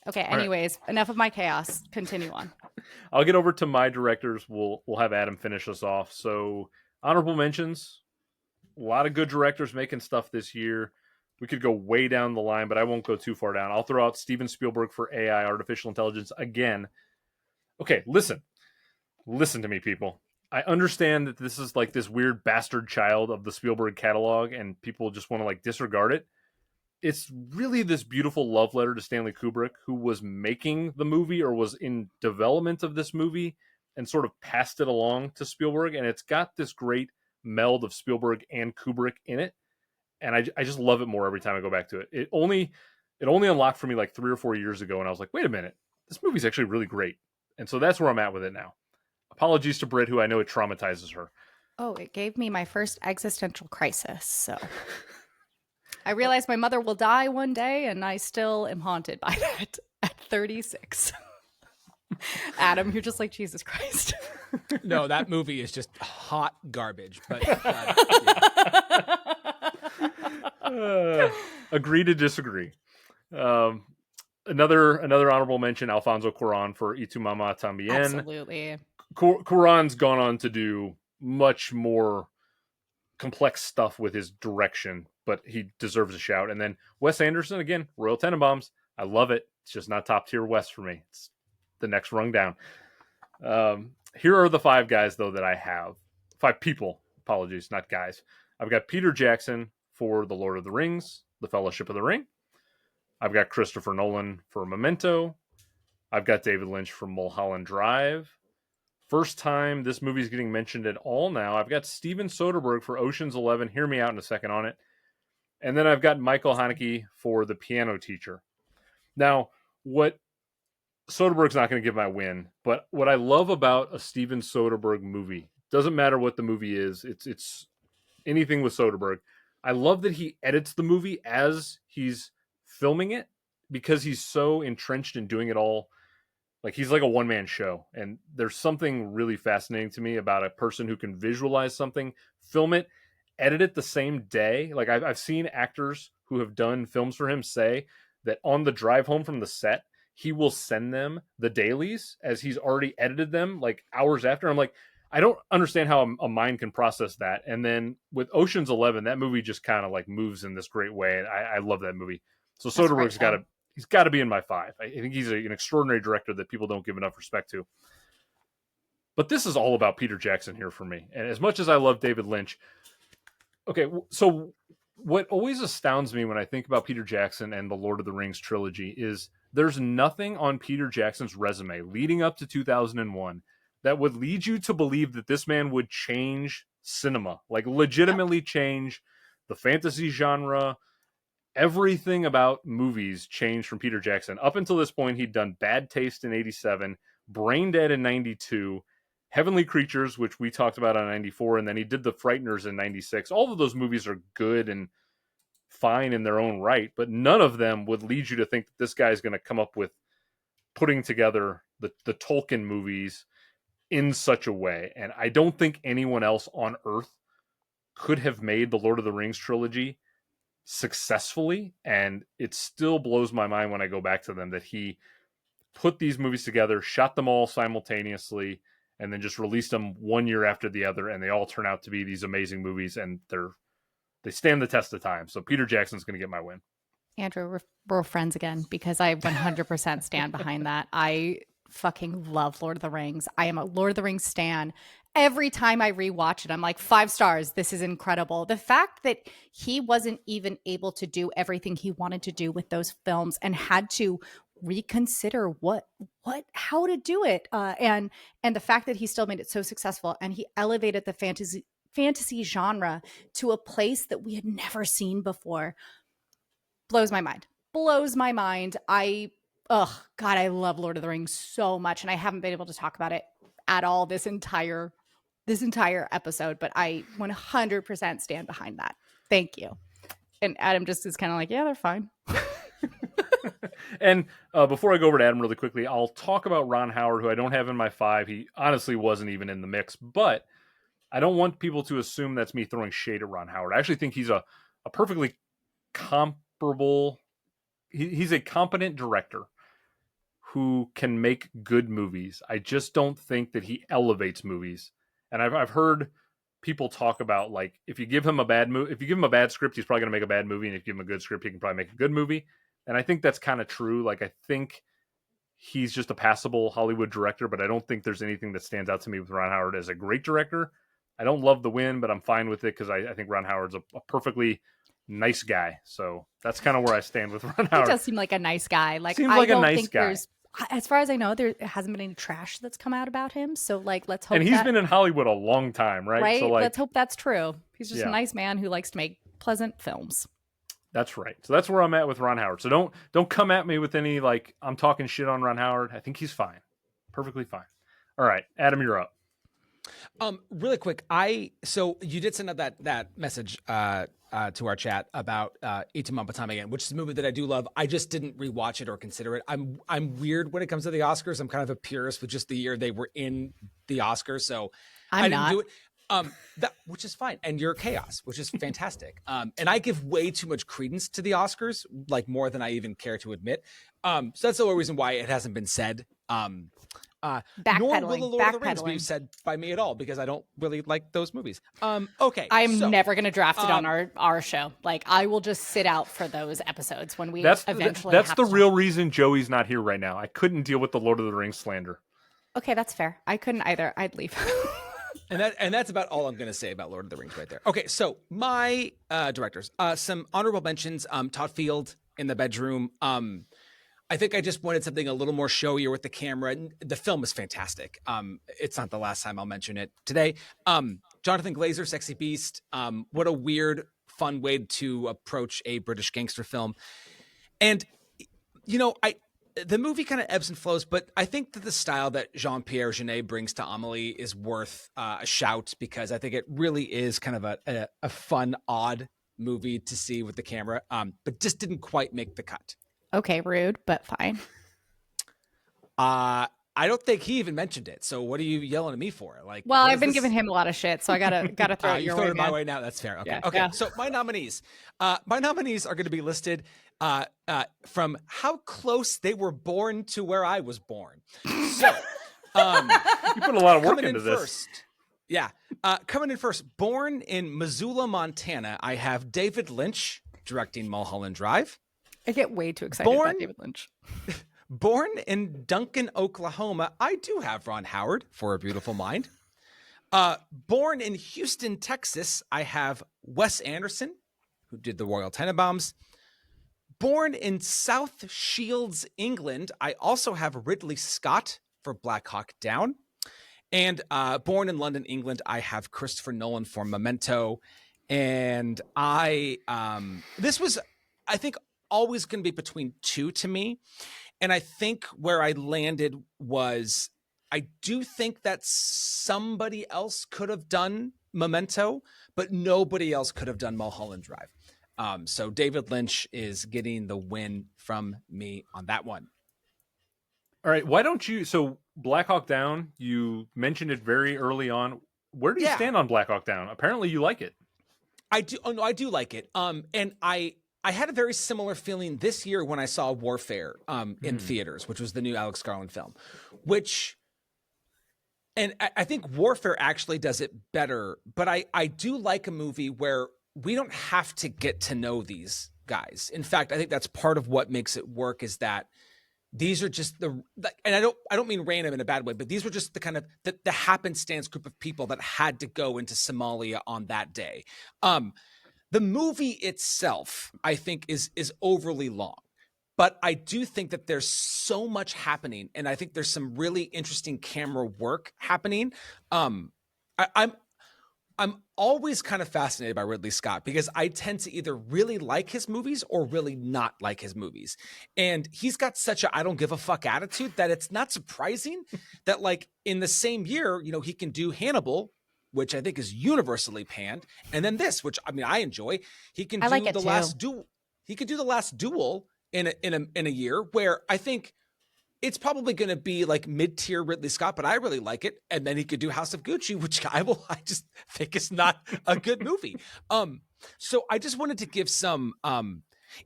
Okay, anyways, enough of my chaos. Continue on. I'll get over to my directors. We'll have Adam finish us off. So, honorable mentions. A lot of good directors making stuff this year. We could go way down the line, but I won't go too far down. I'll throw out Steven Spielberg for AI, artificial intelligence, again. Okay, listen to me, people. I understand that this is like this weird bastard child of the Spielberg catalog and people just want to like disregard it. It's really this beautiful love letter to Stanley Kubrick, who was making the movie or was in development of this movie and sort of passed it along to Spielberg. And it's got this great meld of Spielberg and Kubrick in it. And I just love it more every time I go back to it. It only unlocked for me like 3 or 4 years ago. And I was like, wait a minute, this movie's actually really great. And so that's where I'm at with it now. Apologies to Britt, who I know it traumatizes her. Oh, it gave me my first existential crisis. So I realized my mother will die one day, and I still am haunted by that at 36. Adam, you're just like, Jesus Christ. No, that movie is just hot garbage. But agree to disagree. Another honorable mention, Alfonso Cuarón for Y Tu Mamá También. Absolutely. Cuarón's gone on to do much more complex stuff with his direction, but he deserves a shout. And then Wes Anderson, again, Royal Tenenbaums. I love it. It's just not top tier Wes for me. It's the next rung down. Here are the 5 guys, though, that I have. 5 people. Apologies, not guys. I've got Peter Jackson for The Lord of the Rings, The Fellowship of the Ring. I've got Christopher Nolan for Memento. I've got David Lynch for Mulholland Drive. First time this movie's getting mentioned at all now. I've got Steven Soderbergh for Ocean's 11. Hear me out in a second on it. And then I've got Michael Haneke for The Piano Teacher. Now, what Soderbergh's not going to give my win, but what I love about a Steven Soderbergh movie, doesn't matter what the movie is, it's anything with Soderbergh. I love that he edits the movie as he's filming it because he's so entrenched in doing it all. Like, he's like a one-man show. And there's something really fascinating to me about a person who can visualize something, film it, edit it the same day. Like, I've seen actors who have done films for him say that on the drive home from the set, he will send them the dailies as he's already edited them like hours after. I'm like, I don't understand how a mind can process that. And then with Ocean's 11, that movie just kind of like moves in this great way. And I love that movie. So Soderbergh's he's got to be in my 5. I think he's an extraordinary director that people don't give enough respect to. But this is all about Peter Jackson here for me. And as much as I love David Lynch, okay, so what always astounds me when I think about Peter Jackson and the Lord of the Rings trilogy is there's nothing on Peter Jackson's resume leading up to 2001 that would lead you to believe that this man would change cinema, like legitimately change the fantasy genre. Everything about movies changed from Peter Jackson. Up until this point, he'd done Bad Taste in 87, Brain Dead in 92, Heavenly Creatures, which we talked about on 94, and then he did The Frighteners in 96. All of those movies are good and fine in their own right, but none of them would lead you to think that this guy is going to come up with putting together the Tolkien movies in such a way. And I don't think anyone else on Earth could have made the Lord of the Rings trilogy successfully. And it still blows my mind when I go back to them that he put these movies together, shot them all simultaneously, and then just released them one year after the other. And they all turn out to be these amazing movies, and they stand the test of time. So Peter Jackson's going to get my win. Andrew, we're friends again because I 100% stand behind that. I fucking love Lord of the Rings. I am a Lord of the Rings stan. Every time I rewatch it, I'm like, 5 stars. This is incredible. The fact that he wasn't even able to do everything he wanted to do with those films and had to reconsider how to do it. And the fact that he still made it so successful and he elevated the fantasy genre to a place that we had never seen before blows my mind. I love Lord of the Rings so much, and I haven't been able to talk about it at all this entire episode, but I 100% stand behind that. Thank you. And Adam just is kind of like, yeah, they're fine. And before I go over to Adam really quickly, I'll talk about Ron Howard, who I don't have in my 5. He honestly wasn't even in the mix, but I don't want people to assume that's me throwing shade at Ron Howard. I actually think he's a perfectly comparable. He's a competent director who can make good movies. I just don't think that he elevates movies. And I've heard people talk about, like, if you give him a bad script, he's probably going to make a bad movie, and if you give him a good script, he can probably make a good movie. And I think that's kind of true. Like, I think he's just a passable Hollywood director, but I don't think there's anything that stands out to me with Ron Howard as a great director. I don't love The Win, but I'm fine with it because I think Ron Howard's a perfectly nice guy. So that's kind of where I stand with Ron Howard. He does seem like a nice guy. Like, seems I like don't a nice think guy. there's, as far as I know, there hasn't been any trash that's come out about him. So, like, let's hope. And he's been in Hollywood a long time, right? Right. So, like, let's hope that's true. He's just a nice man who likes to make pleasant films. That's right. So that's where I'm at with Ron Howard. So don't come at me with any, like, I'm talking shit on Ron Howard. I think he's fine. Perfectly fine. All right, Adam, you're up. Really quick, so you did send out that message to our chat about Itumamba Again, which is a movie that I do love. I just didn't rewatch it or consider it. I'm weird when it comes to the Oscars. I'm kind of a purist with just the year they were in the Oscars, so I didn't do it. Which is fine, and you're chaos, which is fantastic. And I give way too much credence to the Oscars, like more than I even care to admit. So that's the only reason why it hasn't been said. Nor will the Lord of the Rings be said by me at all, because I don't really like those movies. Okay, I'm never going to draft it on our show. Like, I will just sit out for those episodes when we eventually. That's the real reason Joey's not here right now. I couldn't deal with the Lord of the Rings slander. Okay, that's fair. I couldn't either. I'd leave. And that's about all I'm going to say about Lord of the Rings right there. Okay, so my directors, some honorable mentions. Todd Field in the bedroom. I think I just wanted something a little more showier with the camera. The film is fantastic. It's not the last time I'll mention it today. Jonathan Glazer, Sexy Beast. What a weird, fun way to approach a British gangster film. And, the movie kind of ebbs and flows, but I think that the style that Jean-Pierre Jeunet brings to Amélie is worth a shout, because I think it really is kind of a fun, odd movie to see with the camera, but just didn't quite make the cut. Okay, rude, but fine. I don't think he even mentioned it. So what are you yelling at me for? Like, well, I've been giving him a lot of shit, so I gotta throw it your way. You throw it my way now. That's fair. Okay. Yeah, okay. yeah. So my nominees are going to be listed from how close they were born to where I was born. So you put a lot of work into this. Yeah. Coming in first, born in Missoula, Montana, I have David Lynch directing Mulholland Drive. I get way too excited about David Lynch. Born in Duncan, Oklahoma, I do have Ron Howard for A Beautiful Mind. Born in Houston, Texas, I have Wes Anderson, who did the Royal Tenenbaums. Born in South Shields, England, I also have Ridley Scott for Black Hawk Down. And born in London, England, I have Christopher Nolan for Memento. And this was, I think, always going to be between two to me. And I think where I landed was, I do think that somebody else could have done Memento, but nobody else could have done Mulholland Drive. So David Lynch is getting the win from me on that one. All right, why don't you? So Black Hawk Down, you mentioned it very early on. Where do you stand on Black Hawk Down? Apparently, you like it. I do. Oh no, I do like it. And I had a very similar feeling this year when I saw Warfare in theaters, which was the new Alex Garland film, and I think Warfare actually does it better. But I do like a movie where we don't have to get to know these guys. In fact, I think that's part of what makes it work, is that these are just and I don't mean random in a bad way, but these were just the kind of the happenstance group of people that had to go into Somalia on that day. The movie itself, I think, is overly long, but I do think that there's so much happening, and I think there's some really interesting camera work happening. I'm always kind of fascinated by Ridley Scott, because I tend to either really like his movies or really not like his movies. And he's got such a I don't give a fuck attitude that it's not surprising that, like, in the same year, you know, he can do Hannibal, which I think is universally panned, and then this, which I mean I enjoy. He can do The Last Duel. He could do The Last Duel in a year, where I think it's probably going to be like mid-tier Ridley Scott, but I really like it. And then he could do House of Gucci, which I just think is not a good movie. So I just wanted to give some,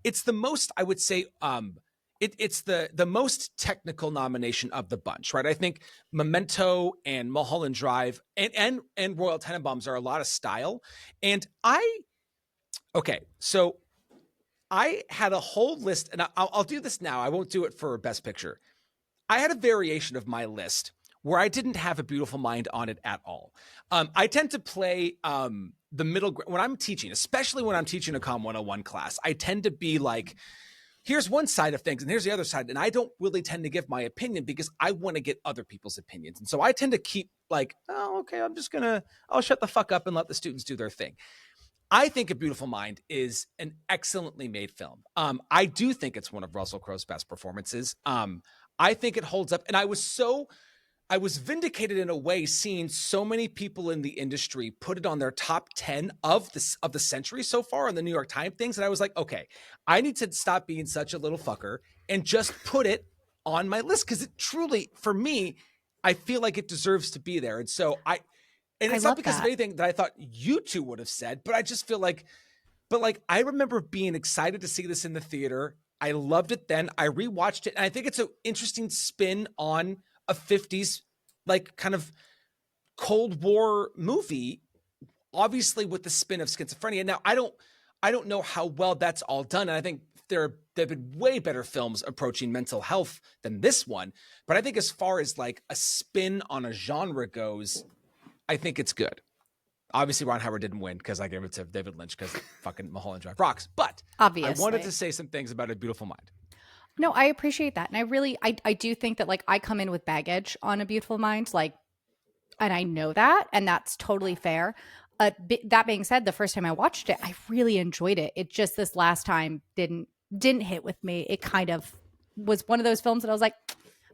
it's the most, I would say, it's the most technical nomination of the bunch, right? I think Memento and Mulholland Drive and Royal Tenenbaums are a lot of style. And so I had a whole list, and I'll do this now. I won't do it for Best Picture. I had a variation of my list where I didn't have A Beautiful Mind on it at all. I tend to play the middle when I'm teaching, especially when I'm teaching a Com 101 class. I tend to be like, here's one side of things and here's the other side. And I don't really tend to give my opinion because I want to get other people's opinions. And so I tend to keep like, oh, okay, I'll shut the fuck up and let the students do their thing. I think A Beautiful Mind is an excellently made film. I do think it's one of Russell Crowe's best performances. I think it holds up. And I was vindicated in a way, seeing so many people in the industry put it on their top 10 of the century so far on the New York Times things. And I was like, okay, I need to stop being such a little fucker and just put it on my list. Cause it truly, for me, I feel like it deserves to be there. And so it's not because of anything that I thought you two would have said, but I just feel like, I remember being excited to see this in the theater. I loved it then. I rewatched it, and I think it's an interesting spin on a 50s, like, kind of Cold War movie, obviously with the spin of schizophrenia. Now, I don't know how well that's all done, and I think there have been way better films approaching mental health than this one. But I think as far as like a spin on a genre goes, I think it's good. Obviously, Ron Howard didn't win because I gave it to David Lynch because fucking Mulholland Drive rocks. But obviously, I wanted to say some things about A Beautiful Mind. No, I appreciate that. And I really, I do think that, like, I come in with baggage on A Beautiful Mind, like, and I know that, and that's totally fair. That being said, the first time I watched it, I really enjoyed it. It just, this last time didn't hit with me. It kind of was one of those films that I was like,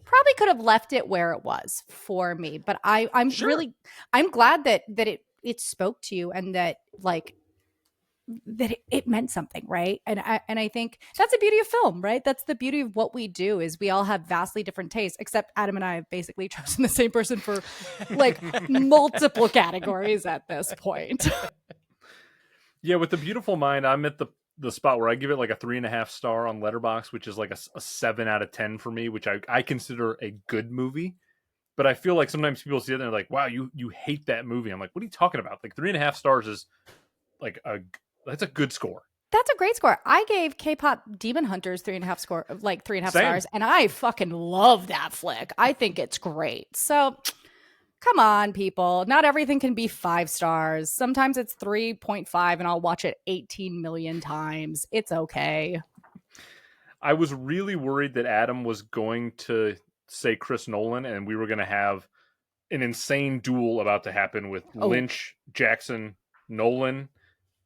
probably could have left it where it was for me. But I'm sure. really, I'm glad that it spoke to you, and that, like, that it meant something, right? And I think that's the beauty of film, right? That's the beauty of what we do, is we all have vastly different tastes, except Adam and I have basically chosen the same person for like multiple categories at this point. Yeah, with The Beautiful Mind, I'm at the spot where I give it like a 3.5 star on Letterboxd, which is like a 7 out of 10 for me, which I consider a good movie. But I feel like sometimes people see it and they're like, wow, you hate that movie. I'm like, what are you talking about? Like 3.5 stars is like that's a good score. That's a great score. I gave K-pop Demon Hunters 3.5 stars, and I fucking love that flick. I think it's great. So come on, people. Not everything can be 5 stars. Sometimes it's 3.5 and I'll watch it 18 million times. It's okay. I was really worried that Adam was going to say Chris Nolan and we were going to have an insane duel about to happen with Lynch, Jackson, Nolan,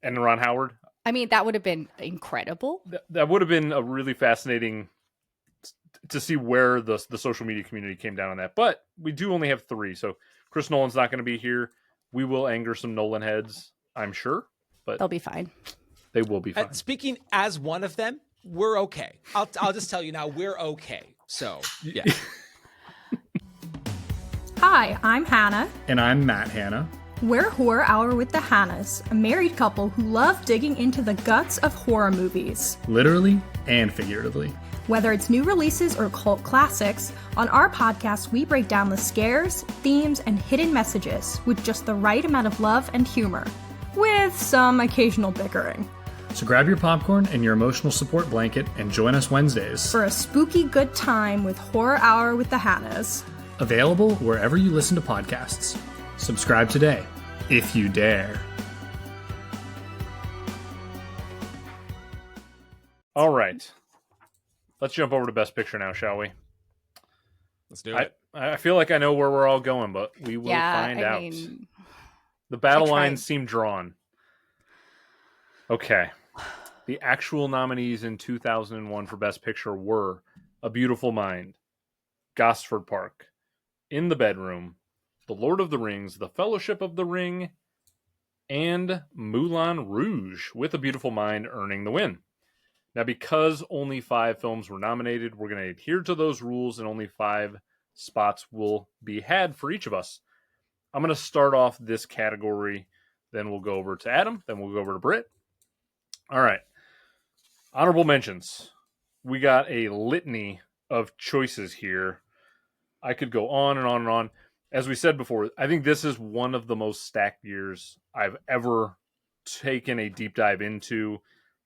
and Ron Howard. I mean, that would have been incredible. That would have been a really fascinating to see where the social media community came down on that. But we do only have 3, so Chris Nolan's not going to be here. We will anger some Nolan heads, I'm sure, but they'll be fine. They will be fine. Speaking as one of them, we're okay. I'll just tell you now, we're okay. So yeah. Hi, I'm Hannah. And I'm Matt Hannah. We're Horror Hour with the Hannahs, a married couple who love digging into the guts of horror movies. Literally and figuratively. Whether it's new releases or cult classics, on our podcast we break down the scares, themes, and hidden messages with just the right amount of love and humor, with some occasional bickering. So grab your popcorn and your emotional support blanket and join us Wednesdays for a spooky good time with Horror Hour with the Hannahs. Available wherever you listen to podcasts. Subscribe today, if you dare. All right. Let's jump over to Best Picture now, shall we? Let's do it. I feel like I know where we're all going, but we will find out. The battle lines seem drawn. Okay. The actual nominees in 2001 for Best Picture were A Beautiful Mind, Gosford Park, In the Bedroom, The Lord of the Rings, The Fellowship of the Ring, and Moulin Rouge, with A Beautiful Mind earning the win. Now, because only 5 films were nominated, we're going to adhere to those rules, and only 5 spots will be had for each of us. I'm going to start off this category, then we'll go over to Adam, then we'll go over to Britt. All right. Honorable mentions. We got a litany of choices here. I could go on and on and on. As we said before, I think this is one of the most stacked years I've ever taken a deep dive into.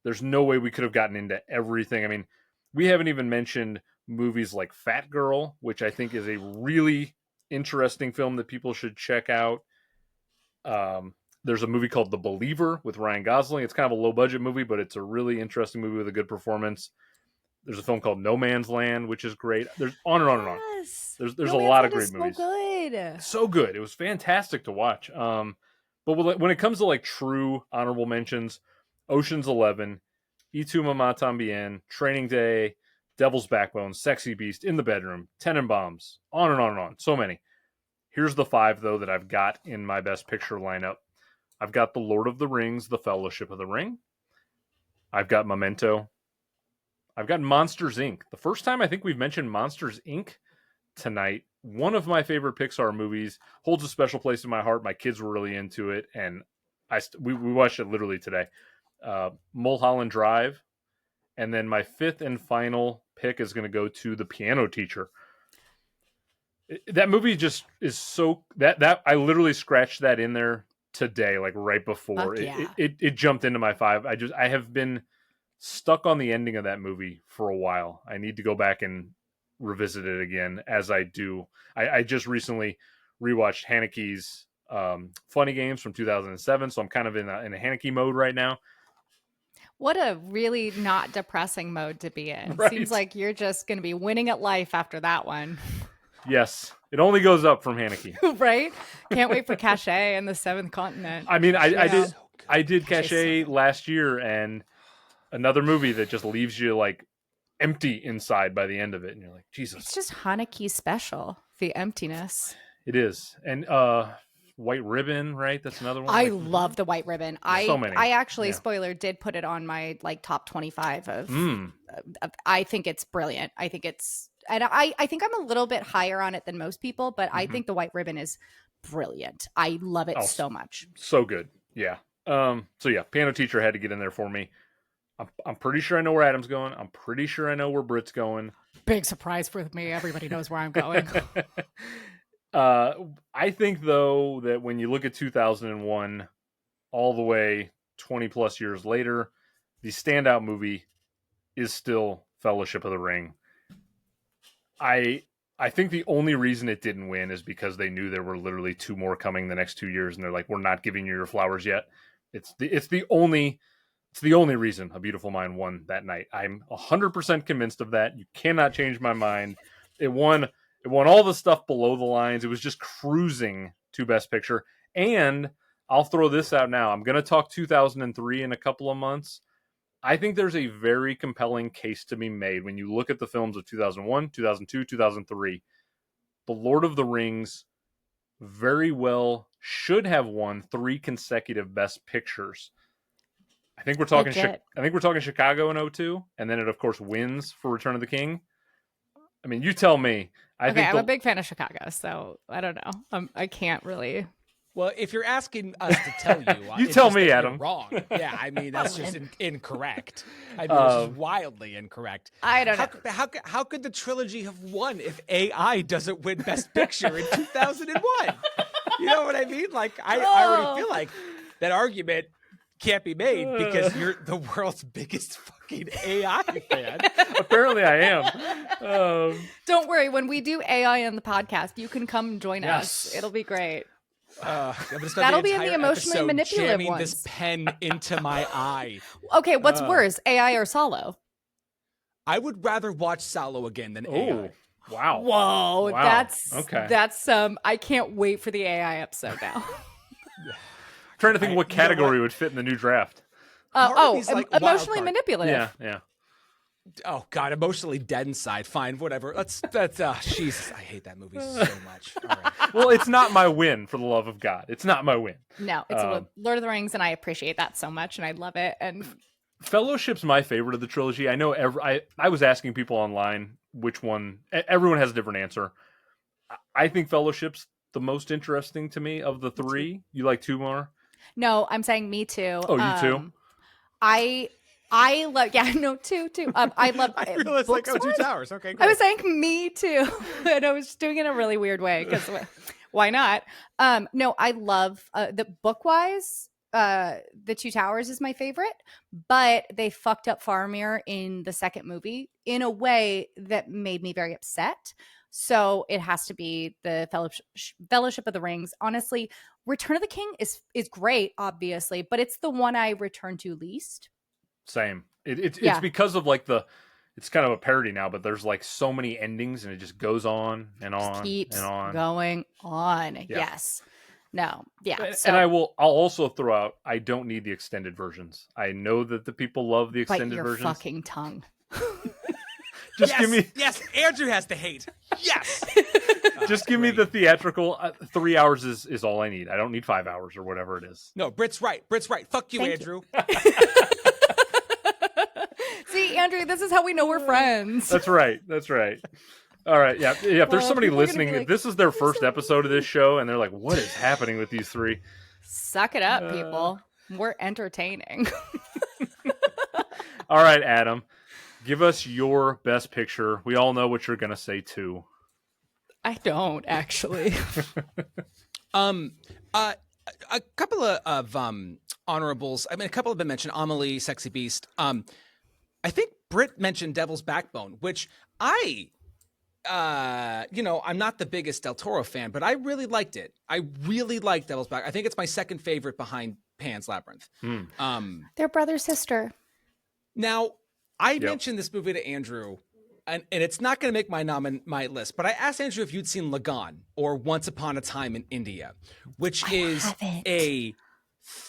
There's no way we could have gotten into everything. I mean, we haven't even mentioned movies like Fat Girl, which I think is a really interesting film that people should check out. There's a movie called The Believer with Ryan Gosling. It's kind of a low-budget movie, but it's a really interesting movie with a good performance. There's a film called No Man's Land, which is great. There's on and on and on. There's a lot of great movies. So good. It was fantastic to watch. But when it comes to like true honorable mentions, Ocean's 11, Y Tu Mamá También, Training Day, Devil's Backbone, Sexy Beast, In the Bedroom, Tenenbaums, on and on and on. So many. Here's the 5, though, that I've got in my Best Picture lineup. I've got The Lord of the Rings, The Fellowship of the Ring. I've got Memento. I've got Monsters, Inc. The first time I think we've mentioned Monsters, Inc. tonight. One of my favorite Pixar movies. Holds a special place in my heart. My kids were really into it, and we watched it literally today. Mulholland Drive. And then my 5th and final pick is going to go to The Piano Teacher. That movie just is so... That I literally scratched that in there today, like right before. It jumped into my 5. I have been stuck on the ending of that movie for a while. I need to go back and revisit it again as I do. I just recently rewatched Haneke's Funny Games from 2007, so I'm kind of in a Haneke mode right now. What a really not depressing mode to be in. Right. Seems like you're just going to be winning at life after that one. Yes, it only goes up from Haneke. Right? Can't wait for Cachet and the Seventh Continent. I mean, I did Cachet last year, and another movie that just leaves you like empty inside by the end of it, and you're like, Jesus. It's just Haneke special, the emptiness. It is. And White Ribbon, right? That's another one. I love the White Ribbon. So many. I actually, spoiler, did put it on my like top 25 of. I think it's brilliant. I think it's, and I think I'm a little bit higher on it than most people, but I think the White Ribbon is brilliant. I love it so much. So good. Yeah. So yeah, Piano Teacher had to get in there for me. I'm pretty sure I know where Adam's going. I'm pretty sure I know where Britt's going. Big surprise for me. Everybody knows where I'm going. I think though that when you look at 2001 all the way 20 plus years later, the standout movie is still Fellowship of the Ring. I think the only reason it didn't win is because they knew there were literally 2 more coming the next 2 years, and they're like, we're not giving you your flowers yet. It's the only reason A Beautiful Mind won that night. I'm 100% convinced of that. You cannot change my mind. It won all the stuff below the lines. It was just cruising to Best Picture. And I'll throw this out now. I'm going to talk 2003 in a couple of months. I think there's a very compelling case to be made when you look at the films of 2001, 2002, 2003. The Lord of the Rings very well should have won 3 consecutive Best Pictures. I think we're talking Chicago in 2002, and then it of course wins for Return of the King. I mean, you tell me. I'm a big fan of Chicago, so I don't know. I can't really. Well, if you're asking us to tell you, you tell me, Adam. You're wrong. Yeah, I mean that's just incorrect. I mean, it's just wildly incorrect. I don't know. How could the trilogy have won if AI doesn't win Best Picture in 2001? You know what I mean? Like, I already feel like that argument can't be made because you're the world's biggest fucking AI fan. Apparently, I am. Don't worry. When we do AI on the podcast, you can come join us. It'll be great. That'll be in the emotionally manipulative jamming ones. This pen into my eye. Okay, what's worse, AI or Solo? I would rather watch Solo again than AI. Wow. Whoa, Wow. That's I can't wait for the AI episode now. Trying to think what category would fit in the new draft. Emotionally manipulative. Yeah. Oh God, emotionally dead inside. Fine, whatever. That's Jesus. I hate that movie so much. All right. Well, it's not my win, for the love of God. It's not my win. No, it's Lord of the Rings, and I appreciate that so much, and I love it. And Fellowship's my favorite of the trilogy. I know I was asking people online which one. Everyone has a different answer. I think Fellowship's the most interesting to me of the 3. You like 2 more? No, I'm saying me too. Oh, you too? I love, two. I love. I realized like, 2 towers. Okay, great. I was saying me too, and I was doing it in a really weird way because why not? No, I love the book wise. The 2 Towers is my favorite, but they fucked up Faramir in the second movie in a way that made me very upset. So it has to be the Fellowship of the Rings. Honestly, Return of the King is great, obviously, but it's the one I return to least. Same. It's because of like it's kind of a parody now, but there's like so many endings and it just goes on and on just keeps and on. Going on. Yeah. Yes. No. Yeah. So, and I'll also throw out, I don't need the extended versions. I know that the people love the extended bite your versions. Fucking tongue. Just give me. Yes, Andrew has to hate. Yes. Just give me the theatrical. 3 hours is all I need. I don't need 5 hours or whatever it is. No, Britt's right. Fuck you, Andrew. See, Andrew, this is how we know we're friends. That's right. All right. Yeah. If there's somebody listening, like, if this is their first episode of this show and they're like, what is happening with these 3? Suck it up, people. We're entertaining. All right, Adam. Give us your best picture. We all know what you're going to say, too. I don't, actually. A couple of honorables. I mean, a couple have been mentioned. Amelie, Sexy Beast. I think Britt mentioned Devil's Backbone, which I'm not the biggest Del Toro fan, but I really liked it. I really liked Devil's Backbone. I think it's my second favorite behind Pan's Labyrinth. They're brother sister. Now, I mentioned this movie to Andrew, and it's not going to make my list, but I asked Andrew if you'd seen Lagan or Once Upon a Time in India, which is a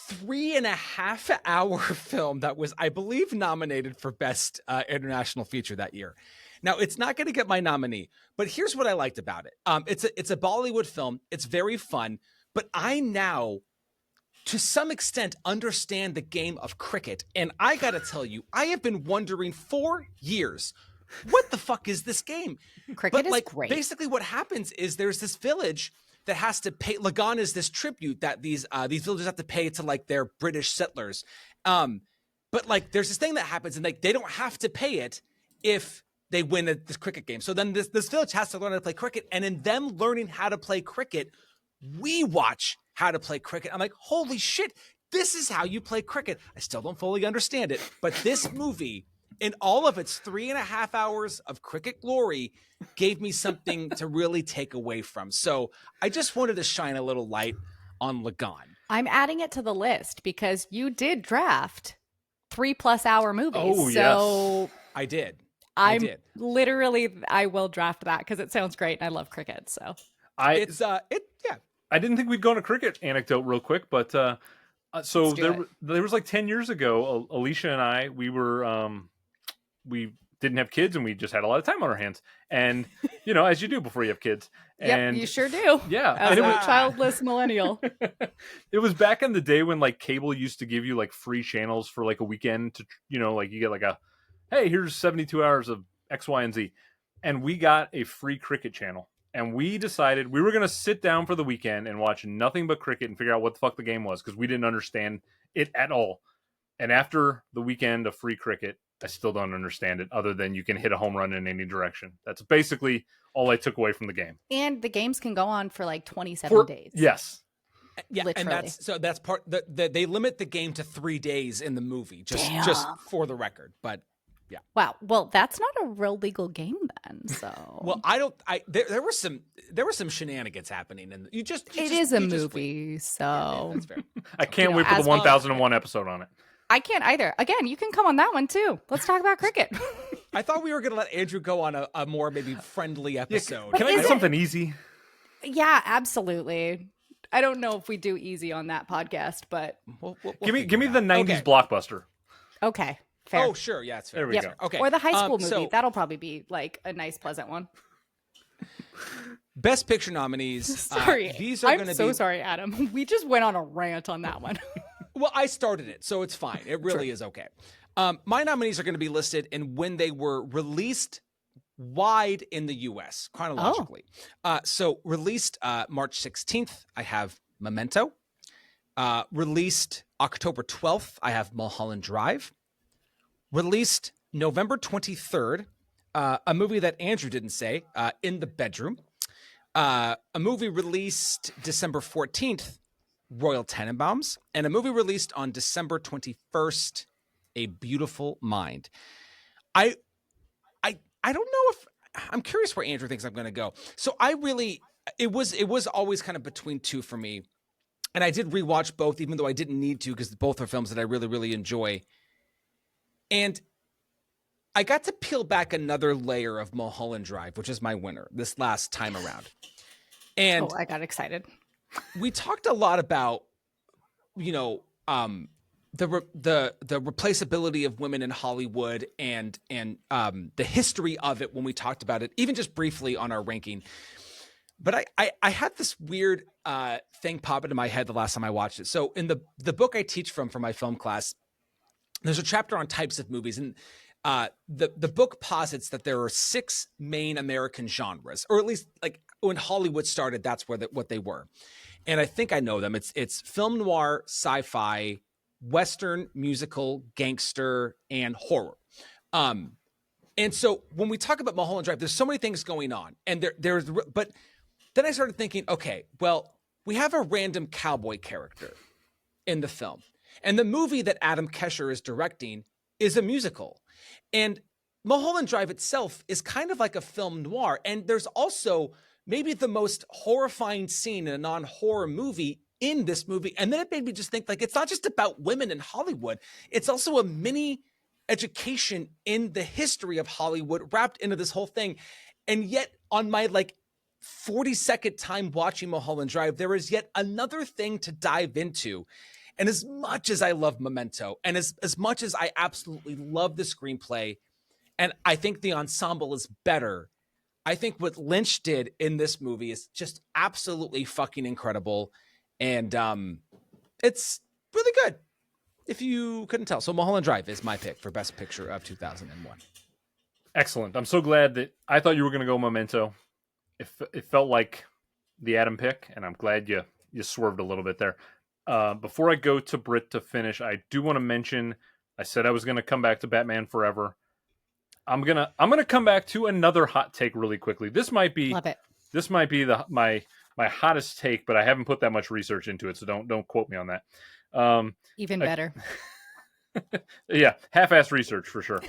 3.5-hour film that was, I believe, nominated for Best International Feature that year. Now, it's not going to get my nominee, but here's what I liked about it. It's a Bollywood film. It's very fun, but I now, to some extent, understand the game of cricket. And I got to tell you, I have been wondering for years, what the fuck is this game? Cricket is great. Basically what happens is there's this village that has to pay. Lagan is this tribute that these villagers have to pay to like their British settlers. But like there's this thing that happens and like they don't have to pay it if they win at this cricket game. So then this village has to learn how to play cricket. And in them learning how to play cricket, we watch how to play cricket. I'm like, holy shit, this is how you play cricket. I still don't fully understand it. But this movie, in all of its 3.5 hours of cricket glory, gave me something to really take away from. So I just wanted to shine a little light on Lagan. I'm adding it to the list because you did draft 3+ hour movies. Oh, so yes. I did. I will draft that because it sounds great and I love cricket. So I didn't think we'd go on a cricket anecdote real quick, but so there was like 10 years ago, Alicia and I, we didn't have kids and we just had a lot of time on our hands. And, as you do before you have kids. And you sure do. Yeah. As a childless millennial. It was back in the day when like cable used to give you like free channels for like a weekend to, like you get like hey, here's 72 hours of X, Y, and Z. And we got a free cricket channel. And we decided we were going to sit down for the weekend and watch nothing but cricket and figure out what the fuck the game was because we didn't understand it at all. And after the weekend of free cricket, I still don't understand it other than you can hit a home run in any direction. That's basically all I took away from the game. And the games can go on for like 27 days. Yes. Yeah, literally. And that's part they limit the game to 3 days in the movie, just for the record. But yeah. Wow. Well, that's not a real legal game then. So well, there were some shenanigans happening, and it is a movie, so yeah, that's fair. I can't wait for the 1001 episode on it. I can't either. Again, you can come on that one too. Let's talk about cricket. I thought we were going to let Andrew go on a more maybe friendly episode. Can I get something easy? Yeah, absolutely. I don't know if we do easy on that podcast, but we'll give me the 90s blockbuster. Okay. Fair. Oh, sure. Yeah, it's fair. There we go. Okay. Or the high school movie. That'll probably be like a nice, pleasant one. Best Picture nominees. Sorry. These are I'm so sorry, Adam. We just went on a rant on that one. Well, I started it, so it's fine. It really is okay. My nominees are going to be listed in when they were released wide in the U.S. chronologically. So released March 16th, I have Memento. Released October 12th, I have Mulholland Drive. Released November 23rd, a movie that Andrew didn't say, In the Bedroom. A movie released December 14th, Royal Tenenbaums. And a movie released on December 21st, A Beautiful Mind. I don't know if I'm curious where Andrew thinks I'm going to go. So it was always kind of between two for me. And I did rewatch both, even though I didn't need to, because both are films that I really, really enjoy. And I got to peel back another layer of Mulholland Drive, which is my winner this last time around. And I got excited. We talked a lot about, the replaceability of women in Hollywood and the history of it when we talked about it, even just briefly on our ranking. But I had this weird thing pop into my head the last time I watched it. So in the book I teach from for my film class, there's a chapter on types of movies, and the book posits that there are 6 main American genres, or at least like when Hollywood started, that's what they were. And I think I know them. It's film noir, sci-fi, Western, musical, gangster, and horror. And so when we talk about Mulholland Drive, there's so many things going on, and but then I started thinking, okay, well, we have a random cowboy character in the film. And the movie that Adam Kesher is directing is a musical. And Mulholland Drive itself is kind of like a film noir. And there's also maybe the most horrifying scene in a non-horror movie in this movie. And then it made me just think, like, it's not just about women in Hollywood. It's also a mini education in the history of Hollywood wrapped into this whole thing. And yet on my 40-second time watching Mulholland Drive, there is yet another thing to dive into. And as much as I love Memento, and as much as I absolutely love the screenplay, and I think the ensemble is better, I think what Lynch did in this movie is just absolutely fucking incredible. And it's really good, if you couldn't tell. So Mulholland Drive is my pick for Best Picture of 2001. Excellent. I'm so glad that I thought you were going to go Memento. It felt like the Adam pick, and I'm glad you swerved a little bit there. Before I go to Britt to finish, I do want to mention, I said I was going to come back to Batman Forever. I'm gonna come back to another hot take really quickly. This might be Love it. my hottest take, but I haven't put that much research into it, so don't quote me on that. Even better. Yeah, half-assed research for sure.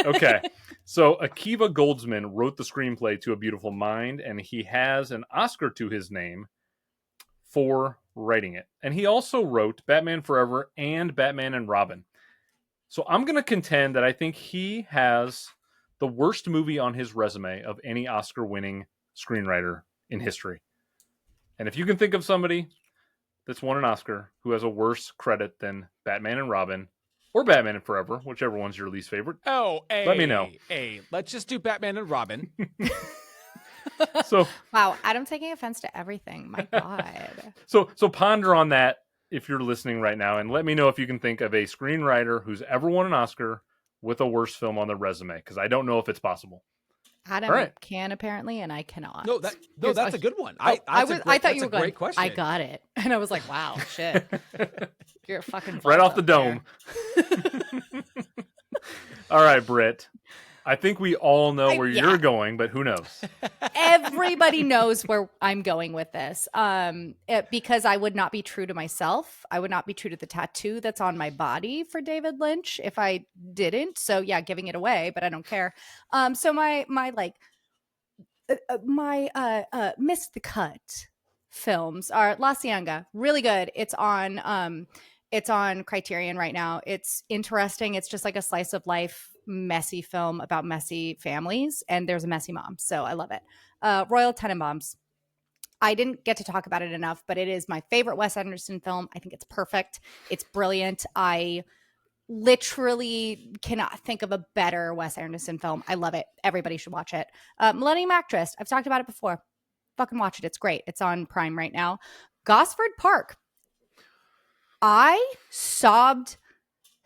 Okay, so Akiva Goldsman wrote the screenplay to A Beautiful Mind, and he has an Oscar to his name for writing it. And he also wrote Batman Forever and Batman and Robin. So I'm going to contend that I think he has the worst movie on his resume of any Oscar-winning screenwriter in history. And if you can think of somebody that's won an Oscar who has a worse credit than Batman and Robin or Batman and Forever, whichever one's your least favorite, let me know. Let's just do Batman and Robin. So Wow, Adam taking offense to everything. My God. So ponder on that if you're listening right now, and let me know if you can think of a screenwriter who's ever won an Oscar with a worse film on their resume, because I don't know if it's possible. Adam All right. can apparently, and I cannot. That's a good one. I thought you were a great going. question. I got it, and I was like, "Wow, shit, you're a fucking Right vault off the up dome. All right, Britt. I think we all know where you're going, but who knows? Everybody knows where I'm going with this. Because I would not be true to myself. I would not be true to the tattoo that's on my body for David Lynch if I didn't. So yeah, giving it away, but I don't care. So my missed the cut films are La Cienega, really good. It's on Criterion right now. It's interesting. It's just like a slice of life messy film about messy families, and there's a messy mom, so I love it. Royal Tenenbaums, I didn't get to talk about it enough, but it is my favorite Wes Anderson film. I think it's perfect. It's brilliant. I literally cannot think of a better Wes Anderson film. I love it. Everybody should watch it. Millennium Actress, I've talked about it before. Fucking watch it. It's great. It's on Prime right now. Gosford Park, I sobbed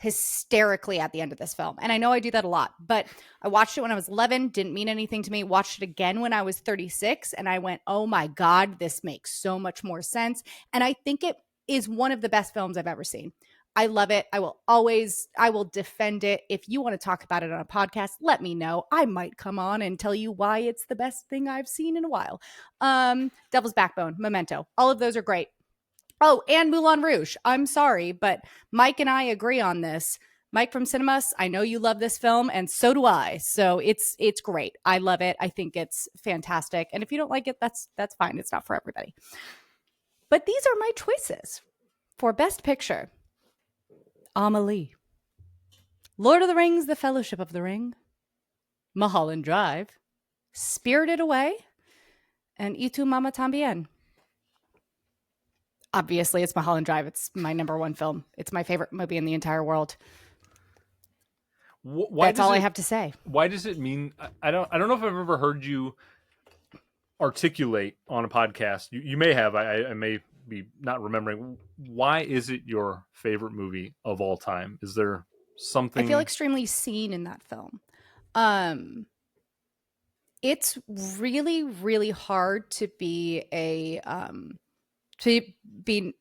hysterically at the end of this film. And I know I do that a lot, but I watched it when I was 11, didn't mean anything to me. Watched it again when I was 36, and I went, oh my God, this makes so much more sense. And I think it is one of the best films I've ever seen. I love it. I will defend it. If you want to talk about it on a podcast, let me know. I might come on and tell you why it's the best thing I've seen in a while. Devil's Backbone, Memento, all of those are great. Oh, and Moulin Rouge. I'm sorry, but Mike and I agree on this. Mike from Cinemas, I know you love this film, and so do I. So it's great. I love it. I think it's fantastic. And if you don't like it, that's fine. It's not for everybody. But these are my choices for Best Picture. Amelie, Lord of the Rings, The Fellowship of the Ring, Mulholland Drive, Spirited Away, and Y Tu Mama Tambien. Obviously, it's Mulholland Drive. It's my number one film. It's my favorite movie in the entire world. That's all I have to say. Why does it mean? I don't know if I've ever heard you articulate on a podcast. You may have. I may be not remembering. Why is it your favorite movie of all time? Is there something? I feel extremely seen in that film. It's really, really hard to be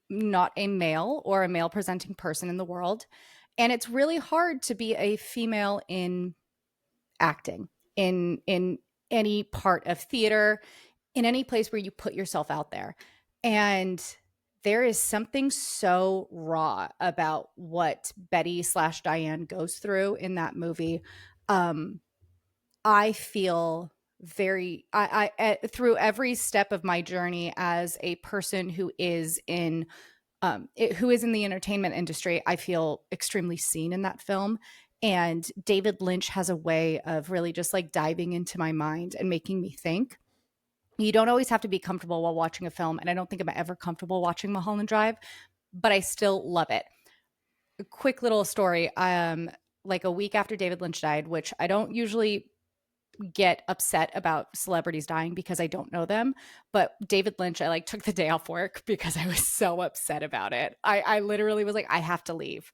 not a male or a male presenting person in the world. And it's really hard to be a female in acting, in any part of theater, in any place where you put yourself out there. And there is something so raw about what Betty/Diane goes through in that movie. I feel I through every step of my journey as a person who is in the entertainment industry, I feel extremely seen in that film. And David Lynch has a way of really just like diving into my mind and making me think. You don't always have to be comfortable while watching a film, and I don't think I'm ever comfortable watching Mulholland Drive, but I still love it. A quick little story. Like a week after David Lynch died, which I don't usually get upset about celebrities dying because I don't know them, but David Lynch, I took the day off work because I was so upset about it. I literally was like, I have to leave.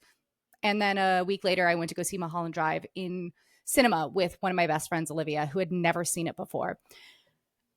And then a week later, I went to go see Mulholland Drive in cinema with one of my best friends, Olivia, who had never seen it before.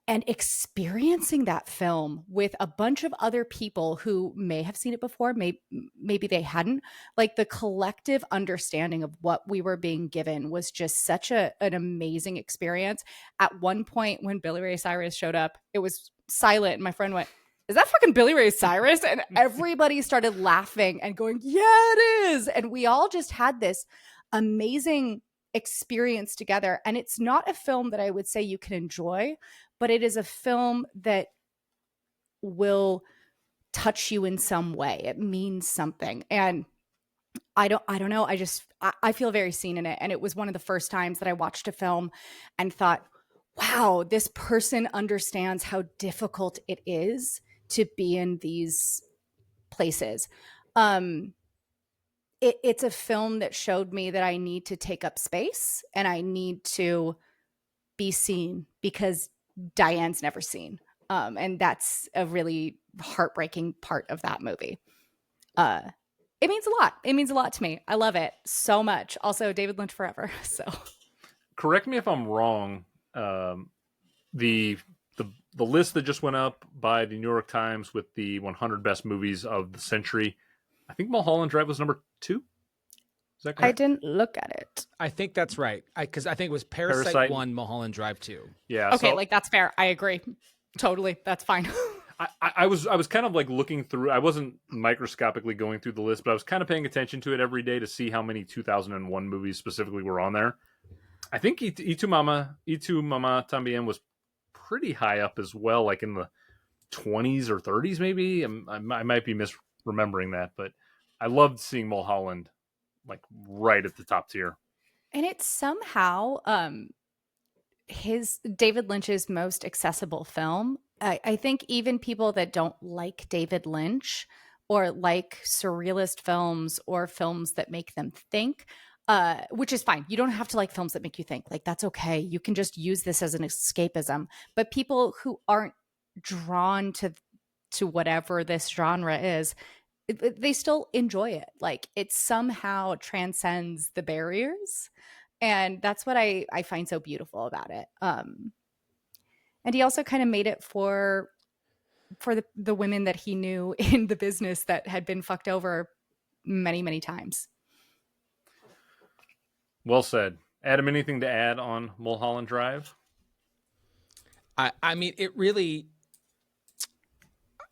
and experiencing that film with a bunch of other people who may have seen it before, maybe they hadn't, like the collective understanding of what we were being given was just such an amazing experience. At one point when Billy Ray Cyrus showed up, it was silent and my friend went, "Is that fucking Billy Ray Cyrus?" And everybody started laughing and going, "Yeah, it is." And we all just had this amazing experience together. And it's not a film that I would say you can enjoy, but it is a film that will touch you in some way. It means something. And I don't know. I feel very seen in it. And it was one of the first times that I watched a film and thought, wow, this person understands how difficult it is to be in these places. It's a film that showed me that I need to take up space and I need to be seen because Diane's never seen. And that's a really heartbreaking part of that movie. It means a lot. It means a lot to me. I love it so much. Also, David Lynch forever. So, correct me if I'm wrong. The list that just went up by the New York Times with the 100 best movies of the century, I think Mulholland Drive was number 2. Is that correct? I didn't look at it. I think that's right. Because I think it was Parasite 1, Mulholland Drive 2. Yeah. Okay, so, like that's fair. I agree. Totally. That's fine. I was kind of like looking through. I wasn't microscopically going through the list, but I was kind of paying attention to it every day to see how many 2001 movies specifically were on there. I think Y Tu Mama Tambien was pretty high up as well, like in the 20s or 30s maybe. I might be misremembering that, but I loved seeing Mulholland like right at the top tier. And it's somehow David Lynch's most accessible film. I think even people that don't like David Lynch or like surrealist films or films that make them think, which is fine. You don't have to like films that make you think. Like, that's okay. You can just use this as an escapism. But people who aren't drawn to whatever this genre is, they still enjoy it. Like, it somehow transcends the barriers. And that's what I find so beautiful about it. And he also kind of made it for the women that he knew in the business that had been fucked over many, many times. Well said. Adam, anything to add on Mulholland Drive? I mean,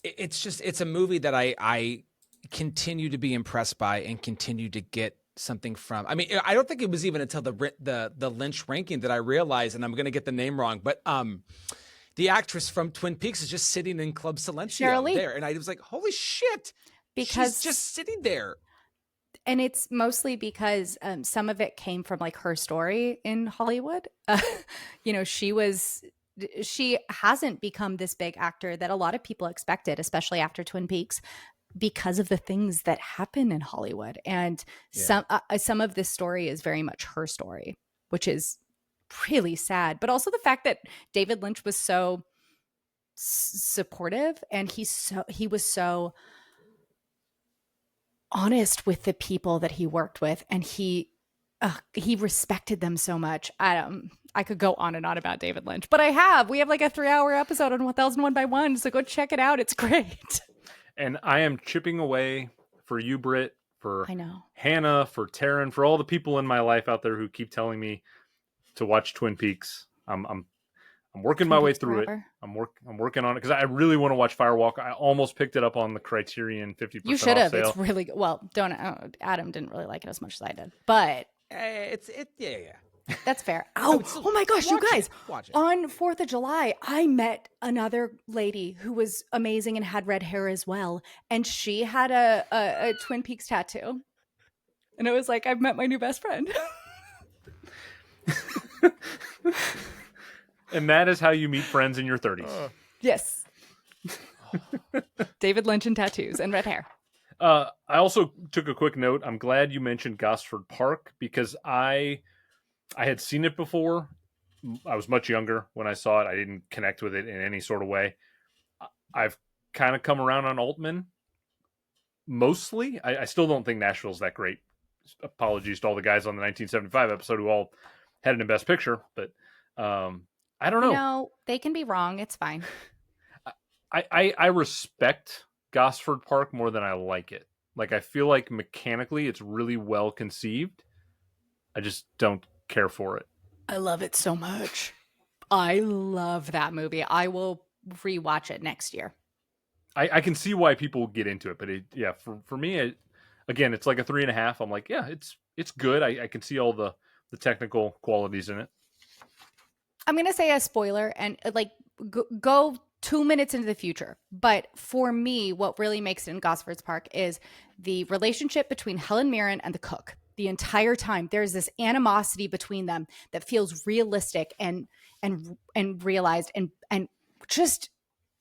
it's a movie that I continue to be impressed by and continue to get something from. I mean, I don't think it was even until the Lynch ranking that I realized, and I'm going to get the name wrong, but the actress from Twin Peaks is just sitting in Club Silencio there, and I was like, holy shit, because she's just sitting there. And it's mostly because some of it came from like her story in Hollywood. She hasn't become this big actor that a lot of people expected, especially after Twin Peaks, because of the things that happen in Hollywood. And some of this story is very much her story, which is really sad. But also the fact that David Lynch was so supportive and he was so honest with the people that he worked with, and he respected them so much. I could go on and on about David Lynch, but we have like a 3-hour episode on 1001 by 1, so go check it out. It's great. And I am chipping away for you, Britt, for I know. Hannah, for Taryn, for all the people in my life out there who keep telling me to watch Twin Peaks. I'm working my way through it. I'm working on it because I really want to watch Firewalk. I almost picked it up on the Criterion 50% You should have. sale. It's really good. Well, Adam didn't really like it as much as I did, but yeah. That's fair. Oh my gosh, you guys. Watch it. On 4th of July, I met another lady who was amazing and had red hair as well. And she had a Twin Peaks tattoo. And it was like, I've met my new best friend. And that is how you meet friends in your 30s. Yes. David Lynch and tattoos and red hair. I also took a quick note. I'm glad you mentioned Gosford Park because I had seen it before. I was much younger when I saw it. I didn't connect with it in any sort of way. I've kind of come around on Altman mostly. I still don't think Nashville's that great. Apologies to all the guys on the 1975 episode who all had it in Best Picture, but I I don't know. No, they can be wrong. It's fine. I respect Gosford Park more than I like it. Like, I feel like mechanically it's really well conceived. I just don't care for it. I love it so much. I love that movie. I will rewatch it next year. I can see why people get into it, but for me, again, it's like a 3.5. I'm like, yeah, it's good. I can see all the technical qualities in it. I'm going to say a spoiler and like go 2 minutes into the future. But for me, what really makes it in Gosford Park is the relationship between Helen Mirren and the cook. The entire time, there's this animosity between them that feels realistic and realized and just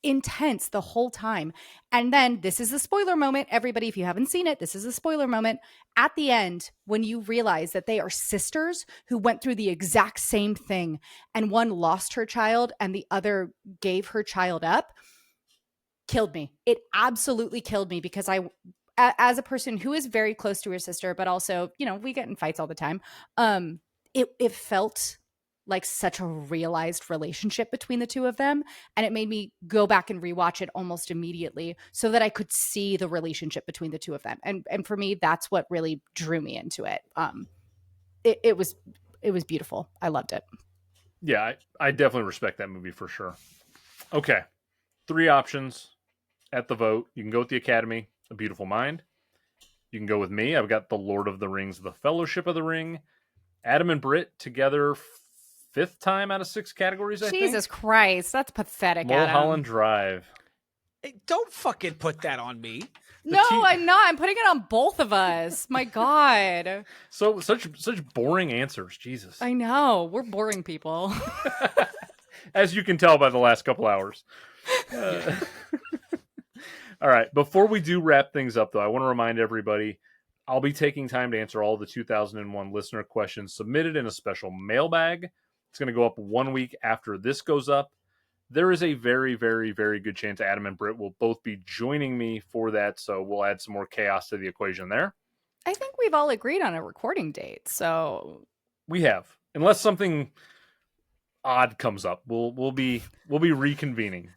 intense the whole time. And then this is the spoiler moment. Everybody, if you haven't seen it, this is a spoiler moment. At the end, when you realize that they are sisters who went through the exact same thing, and one lost her child and the other gave her child up, killed me. It absolutely killed me because as a person who is very close to her sister, but also, we get in fights all the time. It felt like such a realized relationship between the two of them. And it made me go back and rewatch it almost immediately so that I could see the relationship between the two of them. And for me, that's what really drew me into it. It was beautiful. I loved it. Yeah, I definitely respect that movie for sure. Okay. 3 options at the vote. You can go with the Academy, A Beautiful Mind. You can go with me. I've got The Lord of the Rings, The Fellowship of the Ring. Adam and Britt together 5th time out of 6 categories, I think. Jesus Christ, that's pathetic, Adam. Mulholland Drive. Hey, don't fucking put that on me. I'm not. I'm putting it on both of us. My God. So such boring answers. Jesus. I know. We're boring people. As you can tell by the last couple hours. All right. Before we do wrap things up, though, I want to remind everybody I'll be taking time to answer all the 2001 listener questions submitted in a special mailbag. It's going to go up 1 week after this goes up. There is a very, very, very good chance Adam and Britt will both be joining me for that, so we'll add some more chaos to the equation there. I think we've all agreed on a recording date, so we have, unless something odd comes up, we'll be reconvening.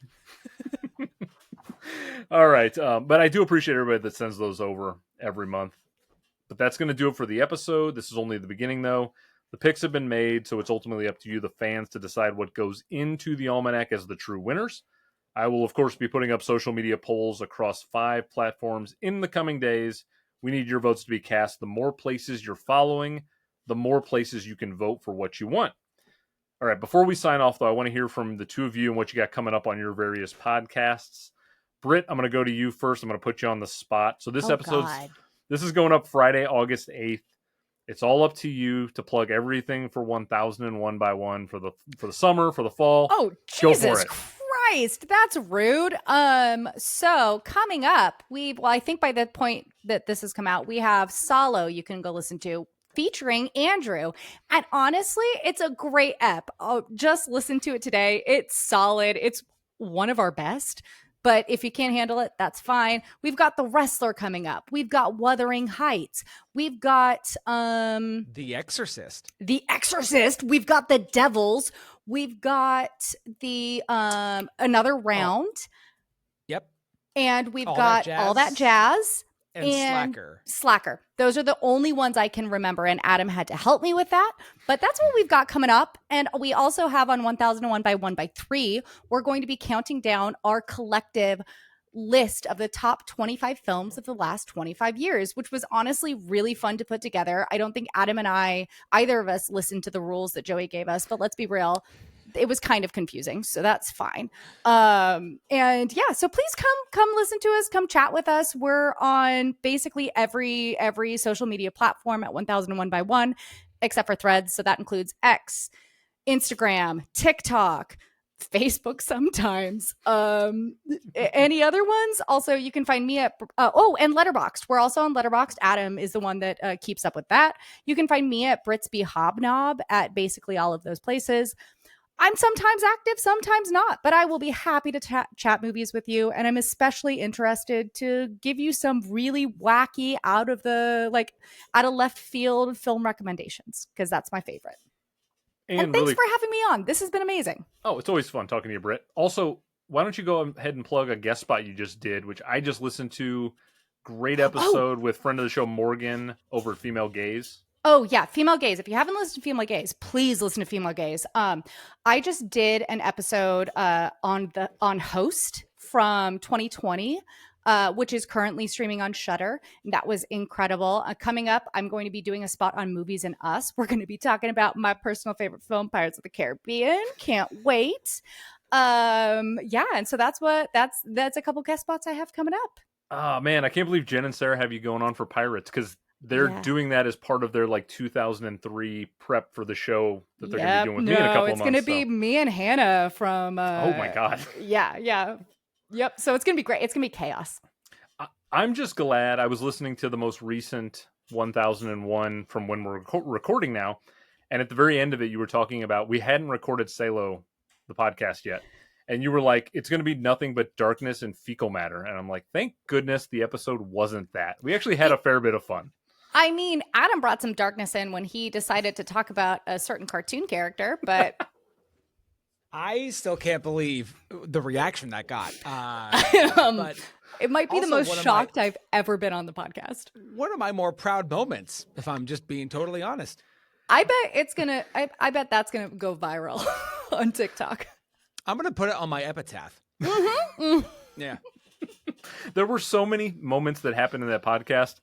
All right, but I do appreciate everybody that sends those over every month. But that's going to do it for the episode. This is only the beginning, though. The picks have been made, so it's ultimately up to you, the fans, to decide what goes into the Almanac as the true winners. I will, of course, be putting up social media polls across 5 platforms in the coming days. We need your votes to be cast. The more places you're following, the more places you can vote for what you want. All right, before we sign off, though, I want to hear from the two of you and what you got coming up on your various podcasts. Britt, I'm going to go to you first. I'm going to put you on the spot. So this this is going up Friday, August 8th. It's all up to you to plug everything for 1001 by 1 for the summer, for the fall. Oh, Jesus Christ, that's rude. So coming up, I think by the point that this has come out, we have Solo you can go listen to featuring Andrew. And honestly, it's a great ep. Just listen to it today. It's solid. It's one of our best. But if you can't handle it, that's fine. We've got The Wrestler coming up. We've got Wuthering Heights. We've got The Exorcist. We've got The Devils. We've got the Another Round. Yep. And we've got All That Jazz. And Slacker. Those are the only ones I can remember, and Adam had to help me with that. But that's what we've got coming up. And we also have on 1001 by 1 by 3, we're going to be counting down our collective list of the top 25 films of the last 25 years, which was honestly really fun to put together. I don't think Adam and I, either of us, listened to the rules that Joey gave us, but let's be real, it was kind of confusing, so that's fine. And yeah, so please come listen to us, come chat with us. We're on basically every social media platform at 1001 by 1, except for Threads. So that includes X, Instagram, TikTok, Facebook sometimes. Any other ones? Also, you can find me at and Letterboxd. We're also on Letterboxd. Adam is the one that keeps up with that. You can find me at Britsby Hobnob at basically all of those places. I'm sometimes active, sometimes not, but I will be happy to chat movies with you. And I'm especially interested to give you some really wacky out of left field film recommendations, because that's my favorite. And thanks for having me on. This has been amazing. Oh, it's always fun talking to you, Britt. Also, why don't you go ahead and plug a guest spot you just did, which I just listened to. Great episode with friend of the show, Morgan, over at Female Gaze. Oh, yeah. Female Gaze. If you haven't listened to Female Gaze, please listen to Female Gaze. I just did an episode on Host from 2020. Which is currently streaming on Shudder. That was incredible. Coming up, I'm going to be doing a spot on Movies and Us. We're going to be talking about my personal favorite film, Pirates of the Caribbean. Can't wait. Yeah, and so that's a couple guest spots I have coming up. Oh man, I can't believe Jen and Sarah have you going on for Pirates, because they're doing that as part of their 2003 prep for the show that they're going to be doing with me in a couple of months. It's going to be me and Hannah from. Oh my god. Yeah. Yep. So it's going to be great. It's going to be chaos. I'm just glad I was listening to the most recent 1001 from when we're recording now. And at the very end of it, you were talking about, we hadn't recorded Salo, the podcast, yet. And you were like, it's going to be nothing but darkness and fecal matter. And I'm like, thank goodness the episode wasn't that. We actually had a fair bit of fun. I mean, Adam brought some darkness in when he decided to talk about a certain cartoon character, but... I still can't believe the reaction that got. But it might be the most shocked I've ever been on the podcast. One of my more proud moments, if I'm just being totally honest. I bet that's gonna go viral on TikTok. I'm gonna put it on my epitaph. Yeah. There were so many moments that happened in that podcast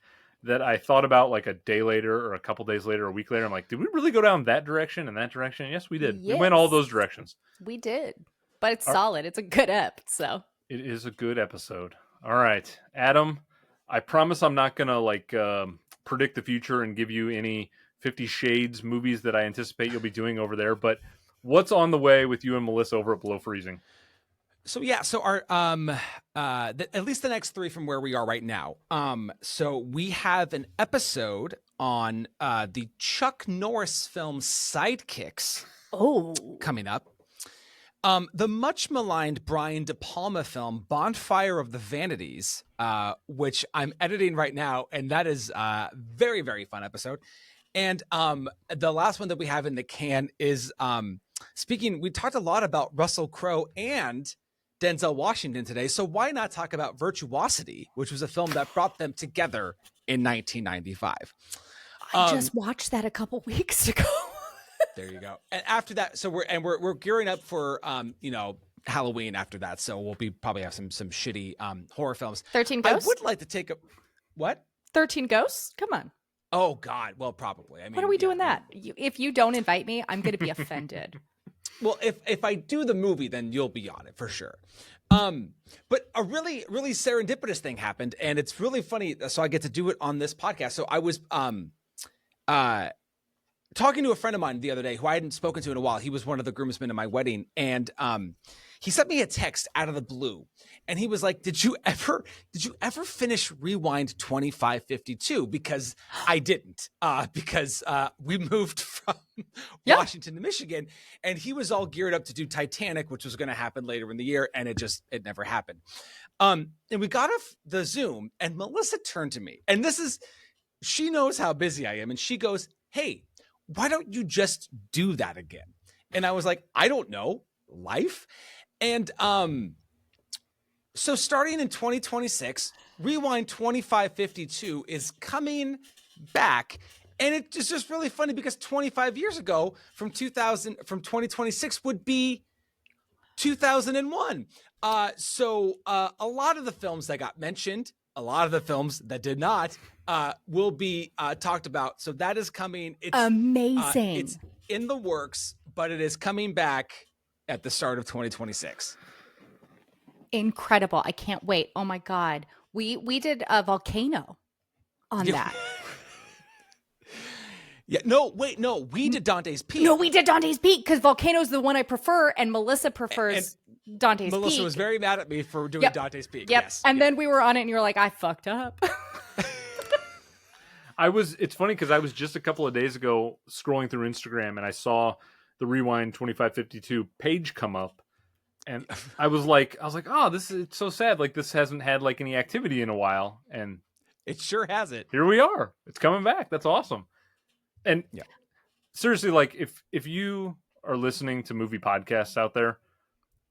that I thought about like a day later or a couple days later, a week later. I'm like, did we really go down that direction and that direction? Yes, we did. Yes. We went all those directions. We did. But it's solid. It's a good ep. So it is a good episode. All right, Adam, I promise I'm not going to predict the future and give you any 50 Shades movies that I anticipate you'll be doing over there. But what's on the way with you and Melissa over at Below Freezing? So our at least the next 3 from where we are right now. So we have an episode on the Chuck Norris film Sidekicks. Coming up. The much maligned Brian De Palma film Bonfire of the Vanities, which I'm editing right now, and that is a very, very fun episode. And the last one that we have in the can is we talked a lot about Russell Crowe and Denzel Washington today, so why not talk about Virtuosity, which was a film that brought them together in 1995. I just watched that a couple weeks ago. There you go. And after that, so we're gearing up for Halloween after that, so we'll probably have some shitty horror films. 13 Ghosts? I would like to take a what? 13 Ghosts? Come on. Oh God. Well, probably. I mean, when are we doing that? If you don't invite me, I'm going to be offended. Well, if I do the movie, then you'll be on it for sure. But a really, really serendipitous thing happened, and it's really funny. So I get to do it on this podcast. So I was talking to a friend of mine the other day who I hadn't spoken to in a while. He was one of the groomsmen at my wedding, and he sent me a text out of the blue, and he was like, "Did you ever finish Rewind 2552?" Because I didn't, because we moved from Washington to Michigan, and he was all geared up to do Titanic, which was going to happen later in the year, and it never happened. And we got off the Zoom, and Melissa turned to me, and she knows how busy I am, and she goes, "Hey, why don't you just do that again?" And I was like, I don't know, life. And so starting in 2026, Rewind 2552 is coming back. And it's just really funny because 25 years ago from 2026 would be 2001. So a lot of the films that got mentioned, a lot of the films that did not, will be talked about. So that is coming. It's amazing. It's in the works, but it is coming back at the start of 2026. Incredible. I can't wait. Oh my God. We did a Volcano on that. Yeah. No, wait, no. We did Dante's Peak. No, we did Dante's Peak because Volcano's the one I prefer, and Melissa prefers Dante's Peak. Melissa was very mad at me for doing Dante's Peak. Yep. Yes. And then we were on it, and you were like, I fucked up. It's funny because I was just a couple of days ago scrolling through Instagram, and I saw the Rewind 2552 page come up, and I was like, oh, it's so sad. Like, this hasn't had like any activity in a while, and it sure has it. Here we are. It's coming back. That's awesome. And seriously, like if you are listening to movie podcasts out there,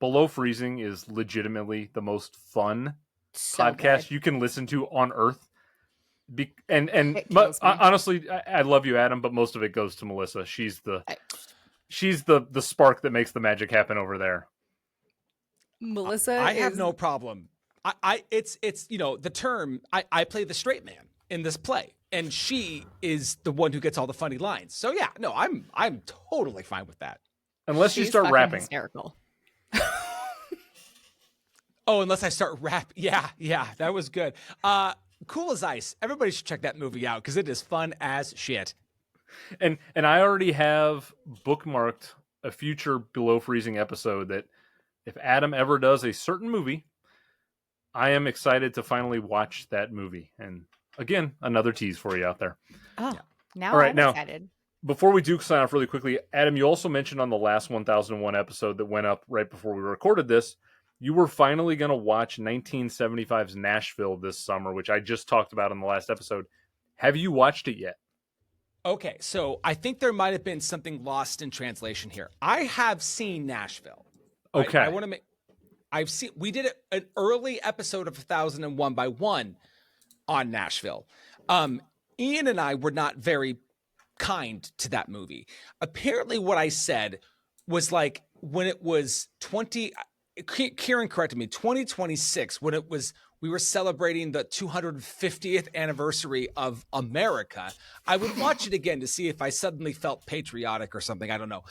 Below Freezing is legitimately the most fun So podcast good. you can listen to on Earth. And It kills me. honestly, I love you, Adam, but most of it goes to Melissa. She's the spark that makes the magic happen over there. Melissa I have is no problem. It's the term. I play the straight man in this play, and she is the one who gets all the funny lines. So yeah, no, I'm totally fine with that. Unless you she's start fucking rapping. hysterical. Oh, unless I start rap. Yeah, that was good. Cool as Ice. Everybody should check that movie out because it is fun as shit. And I already have bookmarked a future Below Freezing episode that if Adam ever does a certain movie, I am excited to finally watch that movie. And again, another tease for you out there. Oh, now All right, I'm now, excited. Before we do sign off really quickly, Adam, you also mentioned on the last 1001 episode that went up right before we recorded this, you were finally going to watch 1975's Nashville this summer, which I just talked about in the last episode. Have you watched it yet? Okay, so I think there might have been something lost in translation here. I have seen Nashville. Okay. I want to make. We did an early episode of 1001 by One on Nashville. Ian and I were not very kind to that movie. Apparently what I said was like when it was Kieran corrected me, 2026, when we were celebrating the 250th anniversary of America, I would watch it again to see if I suddenly felt patriotic or something. I don't know.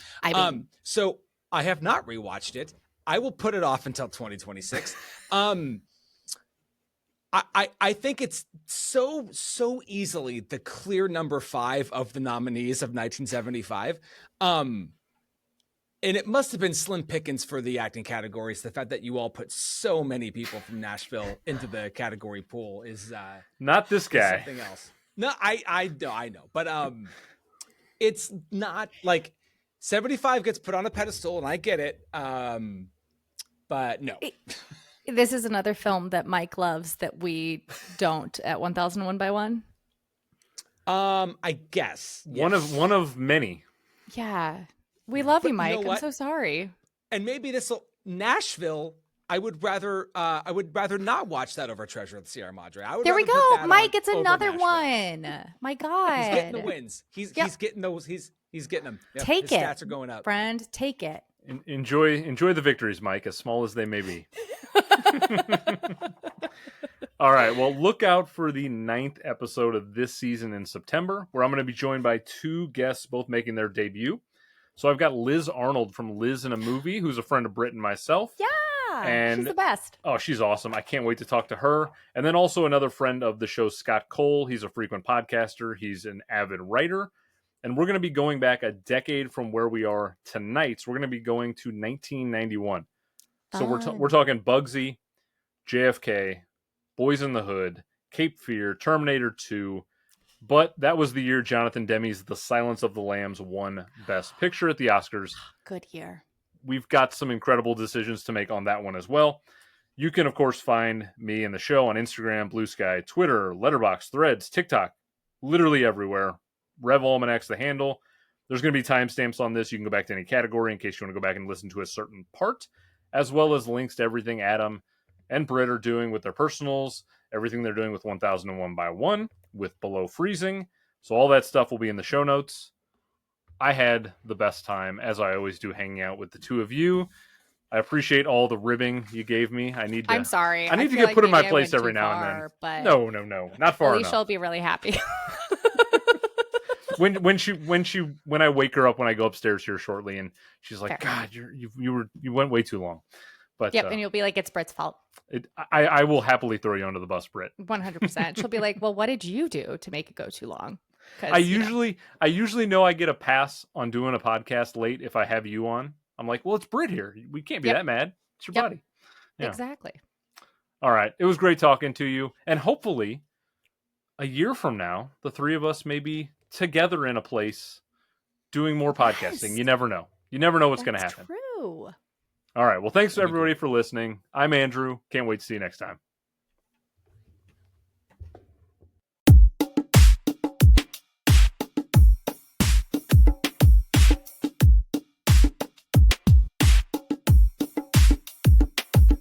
So I have not rewatched it. I will put it off until 2026. I think it's so easily the clear number 5 of the nominees of 1975. And it must have been slim pickings for the acting categories. The fact that you all put so many people from Nashville into the category pool is not this guy. Something else. No, I know, but it's not like 75 gets put on a pedestal, and I get it. But no. This is another film that Mike loves that we don't at 1001 by One. I guess one of many. Yeah, we love you, Mike. You know I'm so sorry. And maybe Nashville. I would rather not watch that over Treasure of the Sierra Madre. There we go, Mike. It's another one. My God, he's getting the wins. He's getting those. He's getting them. Yep. Take His it. Stats are going up. Friend, take it. Enjoy the victories, Mike, as small as they may be. All right. Well, look out for the 9th episode of this season in September, where I'm going to be joined by 2 guests, both making their debut. So I've got Liz Arnold from Liz in a Movie, who's a friend of Britt and myself. Yeah, and she's the best. Oh, she's awesome. I can't wait to talk to her. And then also another friend of the show, Scott Cole. He's a frequent podcaster. He's an avid writer. And we're going to be going back a decade from where we are tonight. So we're going to be going to 1991. So we're talking Bugsy, JFK, Boys in the Hood, Cape Fear, Terminator 2. But that was the year Jonathan Demme's The Silence of the Lambs won Best Picture at the Oscars. Good year. We've got some incredible decisions to make on that one as well. You can, of course, find me and the show on Instagram, Blue Sky, Twitter, Letterboxd, Threads, TikTok, literally everywhere. Rev Almanac's the handle. There's going to be timestamps on this. You can go back to any category in case you want to go back and listen to a certain part, as well as links to everything Adam and Britt are doing with their personals, everything they're doing with 1001 by One, with Below Freezing. So all that stuff will be in the show notes. I had the best time, as I always do, hanging out with the two of you. I appreciate all the ribbing you gave me. I'm sorry. I need to feel get put in my maybe I place went every too now far, and then. But No, not far Alicia enough. will be really happy. when I wake her up when I go upstairs here shortly, and she's like, Fair. "God, you went way too long." But Yep, and you'll be like, it's Britt's fault. I will happily throw you under the bus, Britt. 100%. She'll be like, well, what did you do to make it go too long? I usually know I get a pass on doing a podcast late if I have you on. I'm like, well, it's Britt here. We can't be that mad. It's your buddy. Yeah. Exactly. All right. It was great talking to you. And hopefully a year from now, the three of us may be together in a place doing more podcasting. Yes. You never know. You never know what's going to That's happen. True. All right. Well, thanks to everybody for listening. I'm Andrew. Can't wait to see you next time.